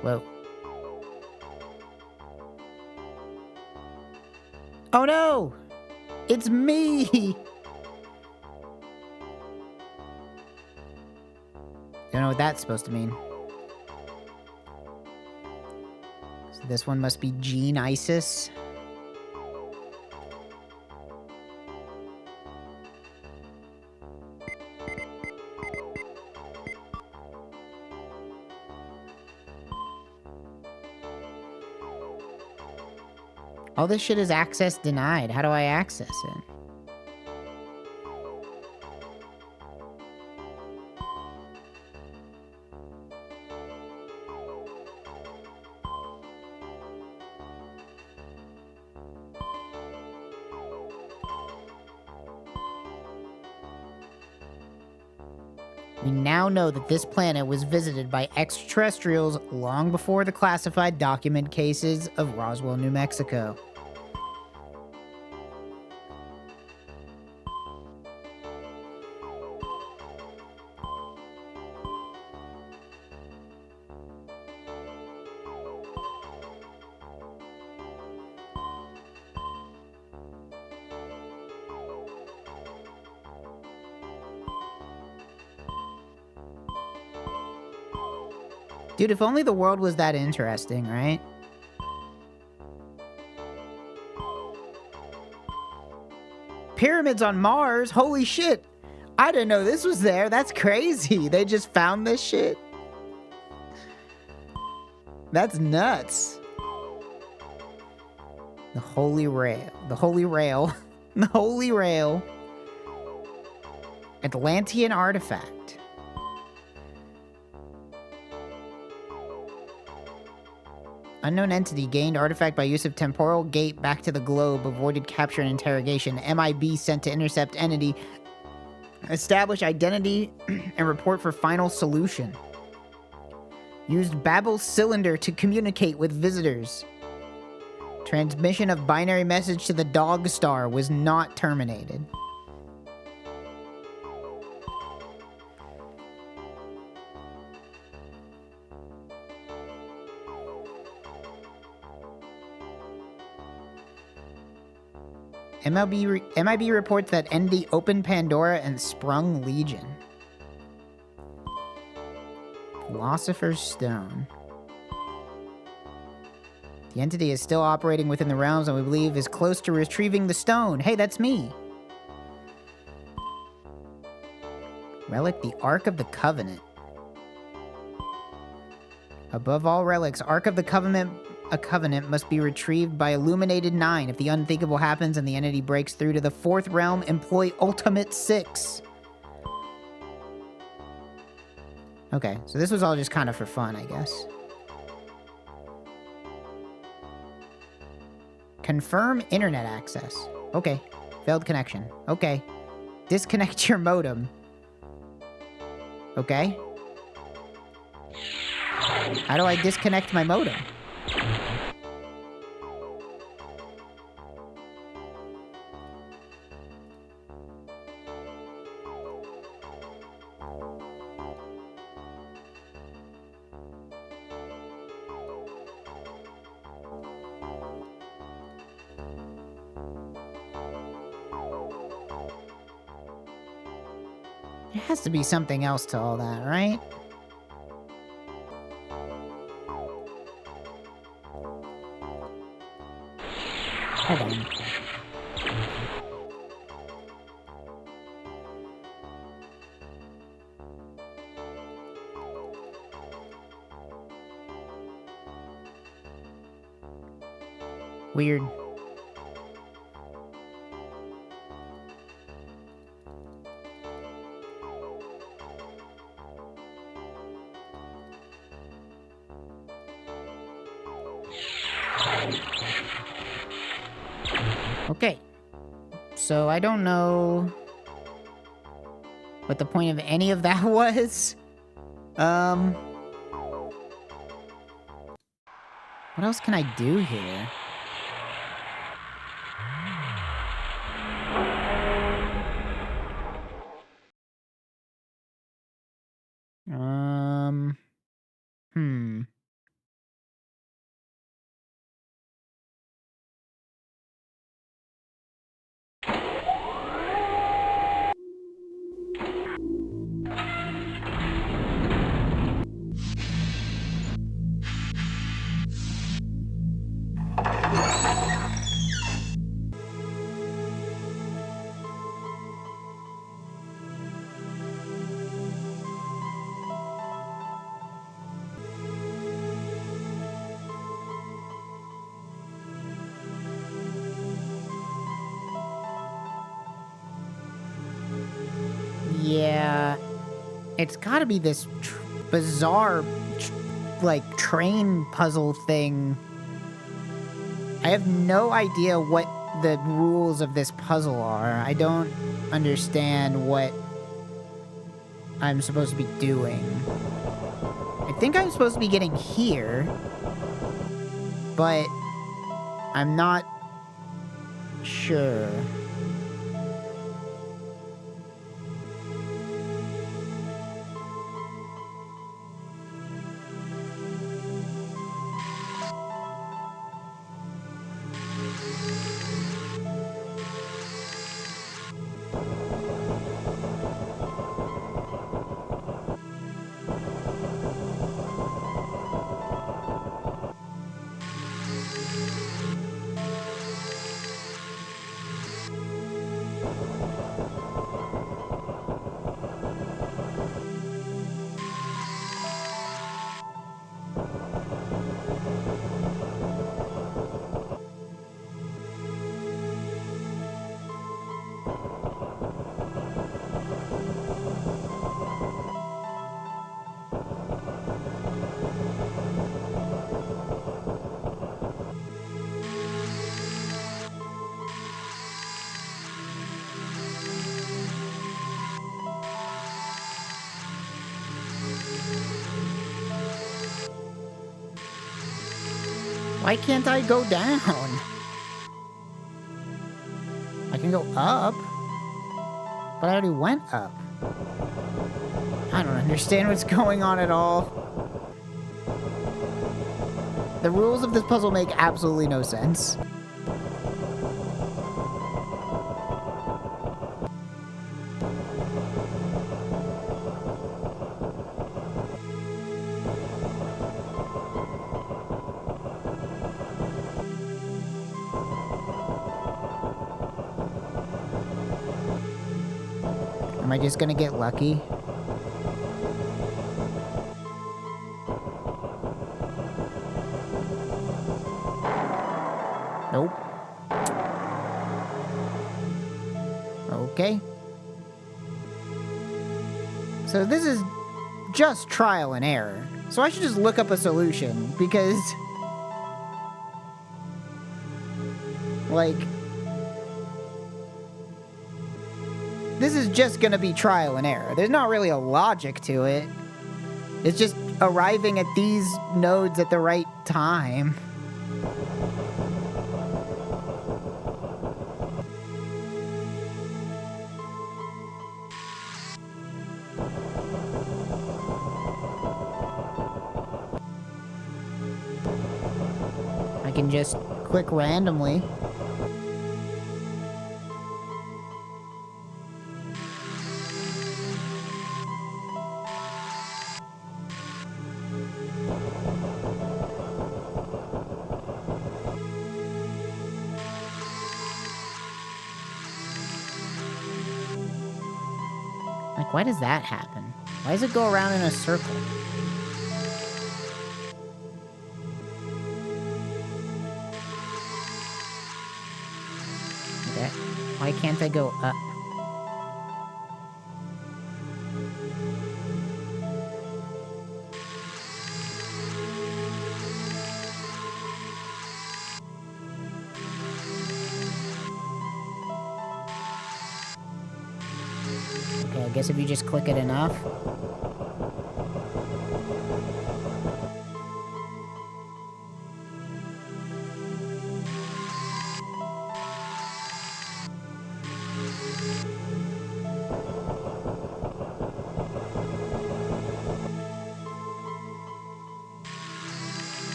Whoa. Oh no! It's me! Don't know what that's supposed to mean. So this one must be Gene Isis. All this shit is access denied. How do I access it? We now know that this planet was visited by extraterrestrials long before the classified document cases of Roswell, New Mexico. Dude, if only the world was that interesting, right? Pyramids on Mars? Holy shit! I didn't know this was there. That's crazy. They just found this shit. That's nuts. The Holy Rail. The Holy Rail. The Holy Rail. Atlantean artifact. Unknown entity gained artifact by use of temporal gate back to the globe. Avoided capture and interrogation. MIB sent to intercept entity. Establish identity and report for final solution. Used Babel cylinder to communicate with visitors. Transmission of binary message to the Dog Star was not terminated. MIB reports that ND opened Pandora and sprung Legion. Philosopher's Stone. The entity is still operating within the realms and we believe is close to retrieving the stone. Hey, that's me. Relic, the Ark of the Covenant. Above all relics, Ark of the Covenant, a covenant must be retrieved by Illuminated 9. If the unthinkable happens and the entity breaks through to the 4th realm, employ Ultimate 6. Okay, so this was all just kind of for fun, I guess. Confirm internet access. Okay. Failed connection. Okay. Disconnect your modem. Okay. How do I disconnect my modem? There has to be something else to all that, right? Hold on. Weird. Okay, so I don't know what the point of any of that was. What else can I do here? Hmm. Yeah, it's gotta be this bizarre, like, train puzzle thing. I have no idea what the rules of this puzzle are. I don't understand what I'm supposed to be doing. I think I'm supposed to be getting here, but I'm not sure. Why can't I go down? I can go up, but I already went up. I don't understand what's going on at all. The rules of this puzzle make absolutely no sense. Am I just gonna get lucky? Nope. Okay. So this is just trial and error. So I should just look up a solution, because... like... this is just gonna be trial and error. There's not really a logic to it. It's just arriving at these nodes at the right time. I can just click randomly. Like, why does that happen? Why does it go around in a circle? Okay. Why can't I go up? Okay, I guess if you just click it enough.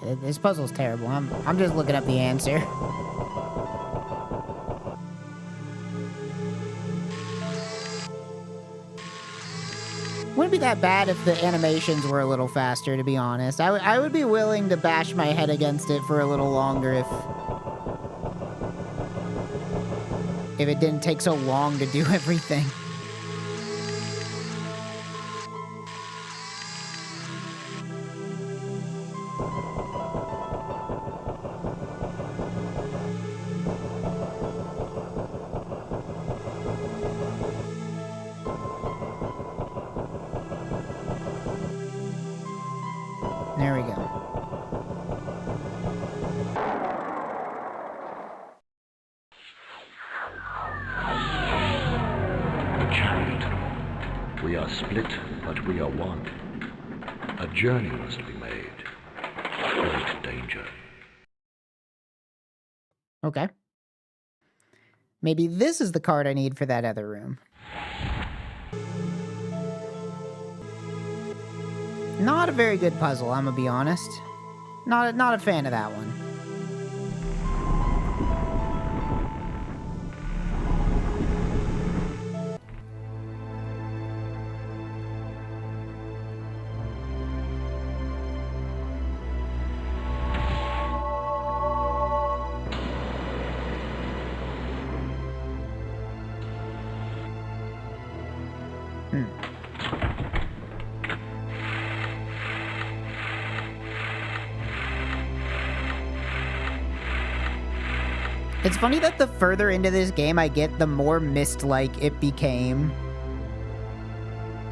Yeah, this puzzle's terrible. I'm just looking up the answer. Wouldn't be that bad if the animations were a little faster, to be honest. I would be willing to bash my head against it for a little longer if it didn't take so long to do everything. There we go. Chariot. We are split, but we are one. A journey must be made. Great danger. Okay. Maybe this is the card I need for that other room. Not a very good puzzle, I'm gonna be honest. Not a fan of that one. It's funny that the further into this game I get, the more mist-like it became.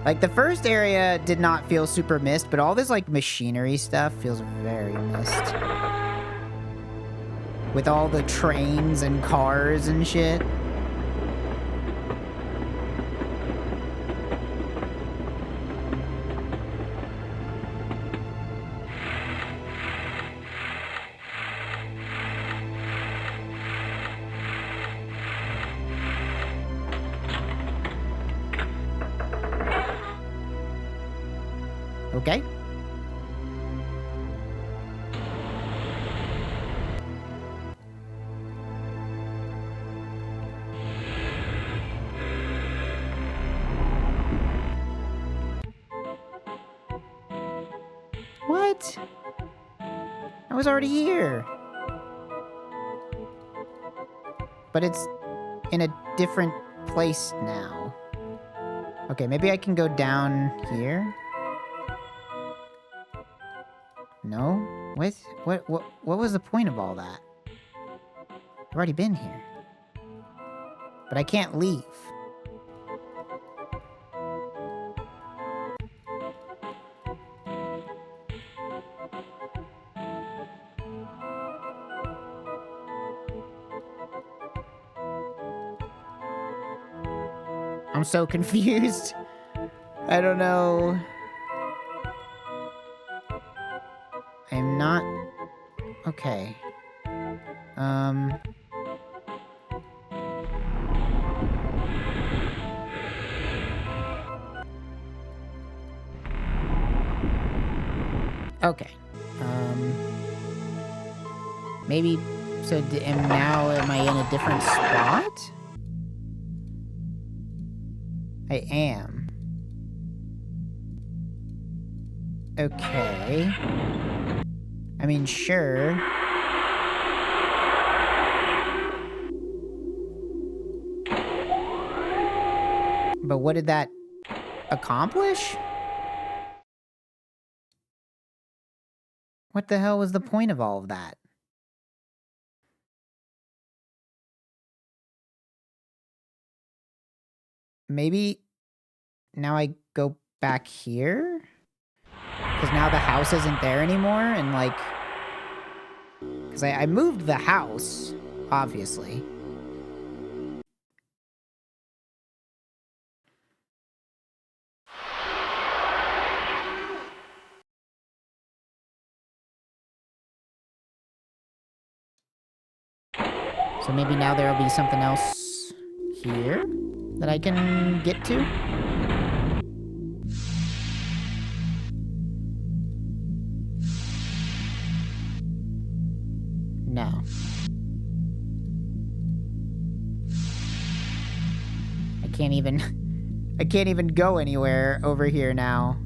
Like, the first area did not feel super mist, but all this, like, machinery stuff feels very mist. With all the trains and cars and shit. Okay. What? I was already here. But it's in a different place now. Okay, maybe I can go down here. No? What was the point of all that? I've already been here. But I can't leave. I'm so confused. I don't know. I'm not... Okay. Okay. Maybe... So, and now am I in a different spot? I am. Okay. I mean, sure. But what did that accomplish? What the hell was the point of all of that? Maybe now I go back here? Because now the house isn't there anymore, and like... Because I moved the house, obviously. So maybe now there'll be something else here that I can get to? No. I can't even go anywhere over here now.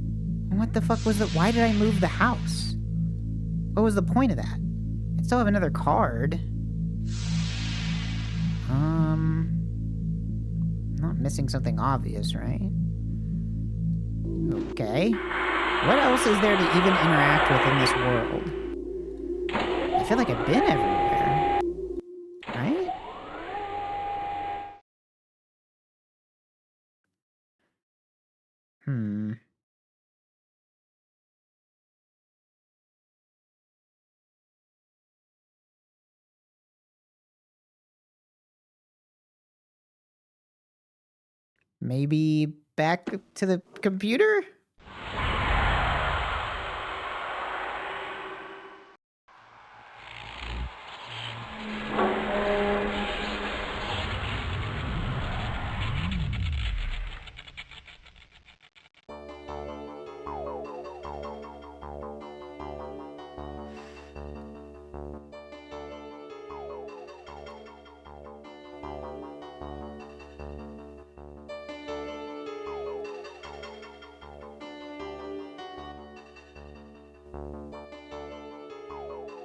What the fuck was it? Why did I move the house? What was the point of that? I still have another card. Not missing something obvious, right? Okay. What else is there to even interact with in this world? I feel like I've been everywhere. Right? Maybe back to the computer?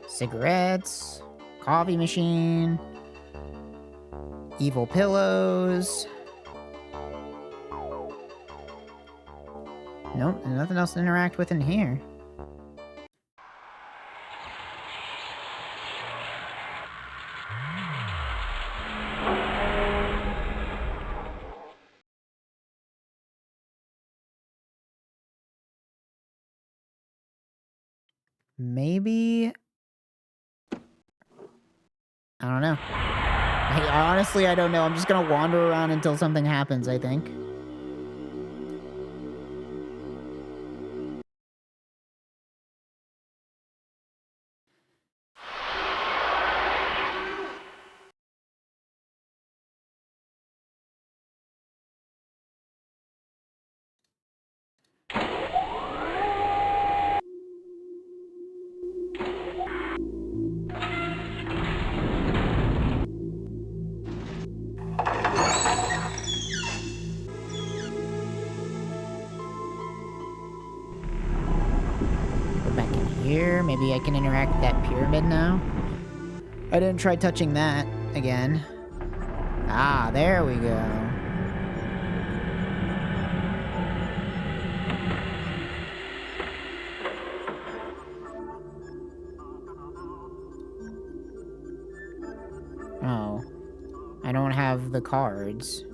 Cigarettes, coffee machine, evil pillows. Nope, there's nothing else to interact with in here. Maybe... I don't know. Honestly, I don't know. I'm just gonna wander around until something happens, I think. here. Maybe I can interact with that pyramid now. I didn't try touching that again. Ah, there we go. Oh. I don't have the cards.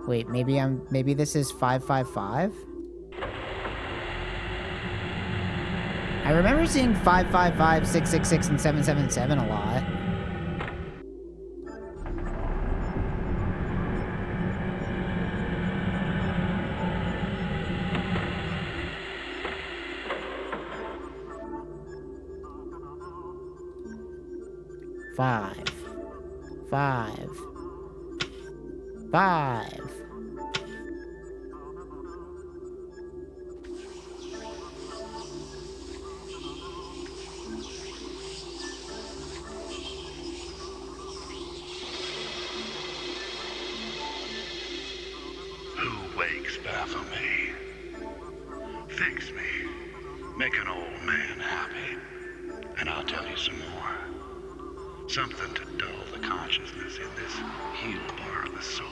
Wait, maybe this is 555? I remember seeing 555, 666, and 777 a lot. Five. Who wakes baffle me? Fix me. Make an old man happy. And I'll tell you some more. Something to dull the consciousness in this heel bar of the soul.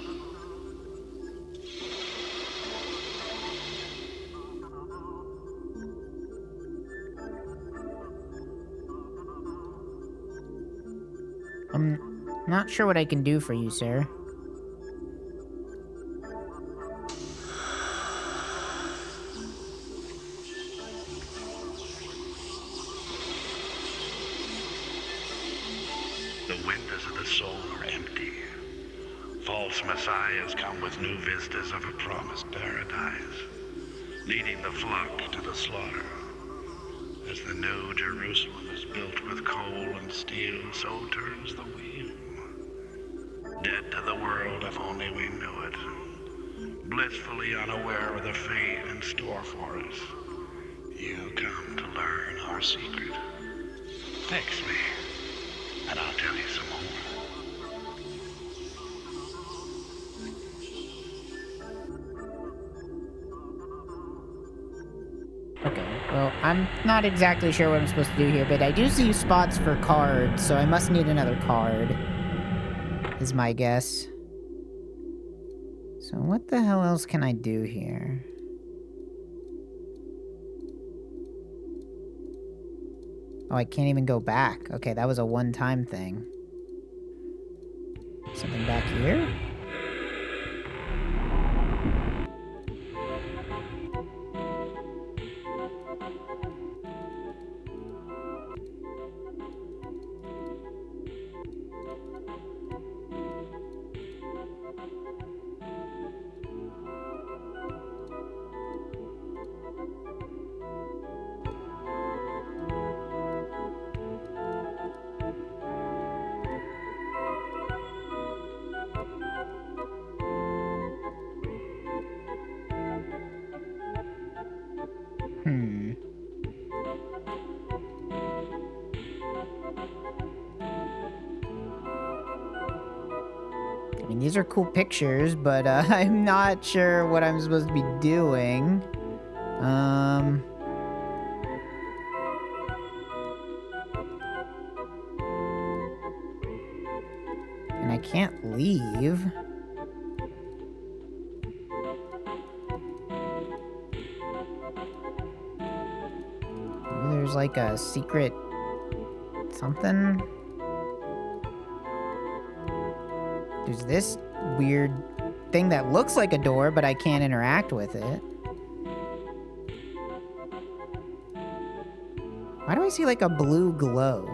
I'm not sure what I can do for you, sir. The windows of the soul are empty. False messiahs come with new vistas of a promised paradise, leading the flock to the slaughter. As the new Jerusalem is built with coal and steel, so turns the wheel. Dead to the world if only we knew it. Blissfully unaware of the fate in store for us. You come to learn our secret. Fix me, and I'll tell you some more. Okay, well, I'm not exactly sure what I'm supposed to do here, but I do see spots for cards, so I must need another card, is my guess. So what the hell else can I do here? Oh, I can't even go back. Okay, that was a one-time thing. Something back here? I mean, these are cool pictures, but I'm not sure what I'm supposed to be doing. And I can't leave. Maybe there's like a secret something. There's this weird thing that looks like a door, but I can't interact with it. Why do I see like a blue glow?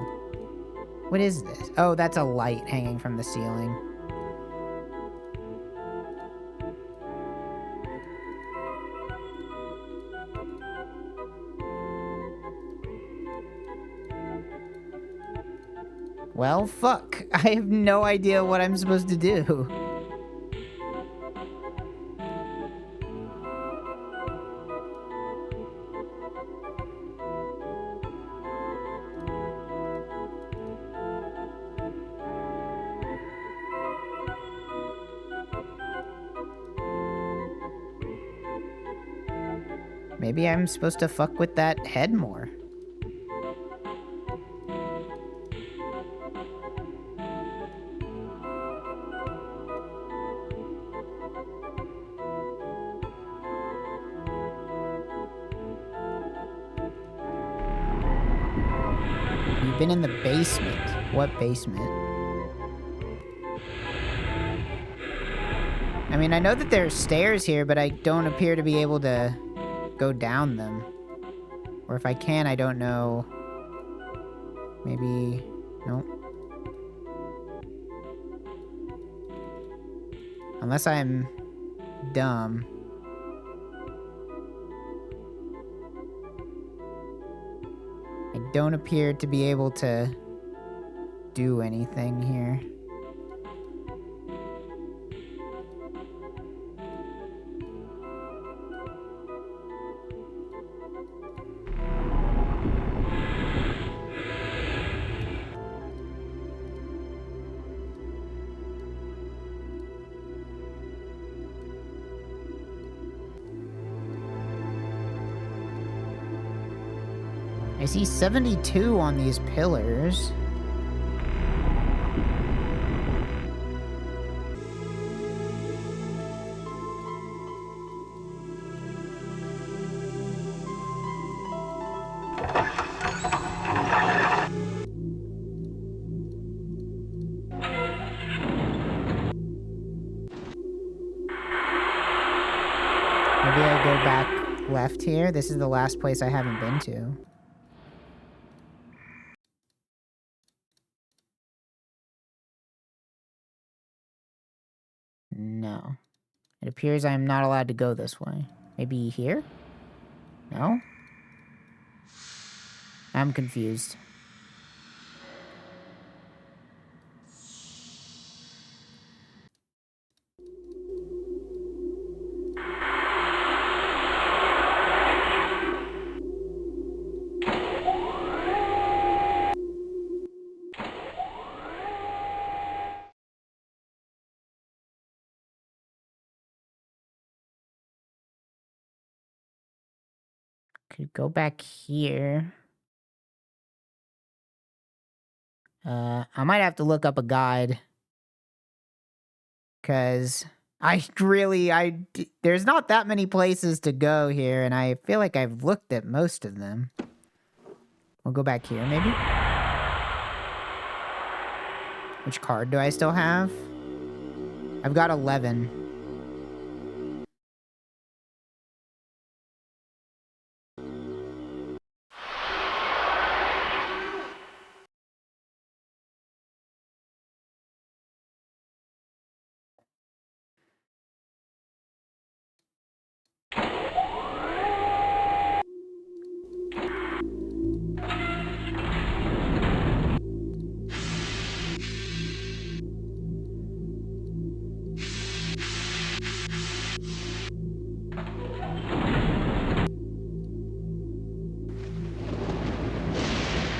What is this? Oh, that's a light hanging from the ceiling. Well, fuck. I have no idea what I'm supposed to do. Maybe I'm supposed to fuck with that head more. You've been in the basement. What basement? I mean, I know that there are stairs here, but I don't appear to be able to go down them. Or if I can, I don't know. Maybe... Nope. Unless I'm dumb. I don't appear to be able to do anything here. I see 72 on these pillars. Maybe I go back left here. This is the last place I haven't been to. No. It appears I'm not allowed to go this way. Maybe here? No? I'm confused. Could go back here. I might have to look up a guide. Because there's not that many places to go here, and I feel like I've looked at most of them. We'll go back here, maybe? Which card do I still have? I've got 11.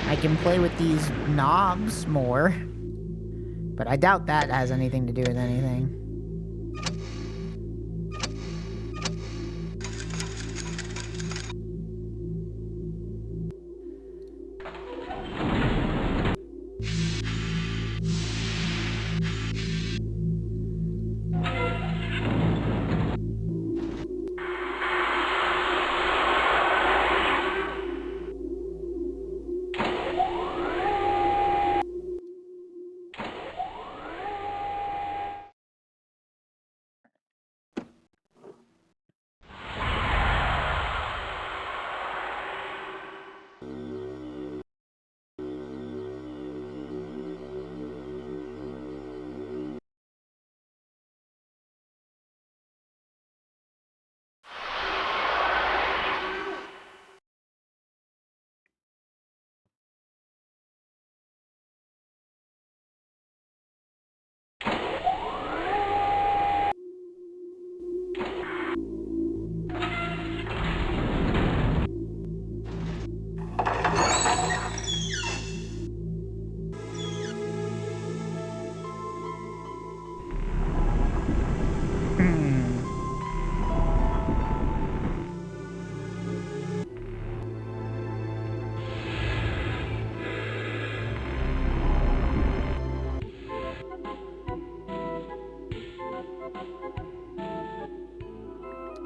I can play with these knobs more. But I doubt that has anything to do with anything.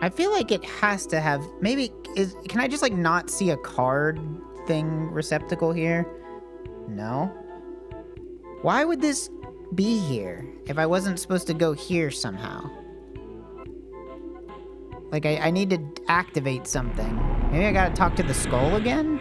I feel like it has to have, maybe, can I just like not see a card thing receptacle here? No. Why would this be here if I wasn't supposed to go here somehow? Like I need to activate something. Maybe I gotta talk to the skull again?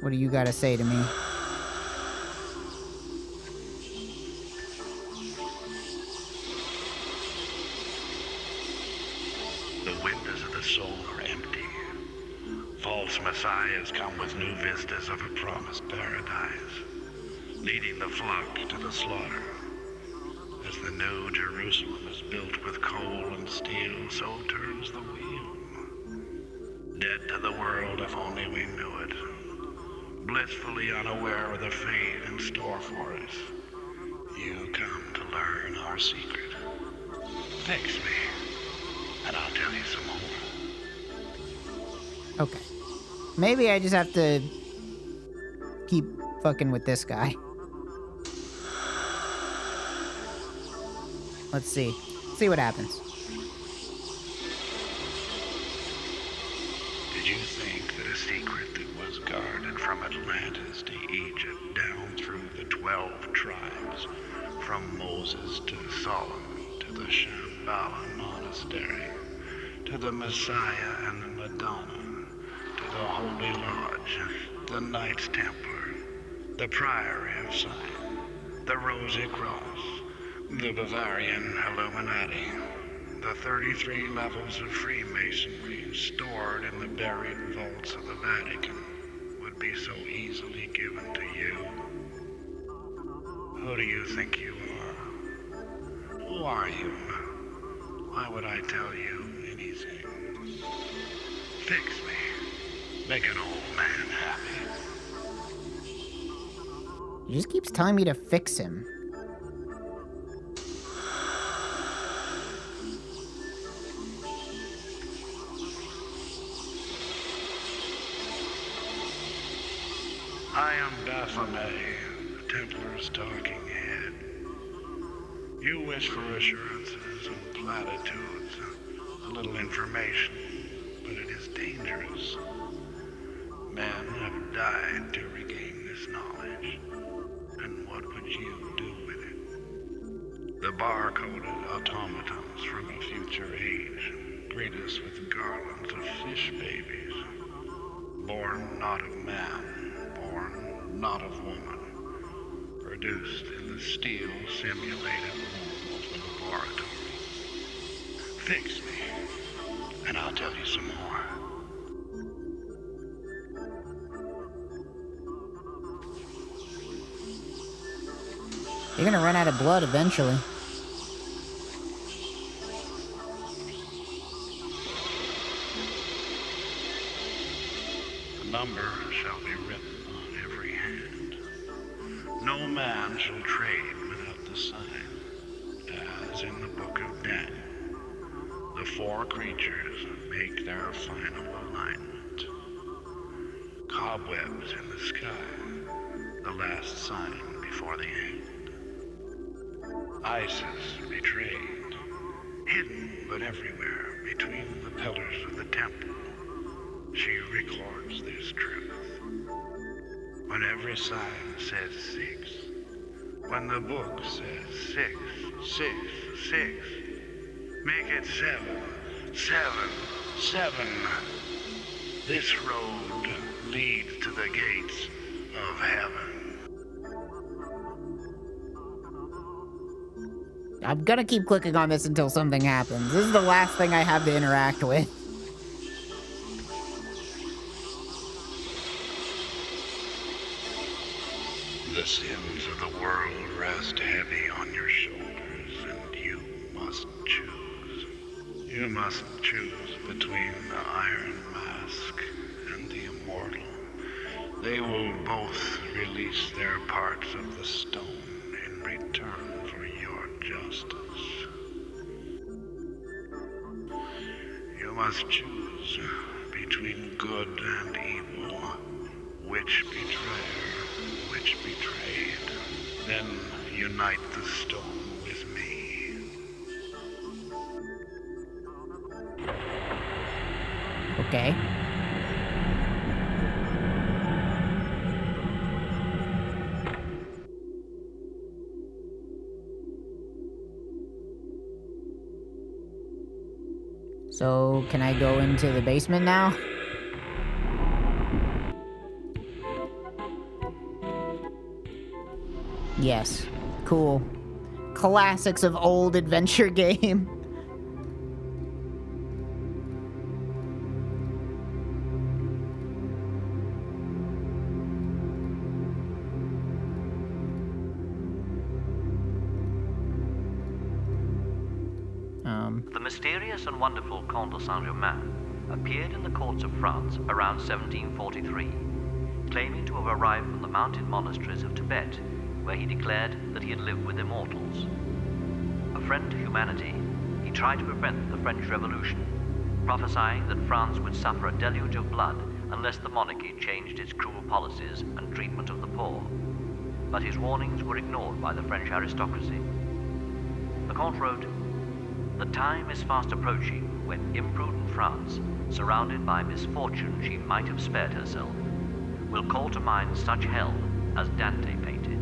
What do you gotta say to me? The windows of the soul are empty. False messiahs come with new vistas of a promised paradise, leading the flock to the slaughter. As the new Jerusalem is built with coal and steel, so turns the wheel. Dead to the world if only we knew it. Blissfully unaware of the fate in store for us. You come to learn our secret. Fix me, and I'll tell you some more. Okay. Maybe I just have to keep fucking with this guy. Let's see. See what happens. Did you think that a secret that was guarded from Atlantis to Egypt down through the 12 tribes, from Moses to Solomon to the Shambhala Monastery, to the Messiah and the Madonna, to the Holy Lodge, the Knights Templar, the Priory of Sion, the Rosy Cross, the Bavarian Illuminati, the 33 levels of Freemasonry stored in the buried vaults of the Vatican would be so easily given to you? Who do you think you are? Who are you? Why would I tell you anything? Fix me. Make an old man happy. He just keeps telling me to fix him. I am Baphomet, the Templar's talking head. You wish for assurances and platitudes, a little information, but it is dangerous. Men have died to regain this knowledge, and what would you do with it? The bar-coded automatons from a future age greet us with garlands of fish babies, born not of man, born not of woman, produced in the steel simulated womb of the laboratory. Fix me, and I'll tell you some more. You're gonna run out of blood eventually. The number shall be written on every hand. No man shall trade without the sign, as in the book of Daniel. The four creatures make their final alignment. Cobwebs in the sky, the last sign before the end. Isis betrayed, hidden but everywhere between the pillars of the temple. She records this truth. When every sign says 6, when the book says 6, 6, 6, make it 7, 7, 7. This road leads to the gates of heaven. I'm gonna keep clicking on this until something happens. This is the last thing I have to interact with. The sins of the world rest heavy on your shoulders, and you must choose. You must choose between the Iron Mask and the Immortal. They will both release their parts of the stone in return for your justice. masters. You must choose between good and evil. Which betrayer, which betrayed. Then unite the stone with me. Okay. So, can I go into the basement now? Yes. Cool. Classics of old adventure game. The mysterious and wonderful Comte de Saint-Germain appeared in the courts of France around 1743, claiming to have arrived from the mountain monasteries of Tibet, where he declared that he had lived with immortals. A friend to humanity, he tried to prevent the French Revolution, prophesying that France would suffer a deluge of blood unless the monarchy changed its cruel policies and treatment of the poor. But his warnings were ignored by the French aristocracy. The Comte wrote, "The time is fast approaching when imprudent France, surrounded by misfortune she might have spared herself, will call to mind such hell as Dante painted."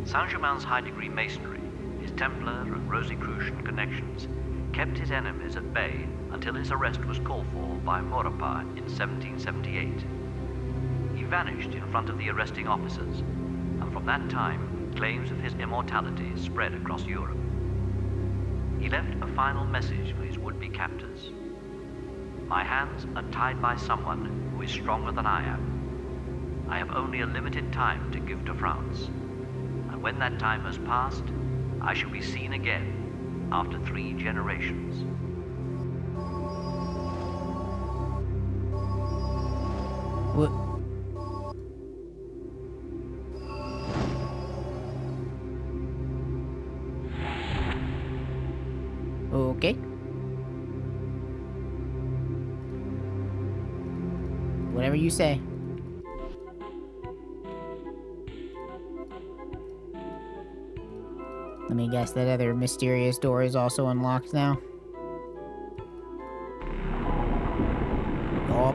Saint-Germain's high-degree masonry, his Templar and Rosicrucian connections, kept his enemies at bay until his arrest was called for by Maurepas in 1778. He vanished in front of the arresting officers, and from that time, claims of his immortality spread across Europe. He left a final message for his would-be captors. "My hands are tied by someone who is stronger than I am. I have only a limited time to give to France, and when that time has passed, I shall be seen again after 3 generations." What? Okay. Whatever you say. Let me guess, that other mysterious door is also unlocked now. Oh.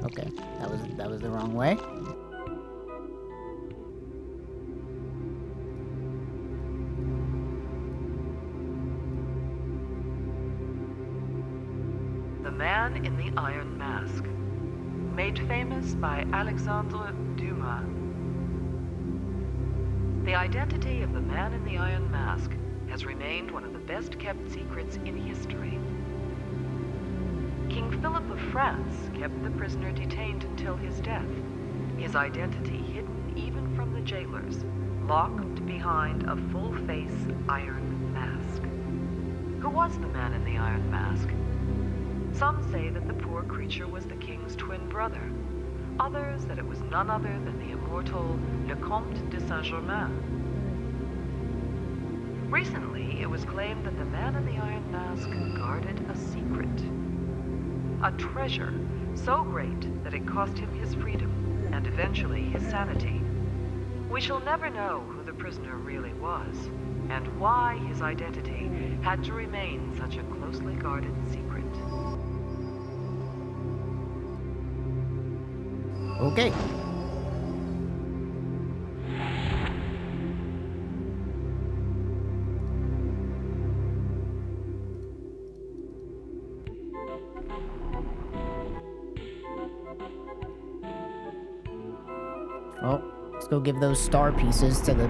Okay, that was the wrong way. The Man in the Iron Mask, made famous by Alexandre Dumas. The identity of the Man in the Iron Mask has remained one of the best-kept secrets in history. King Philip of France kept the prisoner detained until his death, his identity hidden even from the jailers, locked behind a full-face iron mask. Who was the Man in the Iron Mask? Some say that the poor creature was the king's twin brother. Others that it was none other than the immortal Le Comte de Saint-Germain. Recently, it was claimed that the Man in the Iron Mask guarded a secret. A treasure so great that it cost him his freedom and eventually his sanity. We shall never know who the prisoner really was and why his identity had to remain such a closely guarded secret. Okay. Well, let's go give those star pieces to the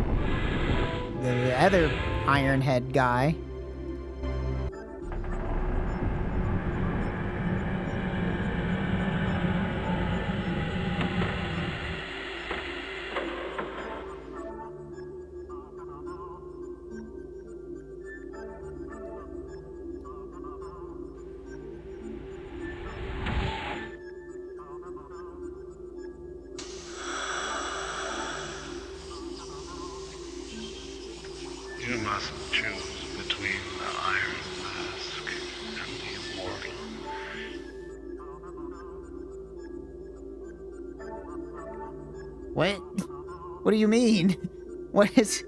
other Ironhead guy. must choose between the Iron Mask and the Immortal. What? What do you mean? What is...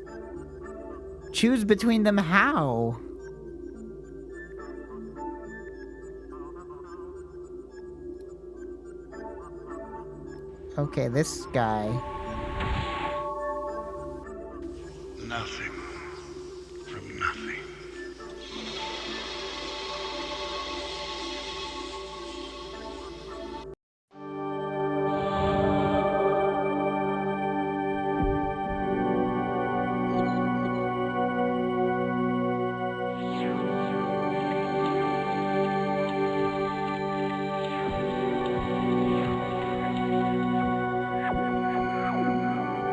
Choose between them how? Okay, this guy. Nothing from nothing.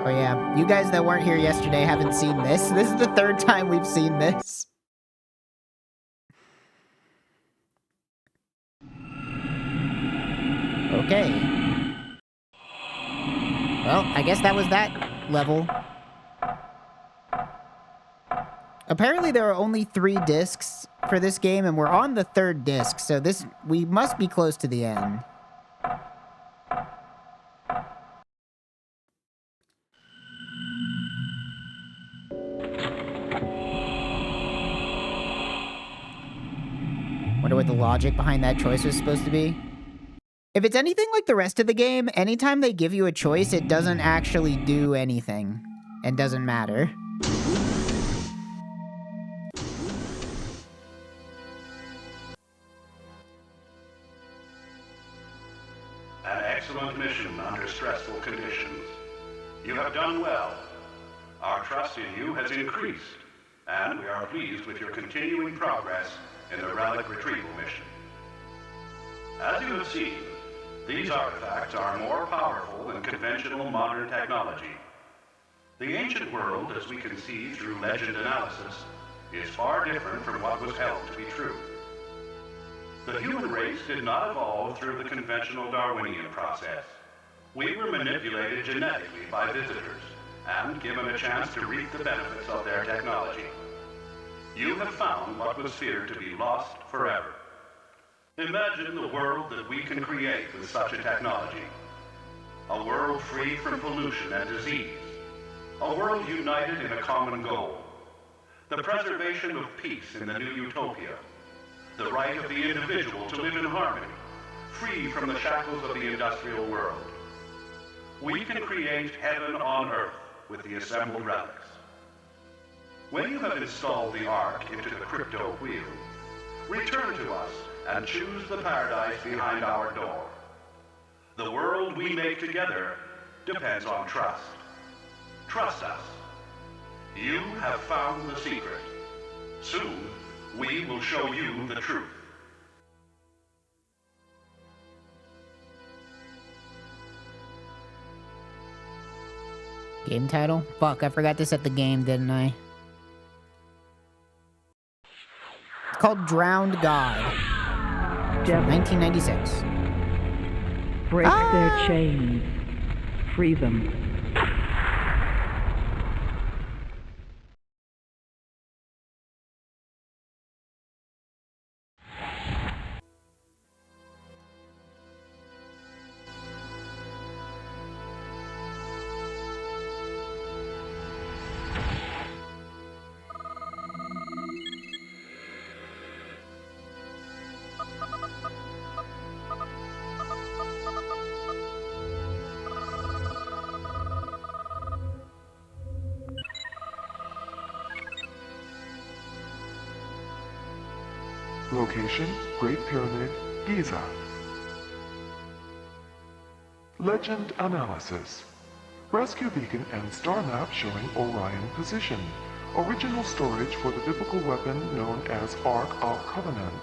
Oh yeah, you guys that weren't here yesterday haven't seen this. This is the third time we've seen this. Okay. Well, I guess that was that level. Apparently there are only 3 discs for this game, and we're on the 3rd disc, so we must be close to the end. Wonder what the logic behind that choice was supposed to be. If it's anything like the rest of the game, anytime they give you a choice, it doesn't actually do anything. And doesn't matter. An excellent mission under stressful conditions. You have done well. Our trust in you has increased, and we are pleased with your continuing progress in the relic retrieval mission. As you have seen, these artifacts are more powerful than conventional modern technology. The ancient world, as we can see through legend analysis, is far different from what was held to be true. The human race did not evolve through the conventional Darwinian process. We were manipulated genetically by visitors and given a chance to reap the benefits of their technology. You have found what was feared to be lost forever. Imagine the world that we can create with such a technology. A world free from pollution and disease. A world united in a common goal. The preservation of peace in the new utopia. The right of the individual to live in harmony, free from the shackles of the industrial world. We can create heaven on earth with the assembled relics. When you have installed the Ark into the crypto wheel, return to us and choose the paradise behind our door. The world we make together depends on trust. Trust us. You have found the secret. Soon, we will show you the truth. Game title? Fuck, I forgot to set the game, didn't I? It's called Drowned God. Devil. 1996. Break their chains. Free them. Location, Great Pyramid, Giza. Legend analysis. Rescue beacon and star map showing Orion position. Original storage for the biblical weapon known as Ark of Covenant.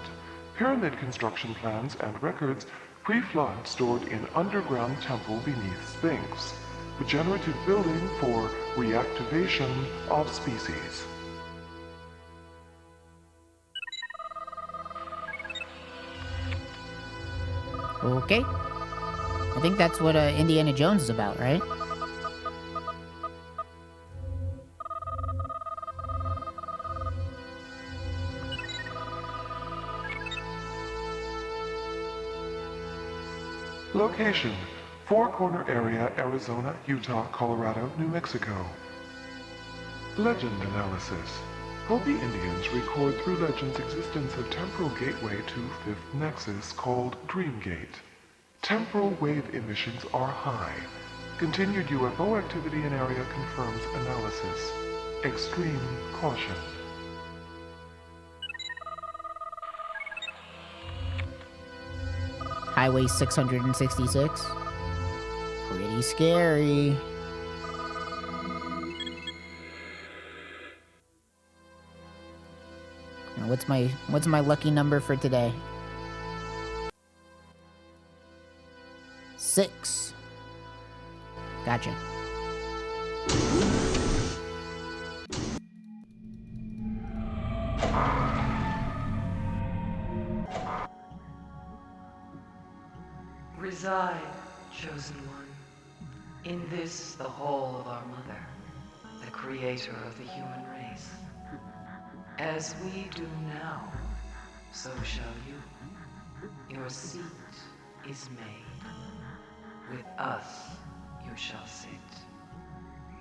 Pyramid construction plans and records pre-flood stored in underground temple beneath Sphinx. Regenerative building for reactivation of species. Okay. I think that's what Indiana Jones is about, right? Location: Four Corner Area, Arizona, Utah, Colorado, New Mexico. Legend analysis. Hopi Indians record through legends existence of temporal gateway to Fifth Nexus called Dream Gate. Temporal wave emissions are high. Continued UFO activity in area confirms analysis. Extreme caution. Highway 666. Pretty scary. Now, what's my lucky number for today? 6. Gotcha. Reside, chosen one, in this the hall of our mother, the creator of the human race. As we do now, so shall you. Your seat is made. With us you shall sit.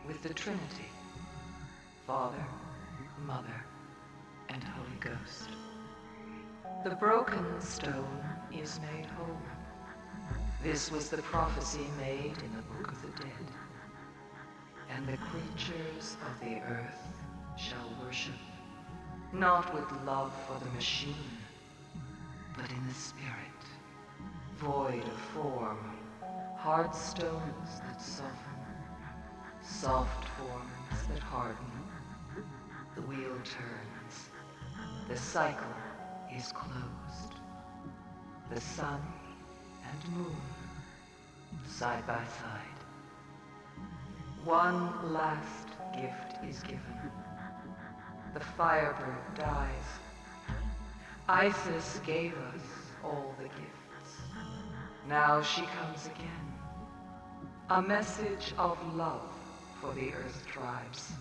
With the Trinity, Father, Mother, and Holy Ghost. The broken stone is made whole. This was the prophecy made in the Book of the Dead. And the creatures of the earth shall worship, not with love for the machine, but in the spirit, void of form, hard stones that soften, soft forms that harden. The wheel turns. The cycle is closed. The sun and moon, side by side. One last gift is given. The firebird dies. Isis gave us all the gifts. Now she comes again. A message of love for the Earth tribes.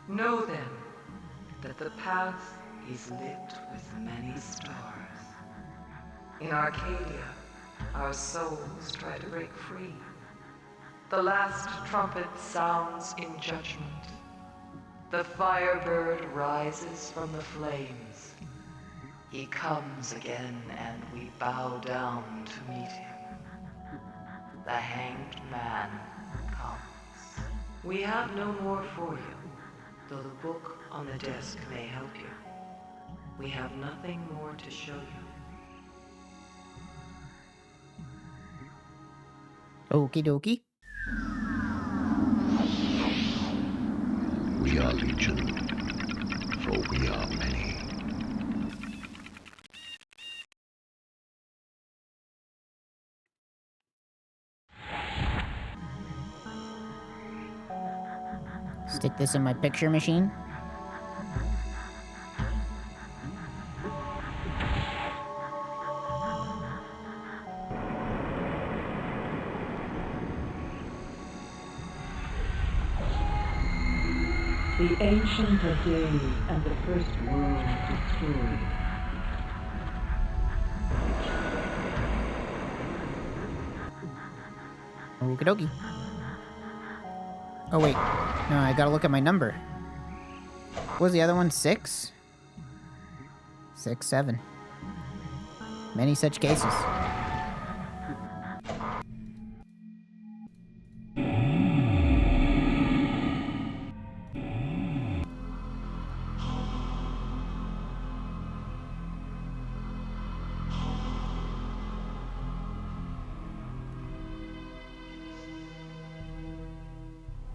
Know then that the path is lit with many stars. In Arcadia, our souls try to break free. The last trumpet sounds in judgment. The firebird rises from the flames. He comes again, and we bow down to meet him. The hanged man comes. We have no more for you, though the book on the desk may help you. We have nothing more to show you. Okie dokie. We are legion, for we are many. Stick this in my picture machine. The Ancient of Days and the First World Destroyed. Okie dokie. Oh wait, no, I gotta look at my number. What was the other one? 6? 6, 7. Many such cases.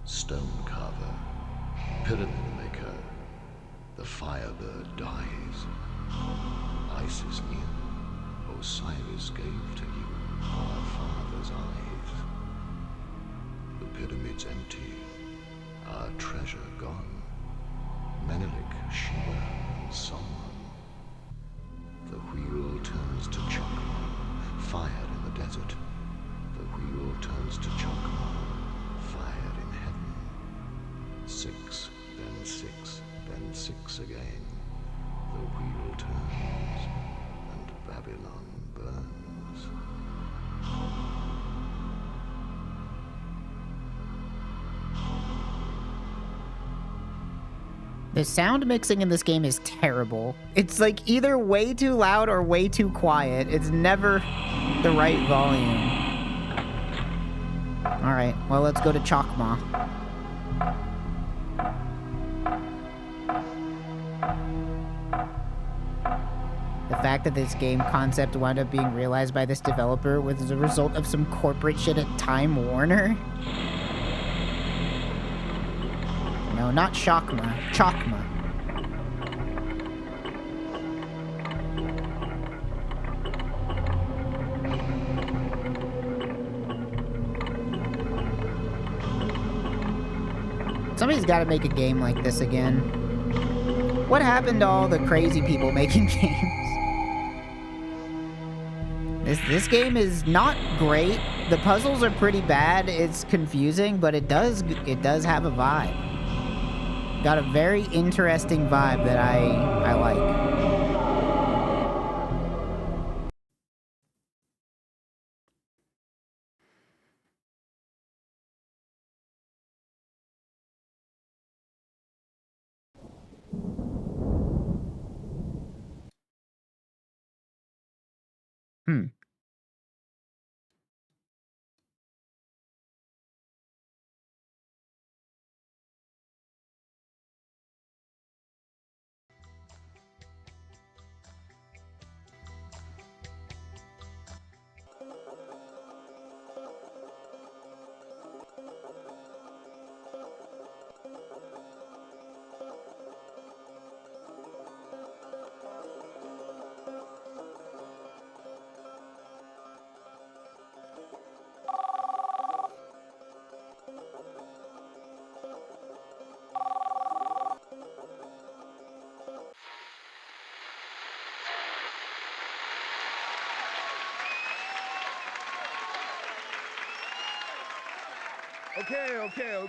Stone carver, pyramid maker, the firebird dies. Isis in, Osiris gave to you our father's eyes. The pyramid's empty, our treasure gone. Menelik, Sheba, and Solomon. The wheel turns to Chokmah, fire in the desert. The wheel turns to Chokmah, fire in heaven. 6, then 6, then 6 again. The wheel turns, and Babylon burns. The sound mixing in this game is terrible. It's like either way too loud or way too quiet. It's never the right volume. Alright, well, let's go to Chakma. The fact that this game concept wound up being realized by this developer was a result of some corporate shit at Time Warner. No, not Chakma. Chakma. Somebody's got to make a game like this again. What happened to all the crazy people making games? This game is not great. The puzzles are pretty bad. It's confusing, but it does have a vibe. Got a very interesting vibe that I like.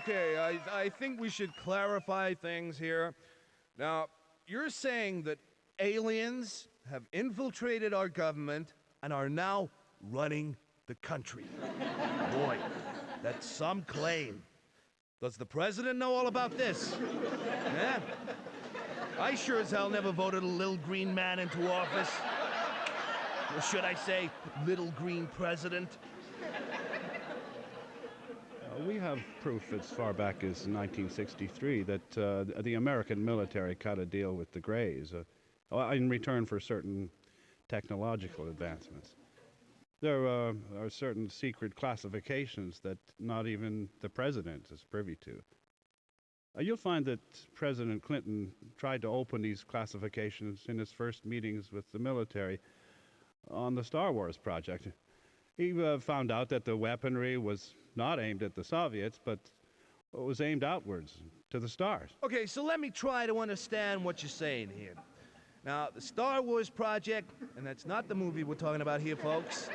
Okay. I think we should clarify things here. Now, you're saying that aliens have infiltrated our government and are now running the country. Boy, that's some claim. Does the president know all about this? Yeah? I sure as hell never voted a little green man into office. Or should I say, little green president? We have proof as far back as 1963 that the American military cut a deal with the Greys in return for certain technological advancements. There are certain secret classifications that not even the president is privy to. You'll find that President Clinton tried to open these classifications in his first meetings with the military on the Star Wars project. He found out that the weaponry was not aimed at the Soviets, but was aimed outwards to the stars. Okay, so let me try to understand what you're saying here. Now, the Star Wars project, and that's not the movie we're talking about here, folks.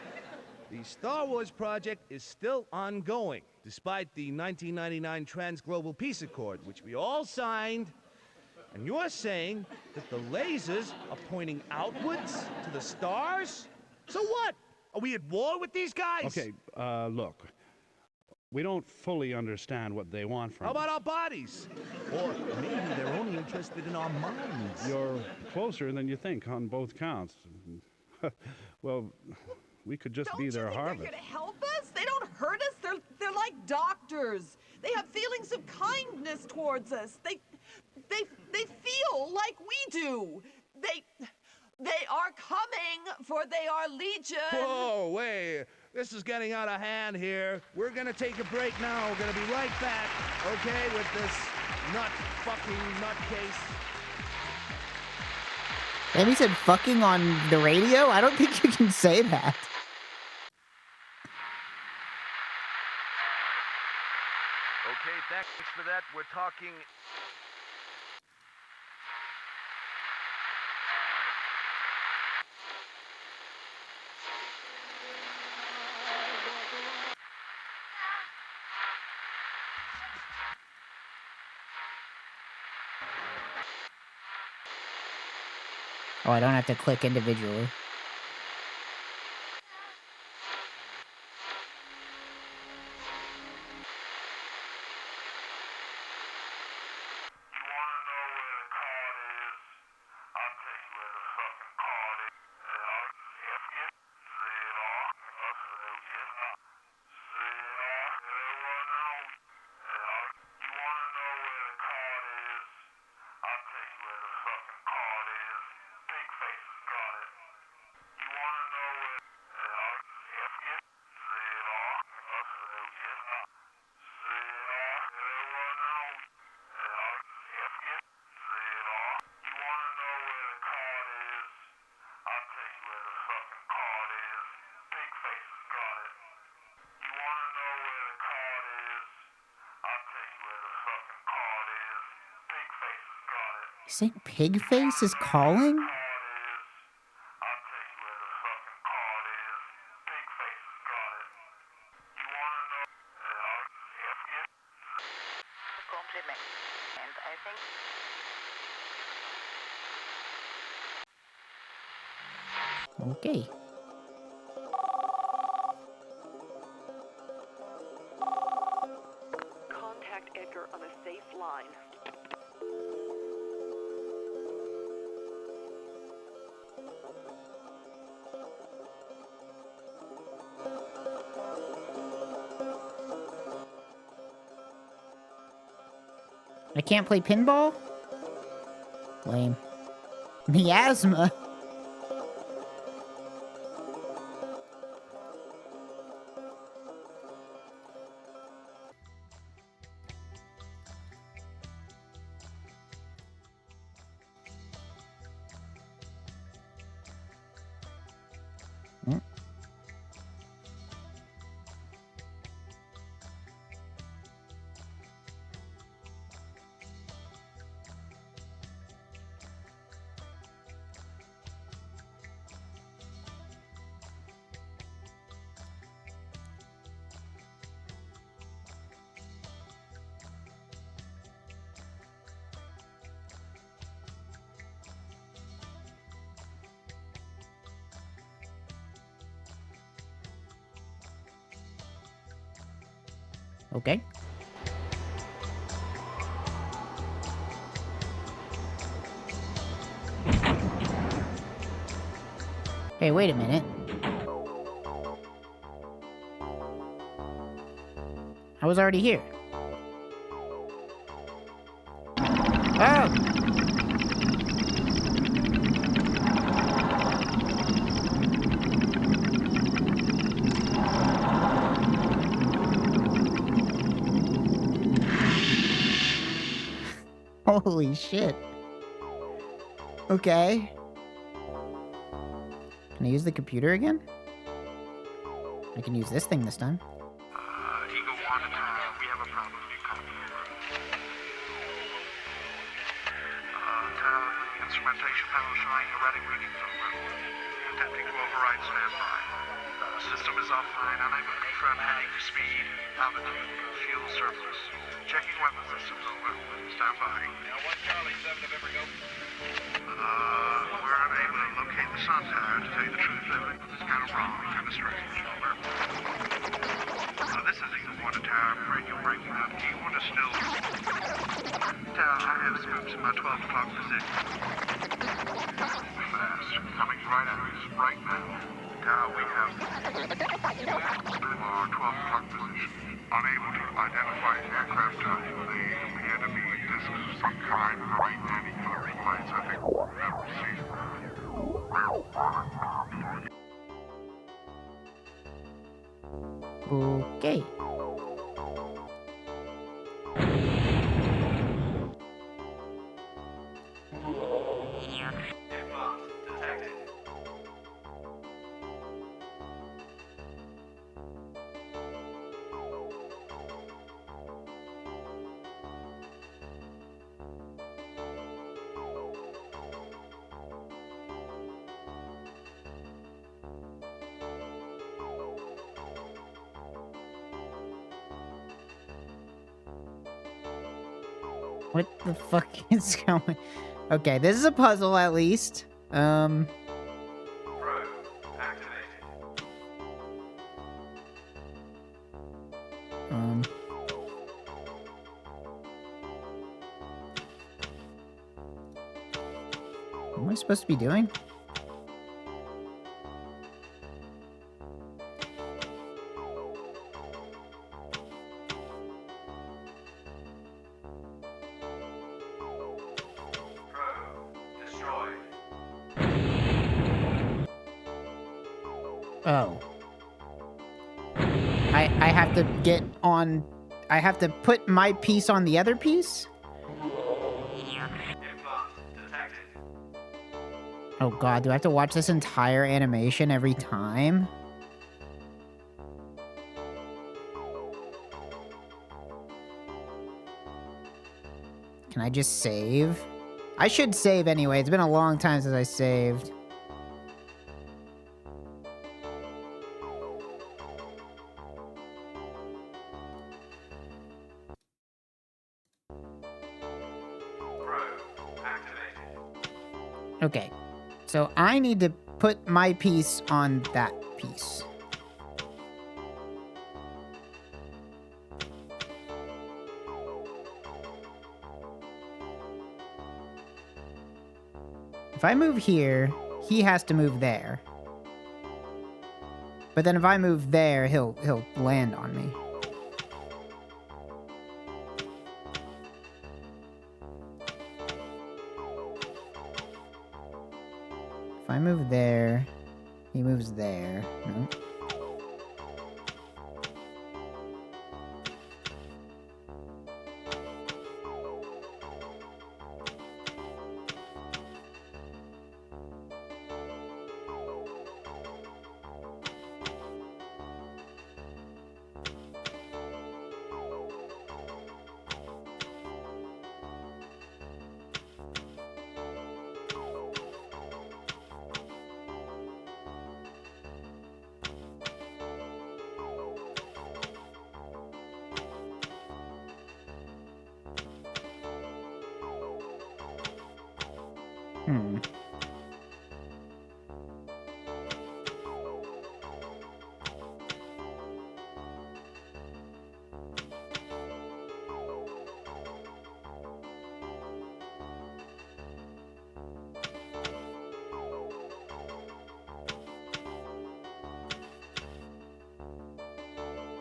The Star Wars project is still ongoing, despite the 1999 Trans-Global Peace Accord, which we all signed. And you're saying that the lasers are pointing outwards to the stars? So what? Are we at war with these guys? Okay, look. We don't fully understand what they want from us. How about our bodies? Or maybe they're only interested in our minds. You're closer than you think on both counts. Well, we could just be their harvest. They're gonna help us? They don't hurt us. They're like doctors. They have feelings of kindness towards us. They feel like we do. They are coming, for they are legion. Whoa, wait. This is getting out of hand here. We're gonna take a break now. We're gonna be right back, okay, with this nutcase. Amy said fucking on the radio? I don't think you can say that. Okay, thanks for that. We're talking... Oh, I don't have to click individually. saying Pigface is calling? Okay. Contact Edgar on a safe line. I can't play pinball? Lame. Miasma? Hmm. Okay. Hey, wait a minute. I was already here. Oh! Holy shit. Okay. Can I use the computer again? I can use this thing this time. Eagle 1, we have a problem. Instrumentation panel showing erratic readings over. Attempting to override standby. System is offline, unable to confirm heading, speed, altitude, fuel surplus. Checking weapon systems over. Stand by. Now 1 Charlie, 7 November, go. We're unable to locate the sun tower, to tell you the truth. It's kind of wrong, kind of strange. Over. This is Eagle 1 to tower. I'm afraid you're breaking up. Do you want to still... Tower, I have spooks in my 12 o'clock position. Fast. Coming right at us, right now. Tower, we have... our 12 o'clock position. Unable to identify aircraft type. They appear to be discs of some kind right at each flights. I think we'll see. Okay. What the fuck is going... Okay, this is a puzzle at least. Um... What am I supposed to be doing? Oh. I have to get on... I have to put my piece on the other piece? Oh god, do I have to watch this entire animation every time? Can I just save? I should save anyway. It's been a long time since I saved. Okay. So I need to put my piece on that piece. If I move here, he has to move there. But then if I move there, he'll land on me. If I move there, he moves there. No.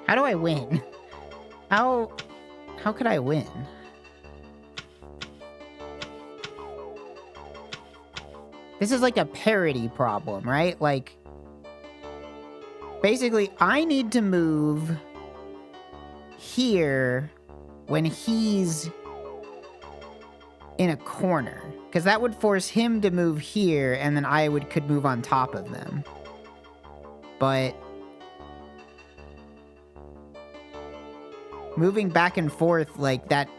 How do I win? How could I win? This is like a parody problem, right? Like, basically, I need to move here when he's in a corner. Because that would force him to move here, and then I could move on top of them. But moving back and forth like that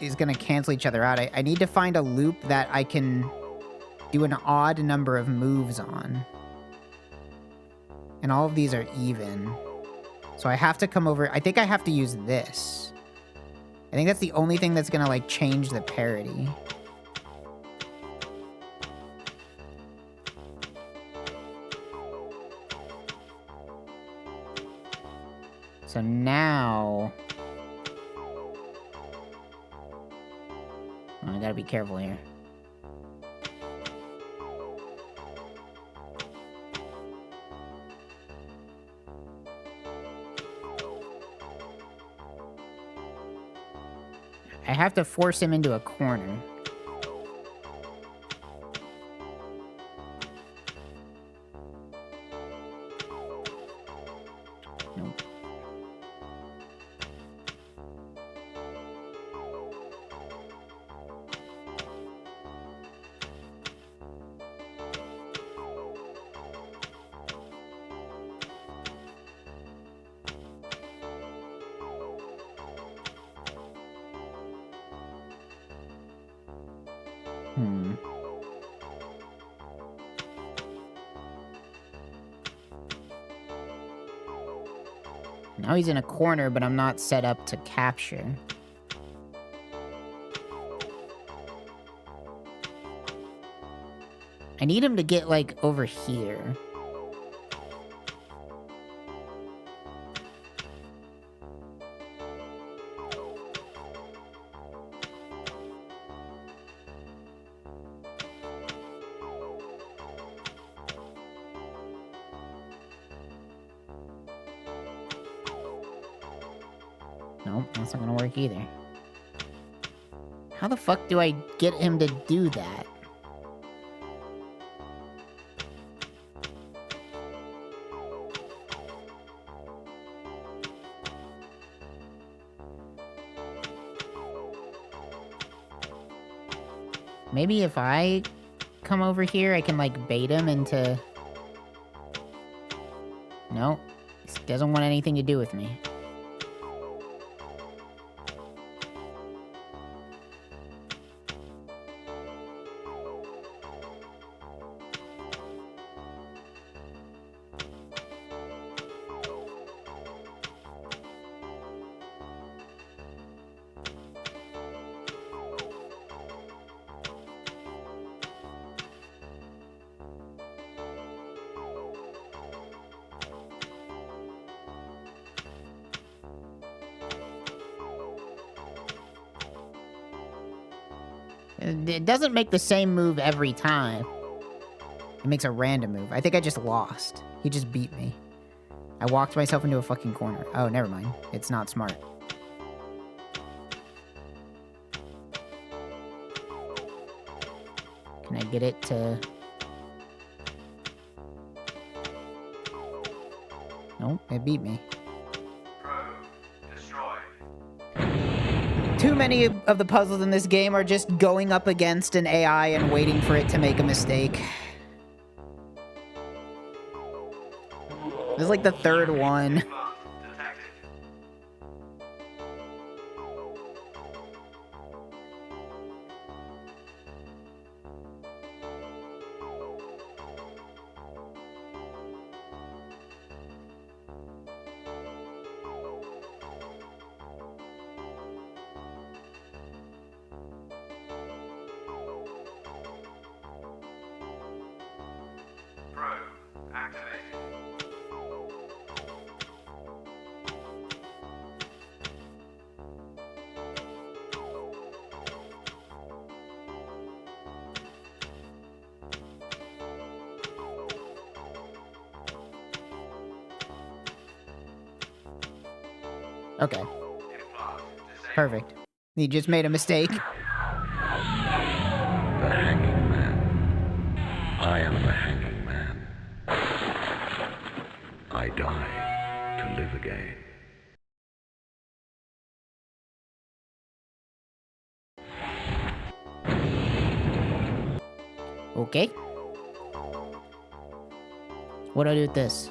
is going to cancel each other out. I need to find a loop that I can do an odd number of moves on. And all of these are even. So I have to come over. I think I have to use this. I think that's the only thing that's going to like change the parity. So now... Oh, I gotta be careful here. I have to force him into a corner. Nope. Now he's in a corner, but I'm not set up to capture. I need him to get, like, over here. Nope, that's not gonna work either. How the fuck do I get him to do that? Maybe if I come over here, I can, like, bait him into... No, he doesn't want anything to do with me. It doesn't make the same move every time. It makes a random move. I think I just lost. He just beat me. I walked myself into a fucking corner. Oh, never mind. It's not smart. Can I get it to... Nope, it beat me. Too many of the puzzles in this game are just going up against an AI and waiting for it to make a mistake. This is like the third one. Okay. Perfect. He just made a mistake. The hanging man. I am the hanging man. I die to live again. Okay. What do I do with this?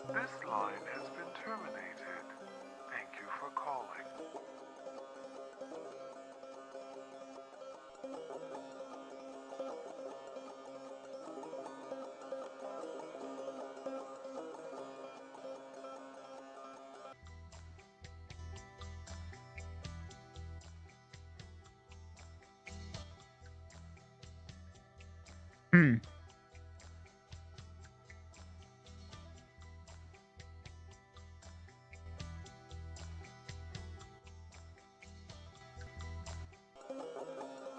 This line has been terminated. Thank you for calling. Hmm.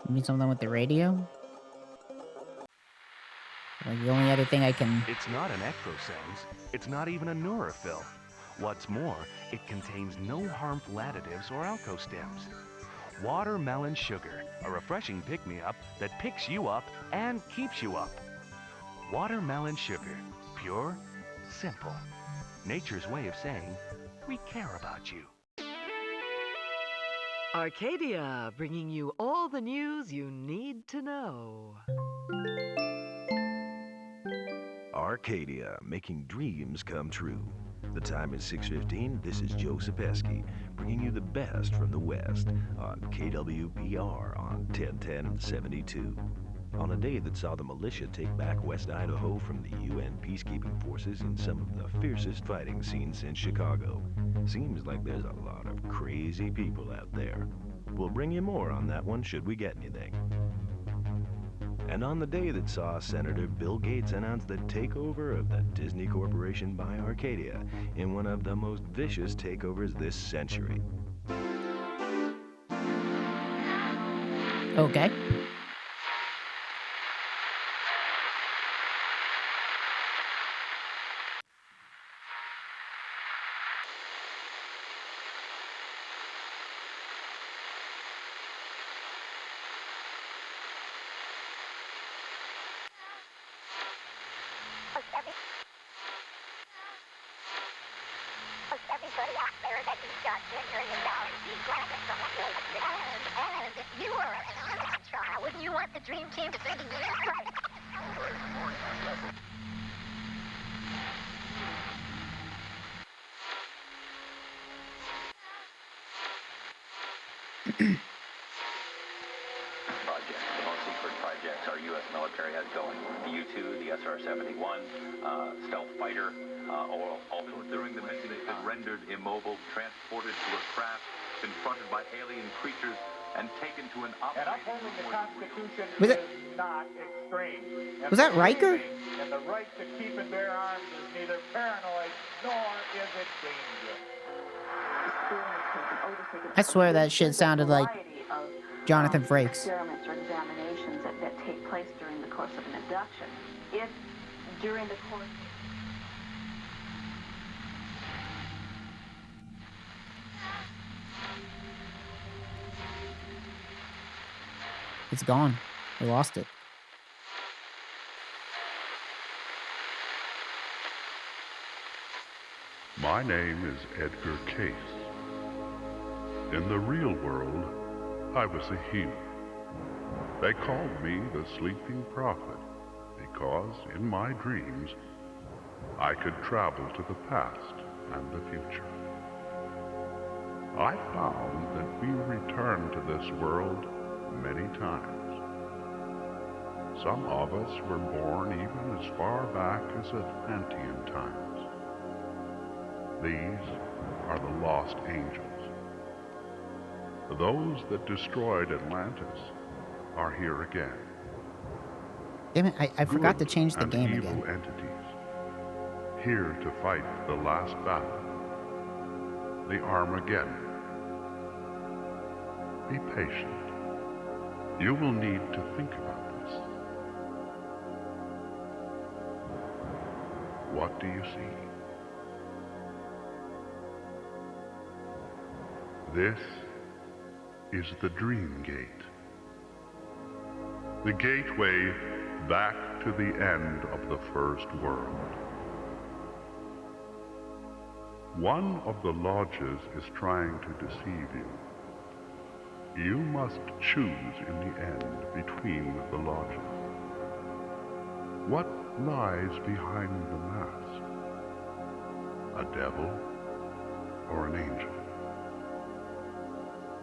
Need something with the radio? Like the only other thing I can... It's not an ectosense. It's not even a neurophil. What's more, it contains no harmful additives or alkostems. Watermelon sugar, a refreshing pick-me-up that picks you up and keeps you up. Watermelon sugar, pure, simple. Nature's way of saying, we care about you. Arcadia, bringing you all the news you need to know. Arcadia, making dreams come true. The time is 6:15. This is Joe Sapeski, bringing you the best from the West on KWPR on 1010 and 72. On a day that saw the militia take back West Idaho from the UN peacekeeping forces in some of the fiercest fighting scenes since Chicago. Seems like there's a lot of crazy people out there. We'll bring you more on that one should we get anything. And on the day that saw Senator Bill Gates announce the takeover of the Disney Corporation by Arcadia in one of the most vicious takeovers this century. Okay. If you were an astronaut, wouldn't you want the dream team to think you? Projects, the most secret projects our U.S. military has going. The U-2, the SR-71, stealth fighter, also during the mission they've been rendered immobile, transported to a craft, confronted by alien creatures, and taken to an And upholding the Constitution Was is it- not extreme. And Was that Riker? believing in the right to keep and bear arms is neither paranoid nor is it dangerous. I swear that shit sounded like Jonathan Frakes. Experiments or examinations that take place during the course of an abduction. If during the course... It's gone. I lost it. My name is Edgar Case. In the real world, I was a human. They called me the Sleeping Prophet because in my dreams, I could travel to the past and the future. I found that we return to this world many times. Some of us were born even as far back as Atlantean times. These are the lost angels. Those that destroyed Atlantis are here again. Damn it, I forgot to Good change the and game evil again. entities, here to fight the last battle, the Armageddon. Be patient. You will need to think about this. What do you see? This is the Dream Gate. The gateway back to the end of the first world. One of the lodges is trying to deceive you. You must choose in the end between the lodges. What lies behind the mask? A devil or an angel?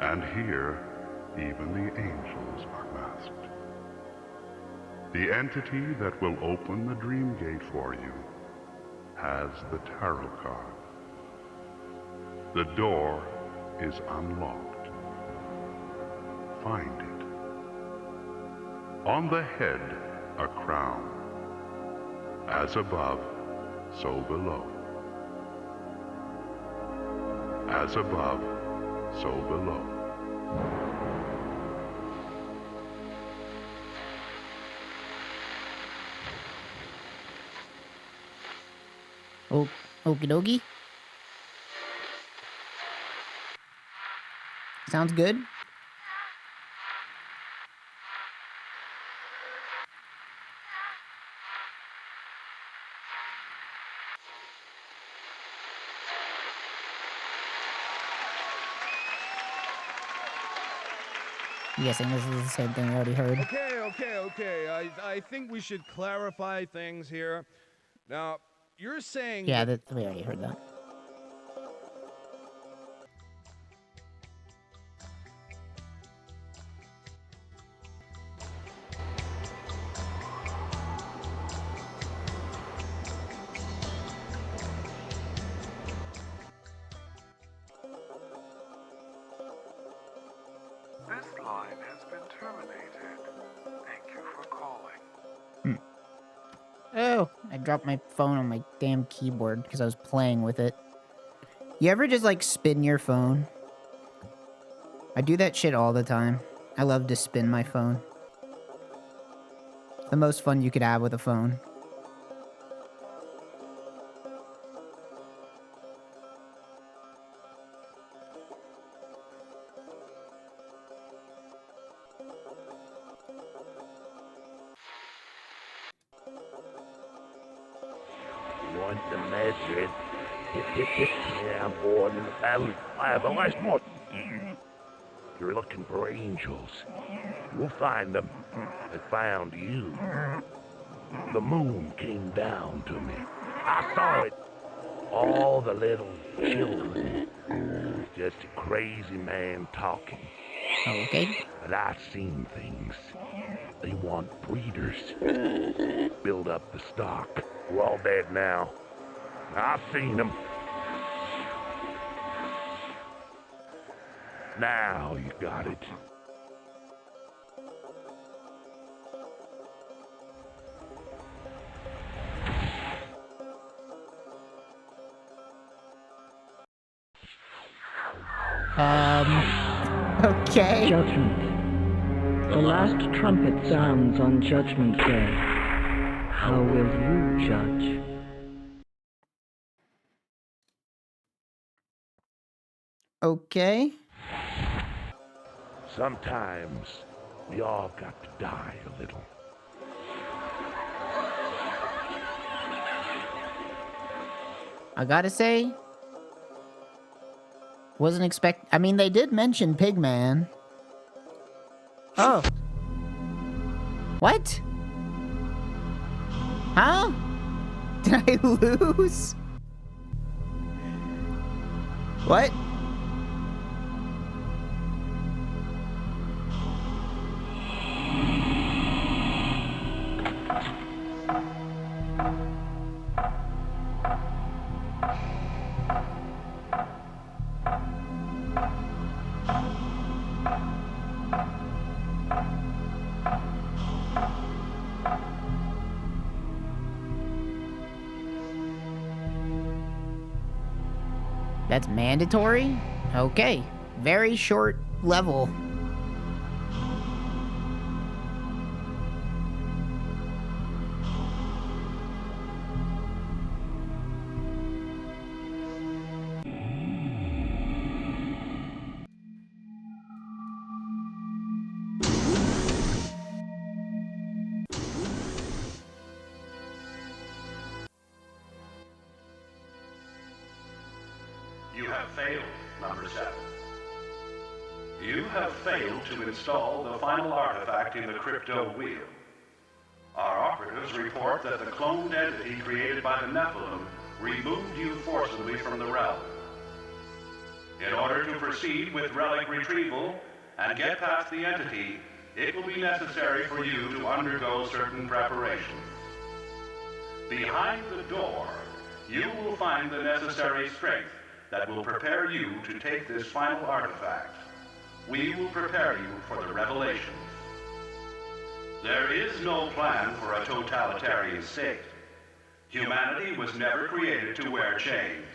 And here, even the angels are masked. The entity that will open the dream gate for you has the tarot card. The door is unlocked. Find it. On the head, a crown. As above, so below. As above, so below. Oh, okie dokie. Sounds good. I'm guessing this is the same thing I already heard. Okay. I think we should clarify things here. Now, you're saying Yeah, that we already heard that. This line has been terminated. Thank you for calling. Oh, I dropped my phone on my damn keyboard because I was playing with it. You ever just like spin your phone? I do that shit all the time. I love to spin my phone. It's the most fun you could have with a phone. Want the message? Yeah, I'm bored in the valley. I have a last more. You're looking for angels. We'll find them. They found you. The moon came down to me. I saw it. All the little children. Just a crazy man talking. Okay. But I've seen things. They want breeders. Build up the stock. We're all dead now. I've seen them. Now you got it. Okay. Judgment. The last trumpet sounds on Judgment Day. How will you judge? Okay. Sometimes we all got to die a little. I gotta say, I mean, they did mention Pigman. Oh. What? Huh? Did I lose? What? That's mandatory? Okay. Very short level. You have failed, number 7. You have failed to install the final artifact in the crypto wheel. Our operatives report that the cloned entity created by the Nephilim removed you forcibly from the realm. In order to proceed with relic retrieval and get past the entity, it will be necessary for you to undergo certain preparations. Behind the door, you will find the necessary strength that will prepare you to take this final artifact. We will prepare you for the revelations. There is no plan for a totalitarian state. Humanity was never created to wear chains.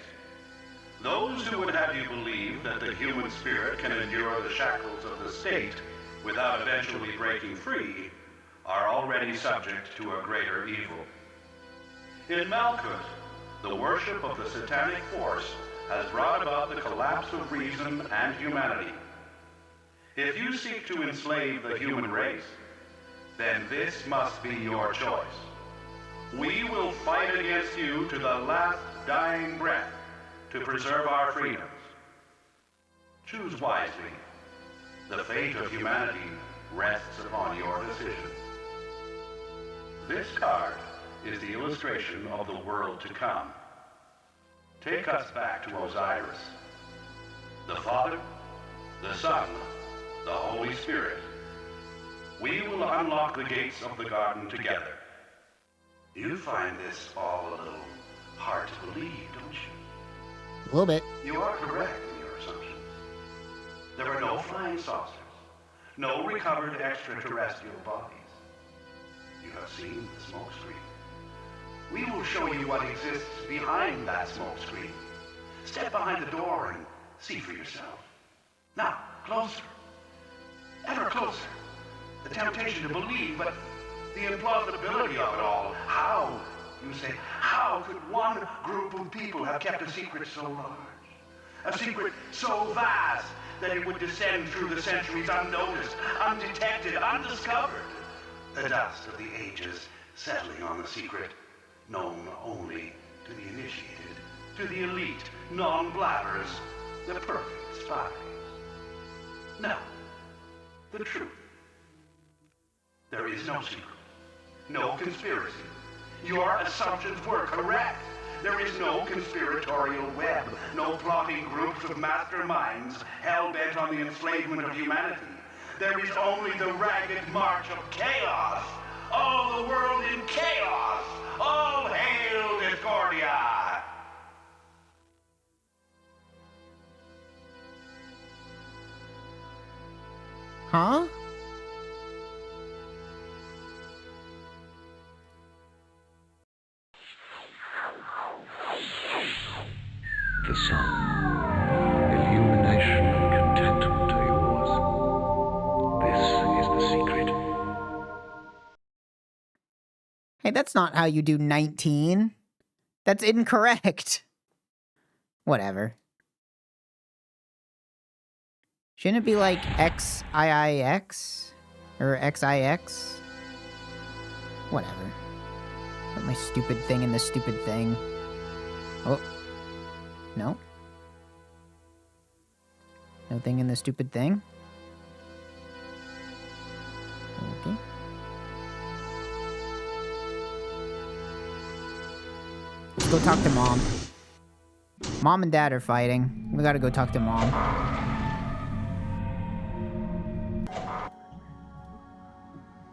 Those who would have you believe that the human spirit can endure the shackles of the state without eventually breaking free are already subject to a greater evil. In Malkuth, the worship of the satanic force has brought about the collapse of reason and humanity. If you seek to enslave the human race, then this must be your choice. We will fight against you to the last dying breath to preserve our freedoms. Choose wisely. The fate of humanity rests upon your decision. This card is the illustration of the world to come. Take us back to Osiris. The Father, the Son, the Holy Spirit. We will unlock the gates of the garden together. You find this all a little hard to believe, don't you? A little bit. You are correct in your assumptions. There were no flying saucers, no recovered extraterrestrial bodies. You have seen the smoke screen. We will show you what exists behind that smoke screen. Step behind the door and see for yourself. Now, closer. Ever closer. The temptation to believe, but the implausibility of it all. How, you say, how could one group of people have kept a secret so large? A secret so vast that it would descend through the centuries unnoticed, undetected, undiscovered. The dust of the ages settling on the secret, known only to the initiated, to the elite, non-blabbers, the perfect spies. No, the truth. There is no secret, no conspiracy. Your assumptions were correct. There is no conspiratorial web, no plotting groups of masterminds hell-bent on the enslavement of humanity. There is only the ragged march of chaos. All the world in chaos. All hail Discordia! Huh? The sun. Illumination and contentment are yours. This is the secret. Hey, that's not how you do 19. That's incorrect. Whatever. Shouldn't it be like XIIX? Or XIX? Whatever. Put my stupid thing in the stupid thing. Oh. No? No thing in the stupid thing? Okay. Let's go talk to Mom. Mom and Dad are fighting. We gotta go talk to Mom.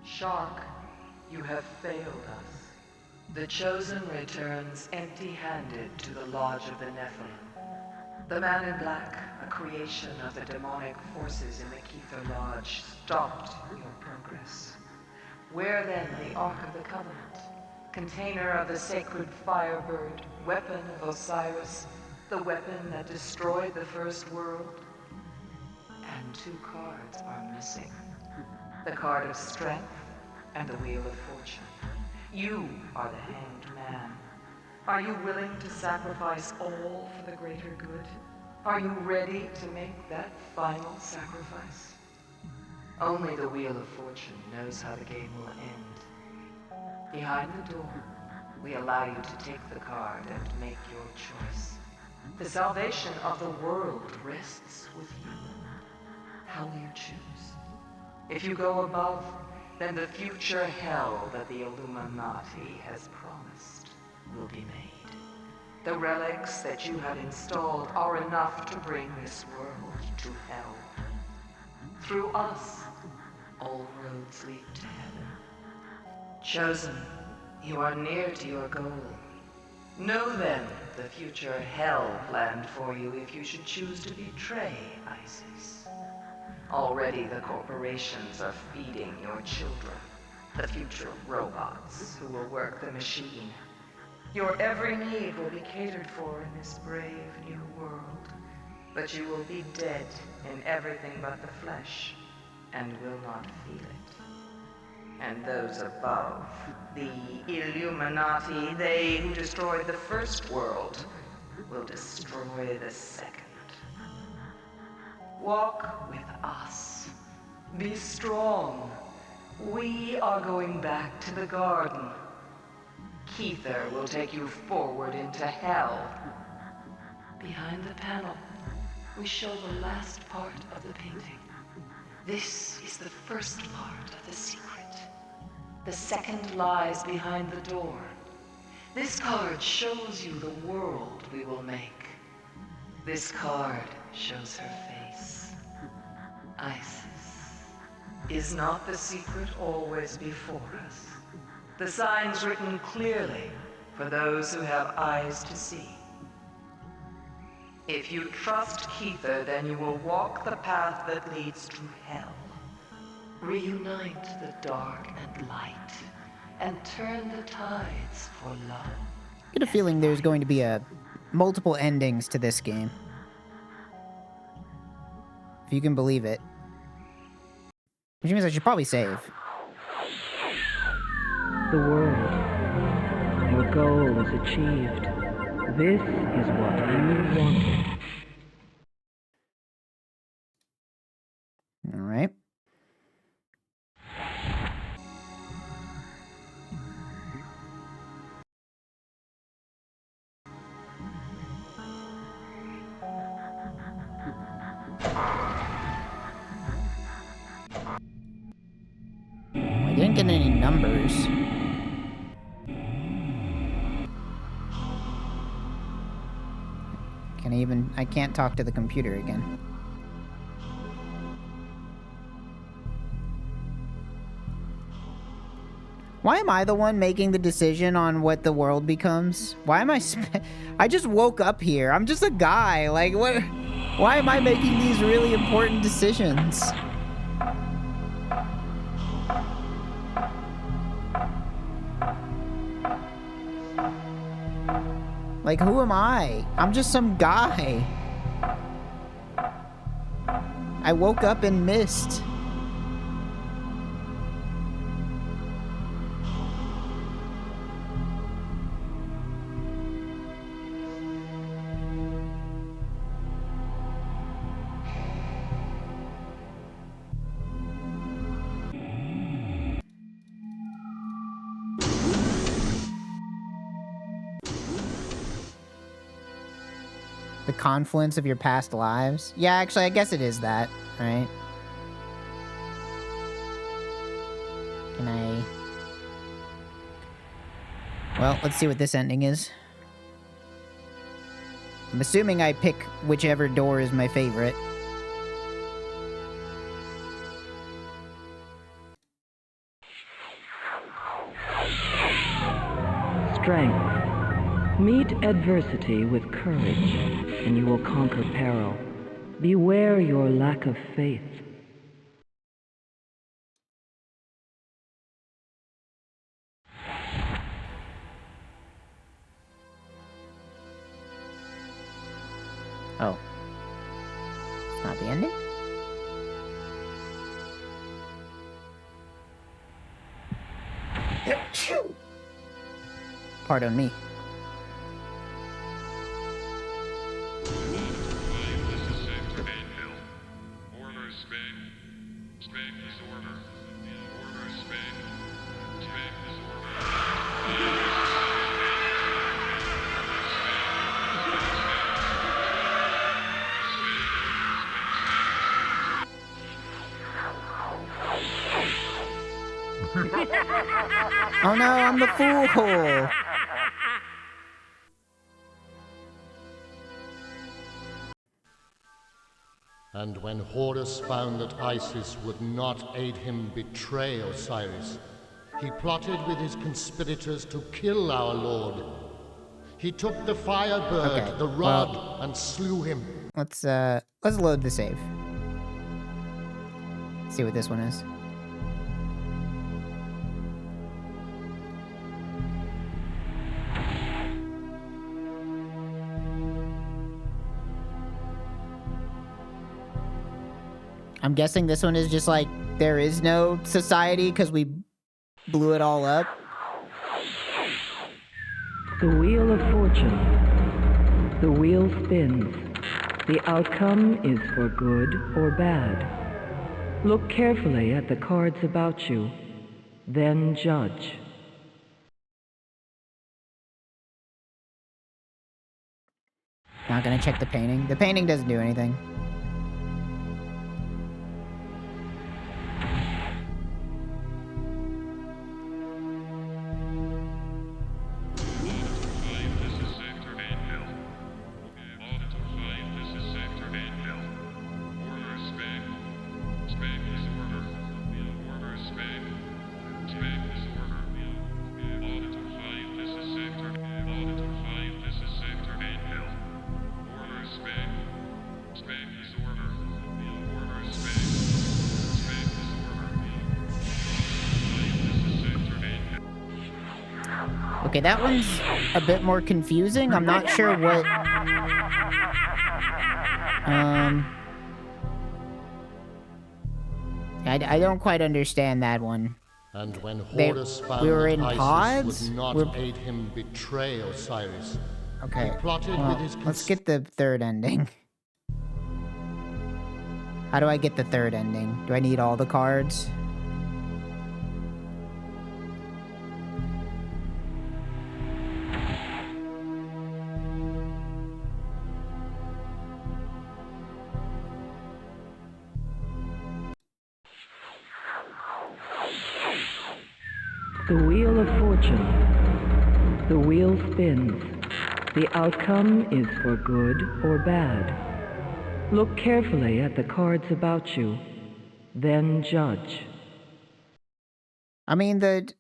Shark, you have failed us. The Chosen returns empty-handed to the Lodge of the Nephilim. The Man in Black, a creation of the demonic forces in the Keither Lodge, stopped your progress. Where then the Ark of the Covenant? Container of the sacred Firebird, weapon of Osiris, the weapon that destroyed the first world? And 2 cards are missing. The card of strength and the Wheel of Fortune. You are the Hanged Man. Are you willing to sacrifice all for the greater good? Are you ready to make that final sacrifice? Only the Wheel of Fortune knows how the game will end. Behind the door, we allow you to take the card and make your choice. The salvation of the world rests with you. How will you choose? If you go above, then the future hell that the Illuminati has promised will be made. The relics that you have installed are enough to bring this world to hell. Through us, all roads lead to heaven. Chosen, you are near to your goal. Know then the future hell planned for you if you should choose to betray Isis. Already the corporations are feeding your children, the future robots who will work the machine. Your every need will be catered for in this brave new world, but you will be dead in everything but the flesh, and will not feel it. And those above, the Illuminati, they who destroyed the first world, will destroy the second. Walk with us. Be strong. We are going back to the garden. Keither will take you forward into hell. Behind the panel, we show the last part of the painting. This is the first part of the secret. The second lies behind the door. This card shows you the world we will make. This card shows her face. Isis. Is not the secret always before us? The signs written clearly for those who have eyes to see. If you trust Keither, then you will walk the path that leads to hell. Reunite the dark and light, and turn the tides for love. I get a feeling there's going to be multiple endings to this game. If you can believe it. Which means I should probably save. The world. Your goal is achieved. This is what you wanted. All right. get any numbers. I can't talk to the computer again. Why am I the one making the decision on what the world becomes? Why am I just woke up here. I'm just a guy. Like, what? Why am I making these really important decisions? Like, who am I? I'm just some guy. I woke up and missed. The confluence of your past lives? Yeah, actually, I guess it is that, right? Can I... Well, let's see what this ending is. I'm assuming I pick whichever door is my favorite. Strength. Meet adversity with courage, and you will conquer peril. Beware your lack of faith. Oh. It's not the ending? Pardon me. Oh no, I'm the fool! And when Horus found that Isis would not aid him betray Osiris, he plotted with his conspirators to kill our lord. He took the firebird, the rod, and slew him. Let's load the save. See what this one is. I'm guessing this one is just like, there is no society because we blew it all up. The Wheel of Fortune. The wheel spins. The outcome is for good or bad. Look carefully at the cards about you, then judge. Not gonna check the painting. The painting doesn't do anything. Okay, that one's a bit more confusing. I'm not sure what... I don't quite understand that one. And when Horus found we were that in Isis pods? would not aid him betray Osiris, Okay, he plotted well, with his let's get the third ending. How do I get the third ending? Do I need all the cards? The Wheel of Fortune. The wheel spins. The outcome is for good or bad. Look carefully at the cards about you, then judge. I mean, the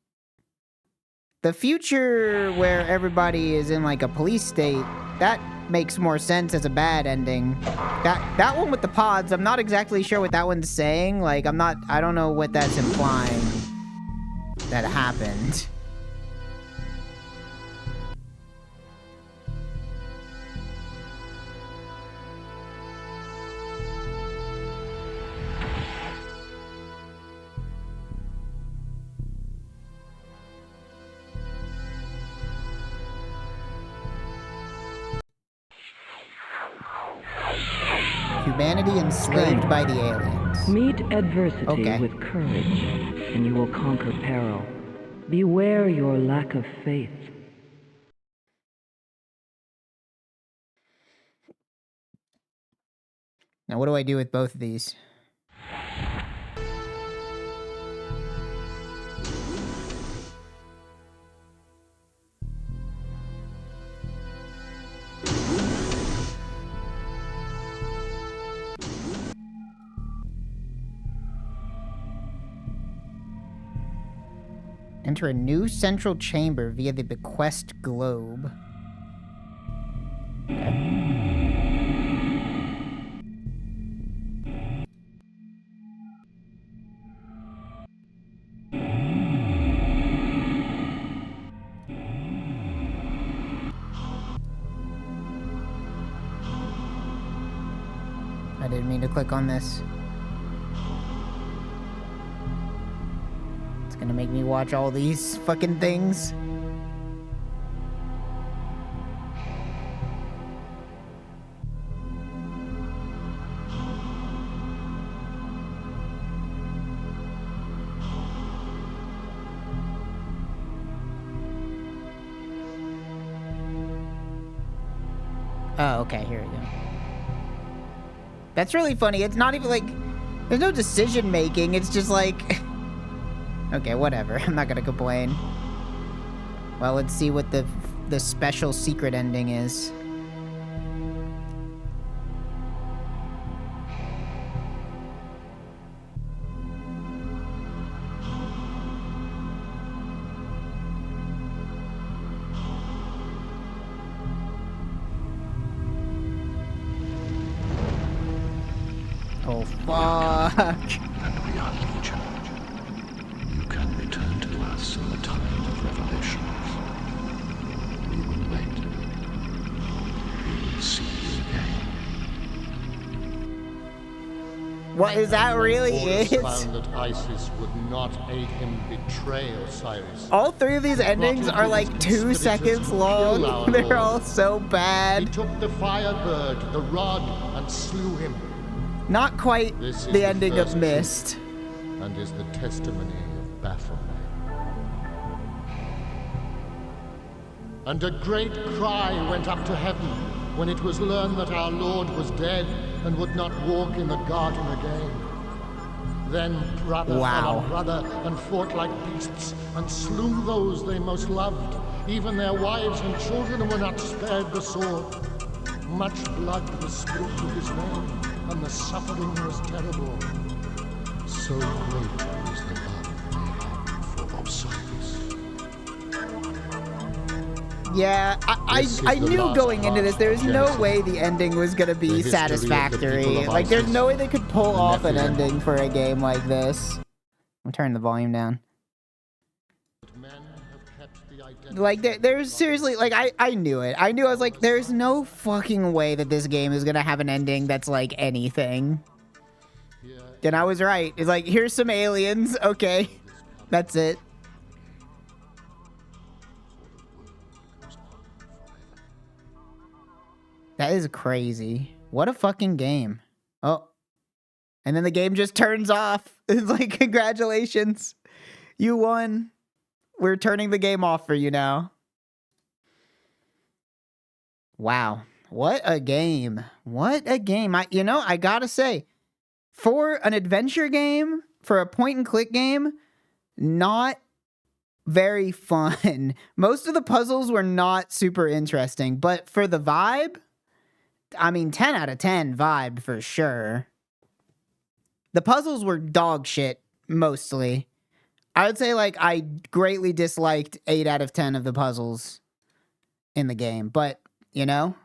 future where everybody is in like a police state, that makes more sense as a bad ending. That one with the pods, I'm not exactly sure what that one's saying. Like, I don't know what that's implying that happened. Humanity enslaved by the aliens. Meet adversity with courage, and you will conquer peril. Beware your lack of faith. Now, what do I do with both of these? Enter a new central chamber via the bequest globe. I didn't mean to click on this. It's gonna make me watch all these fucking things. Oh, okay, here we go. That's really funny. It's not even like, there's no decision making. It's just like, okay, whatever. I'm not gonna complain. Well, let's see what the special secret ending is. Oh, fuck. And we are legion. You can return to us in the tide of revelations. We will wait. We will see you again. What is that really Horus it? found that Isis would not aid him betray Osiris. All three of these endings are like 2 seconds long. They're all so bad. He took the firebird, the rod, and slew him. Not quite This is the ending of first Mist. truth, and is the testimony of Baphomet. And a great cry went up to heaven when it was learned that our Lord was dead and would not walk in the garden again. Then brother fell on brother and fought like beasts and slew those they most loved. Even their wives and children were not spared the sword. Much blood was spilled to his name, and the suffering was terrible. So great was the love they had for Osiris. Yeah, I knew going into this, there was no way the ending was gonna be satisfactory. Like, there's no way they could pull off an ending for a game like this. I'm turning the volume down. Like, there's seriously, like, I knew it. I was like, there's no fucking way that this game is gonna have an ending that's like anything. And I was right. It's like, here's some aliens. Okay. That's it. That is crazy. What a fucking game. Oh. And then the game just turns off. It's like, congratulations. You won. We're turning the game off for you now. Wow. What a game. What a game. I gotta say, for an adventure game, for a point and click game, not very fun. Most of the puzzles were not super interesting, but for the vibe, I mean, 10 out of 10 vibe for sure. The puzzles were dog shit, mostly. I would say, like, I greatly disliked 8 out of 10 of the puzzles in the game, but, you know,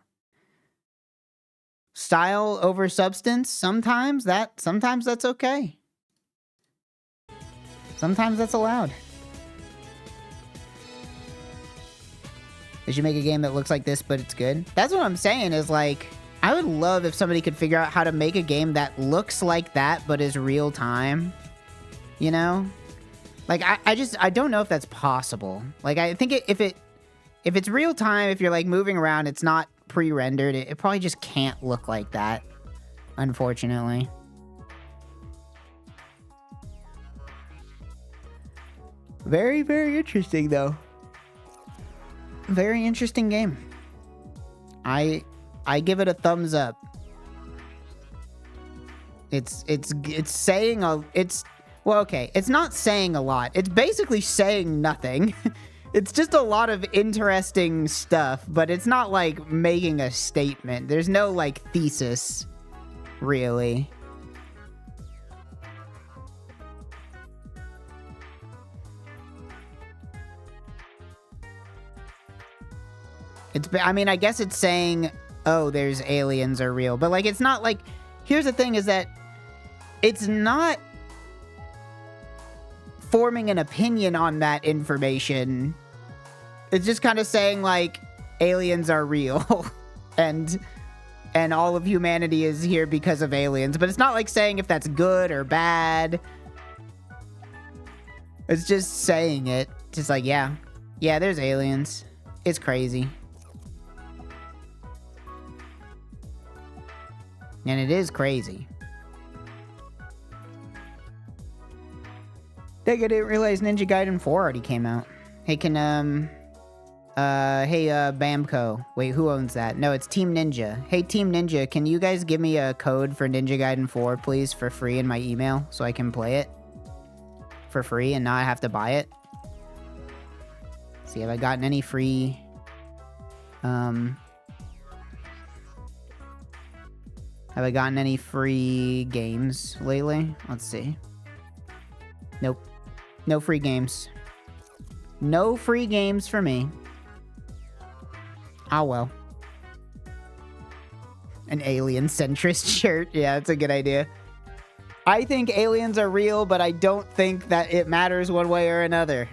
style over substance, sometimes that's okay. Sometimes that's allowed. They should make a game that looks like this, but it's good. That's what I'm saying is, like, I would love if somebody could figure out how to make a game that looks like that, but is real time. You know? Like, I don't know if that's possible. Like, I think if it's real time, if you're, like, moving around, it's not pre-rendered, it probably just can't look like that, unfortunately. Very, very interesting, though. Very interesting game. I give it a thumbs up. It's saying well, okay, it's not saying a lot. It's basically saying nothing. It's just a lot of interesting stuff, but it's not like making a statement. There's no like thesis, really. I mean, I guess it's saying, oh, there's aliens are real, but like, it's not like, here's the thing is that it's not forming an opinion on that information. It's just kind of saying like, aliens are real and all of humanity is here because of aliens, but it's not like saying if that's good or bad. It's just saying it. Just like, yeah, there's aliens. It's crazy. And it is crazy. Dang, I didn't realize Ninja Gaiden 4 already came out. Hey, Bamco. Wait, who owns that? No, it's Team Ninja. Hey, Team Ninja, can you guys give me a code for Ninja Gaiden 4, please, for free in my email so I can play it for free and not have to buy it? See, have I gotten any free, have I gotten any free games lately? Let's see. Nope. No free games. No free games for me. Oh well. An alien centrist shirt. Yeah, that's a good idea. I think aliens are real, but I don't think that it matters one way or another.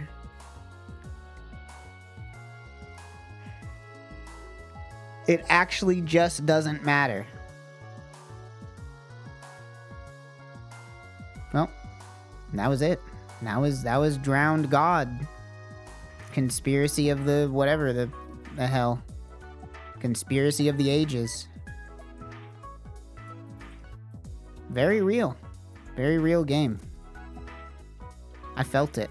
It actually just doesn't matter. Well, that was it. That was Drowned God. Conspiracy of the whatever the hell. Conspiracy of the ages. Very real. Very real game. I felt it.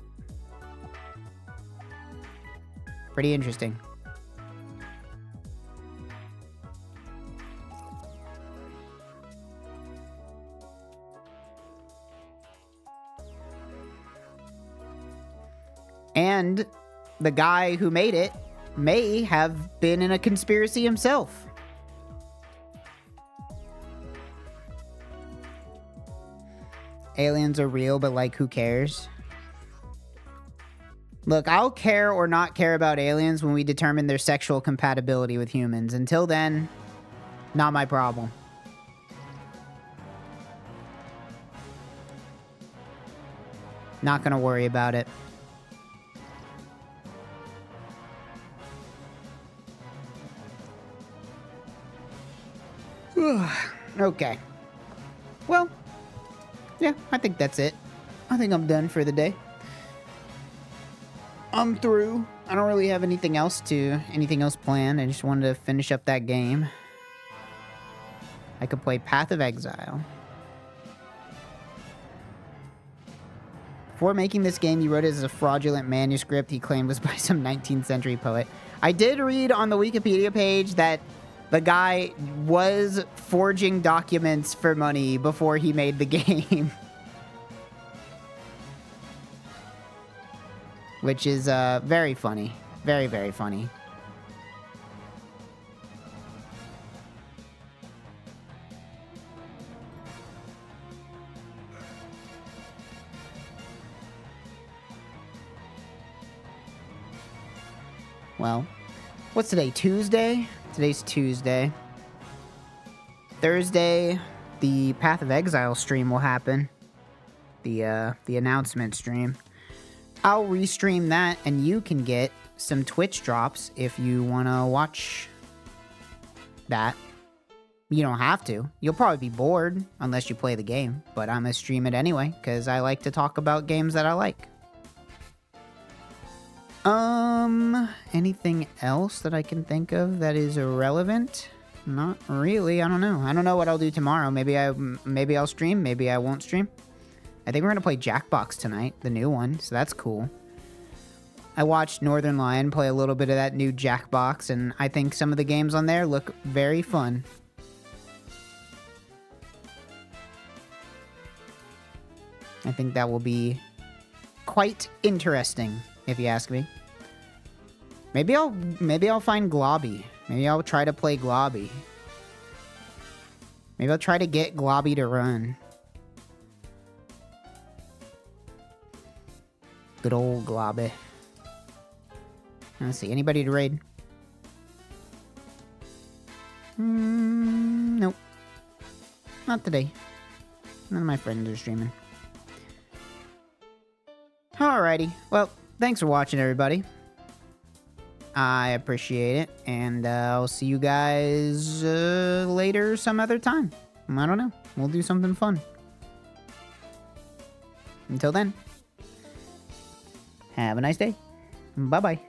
Pretty interesting. And the guy who made it may have been in a conspiracy himself. Aliens are real, but like, who cares? Look, I'll care or not care about aliens when we determine their sexual compatibility with humans. Until then, not my problem. Not gonna worry about it. Okay. Well, yeah, I think that's it. I think I'm done for the day. I'm through. I don't really have anything else planned. I just wanted to finish up that game. I could play Path of Exile. Before making this game, he wrote it as a fraudulent manuscript he claimed was by some 19th century poet. I did read on the Wikipedia page that the guy was forging documents for money before he made the game. which is very funny. Very, very funny. Well, what's today? Tuesday? Today's Tuesday. Thursday, the Path of Exile stream will happen. The announcement stream. I'll restream that, and you can get some Twitch drops if you want to watch that. You don't have to. You'll probably be bored unless you play the game, but I'm going to stream it anyway, because I like to talk about games that I like. Anything else that I can think of that is irrelevant? Not really. I don't know. I don't know what I'll do tomorrow. Maybe I'll stream. Maybe I won't stream. I think we're gonna play Jackbox tonight, the new one, so that's cool. I watched Northern Lion play a little bit of that new Jackbox, and I think some of the games on there look very fun. I think that will be quite interesting, if you ask me. Maybe I'll find Globby. Maybe I'll try to play Globby. Maybe I'll try to get Globby to run. Good old Globby. Let's see, anybody to raid? Nope. Not today. None of my friends are streaming. Alrighty. Well, thanks for watching, everybody. I appreciate it, and I'll see you guys later some other time. I don't know. We'll do something fun. Until then, have a nice day. Bye-bye.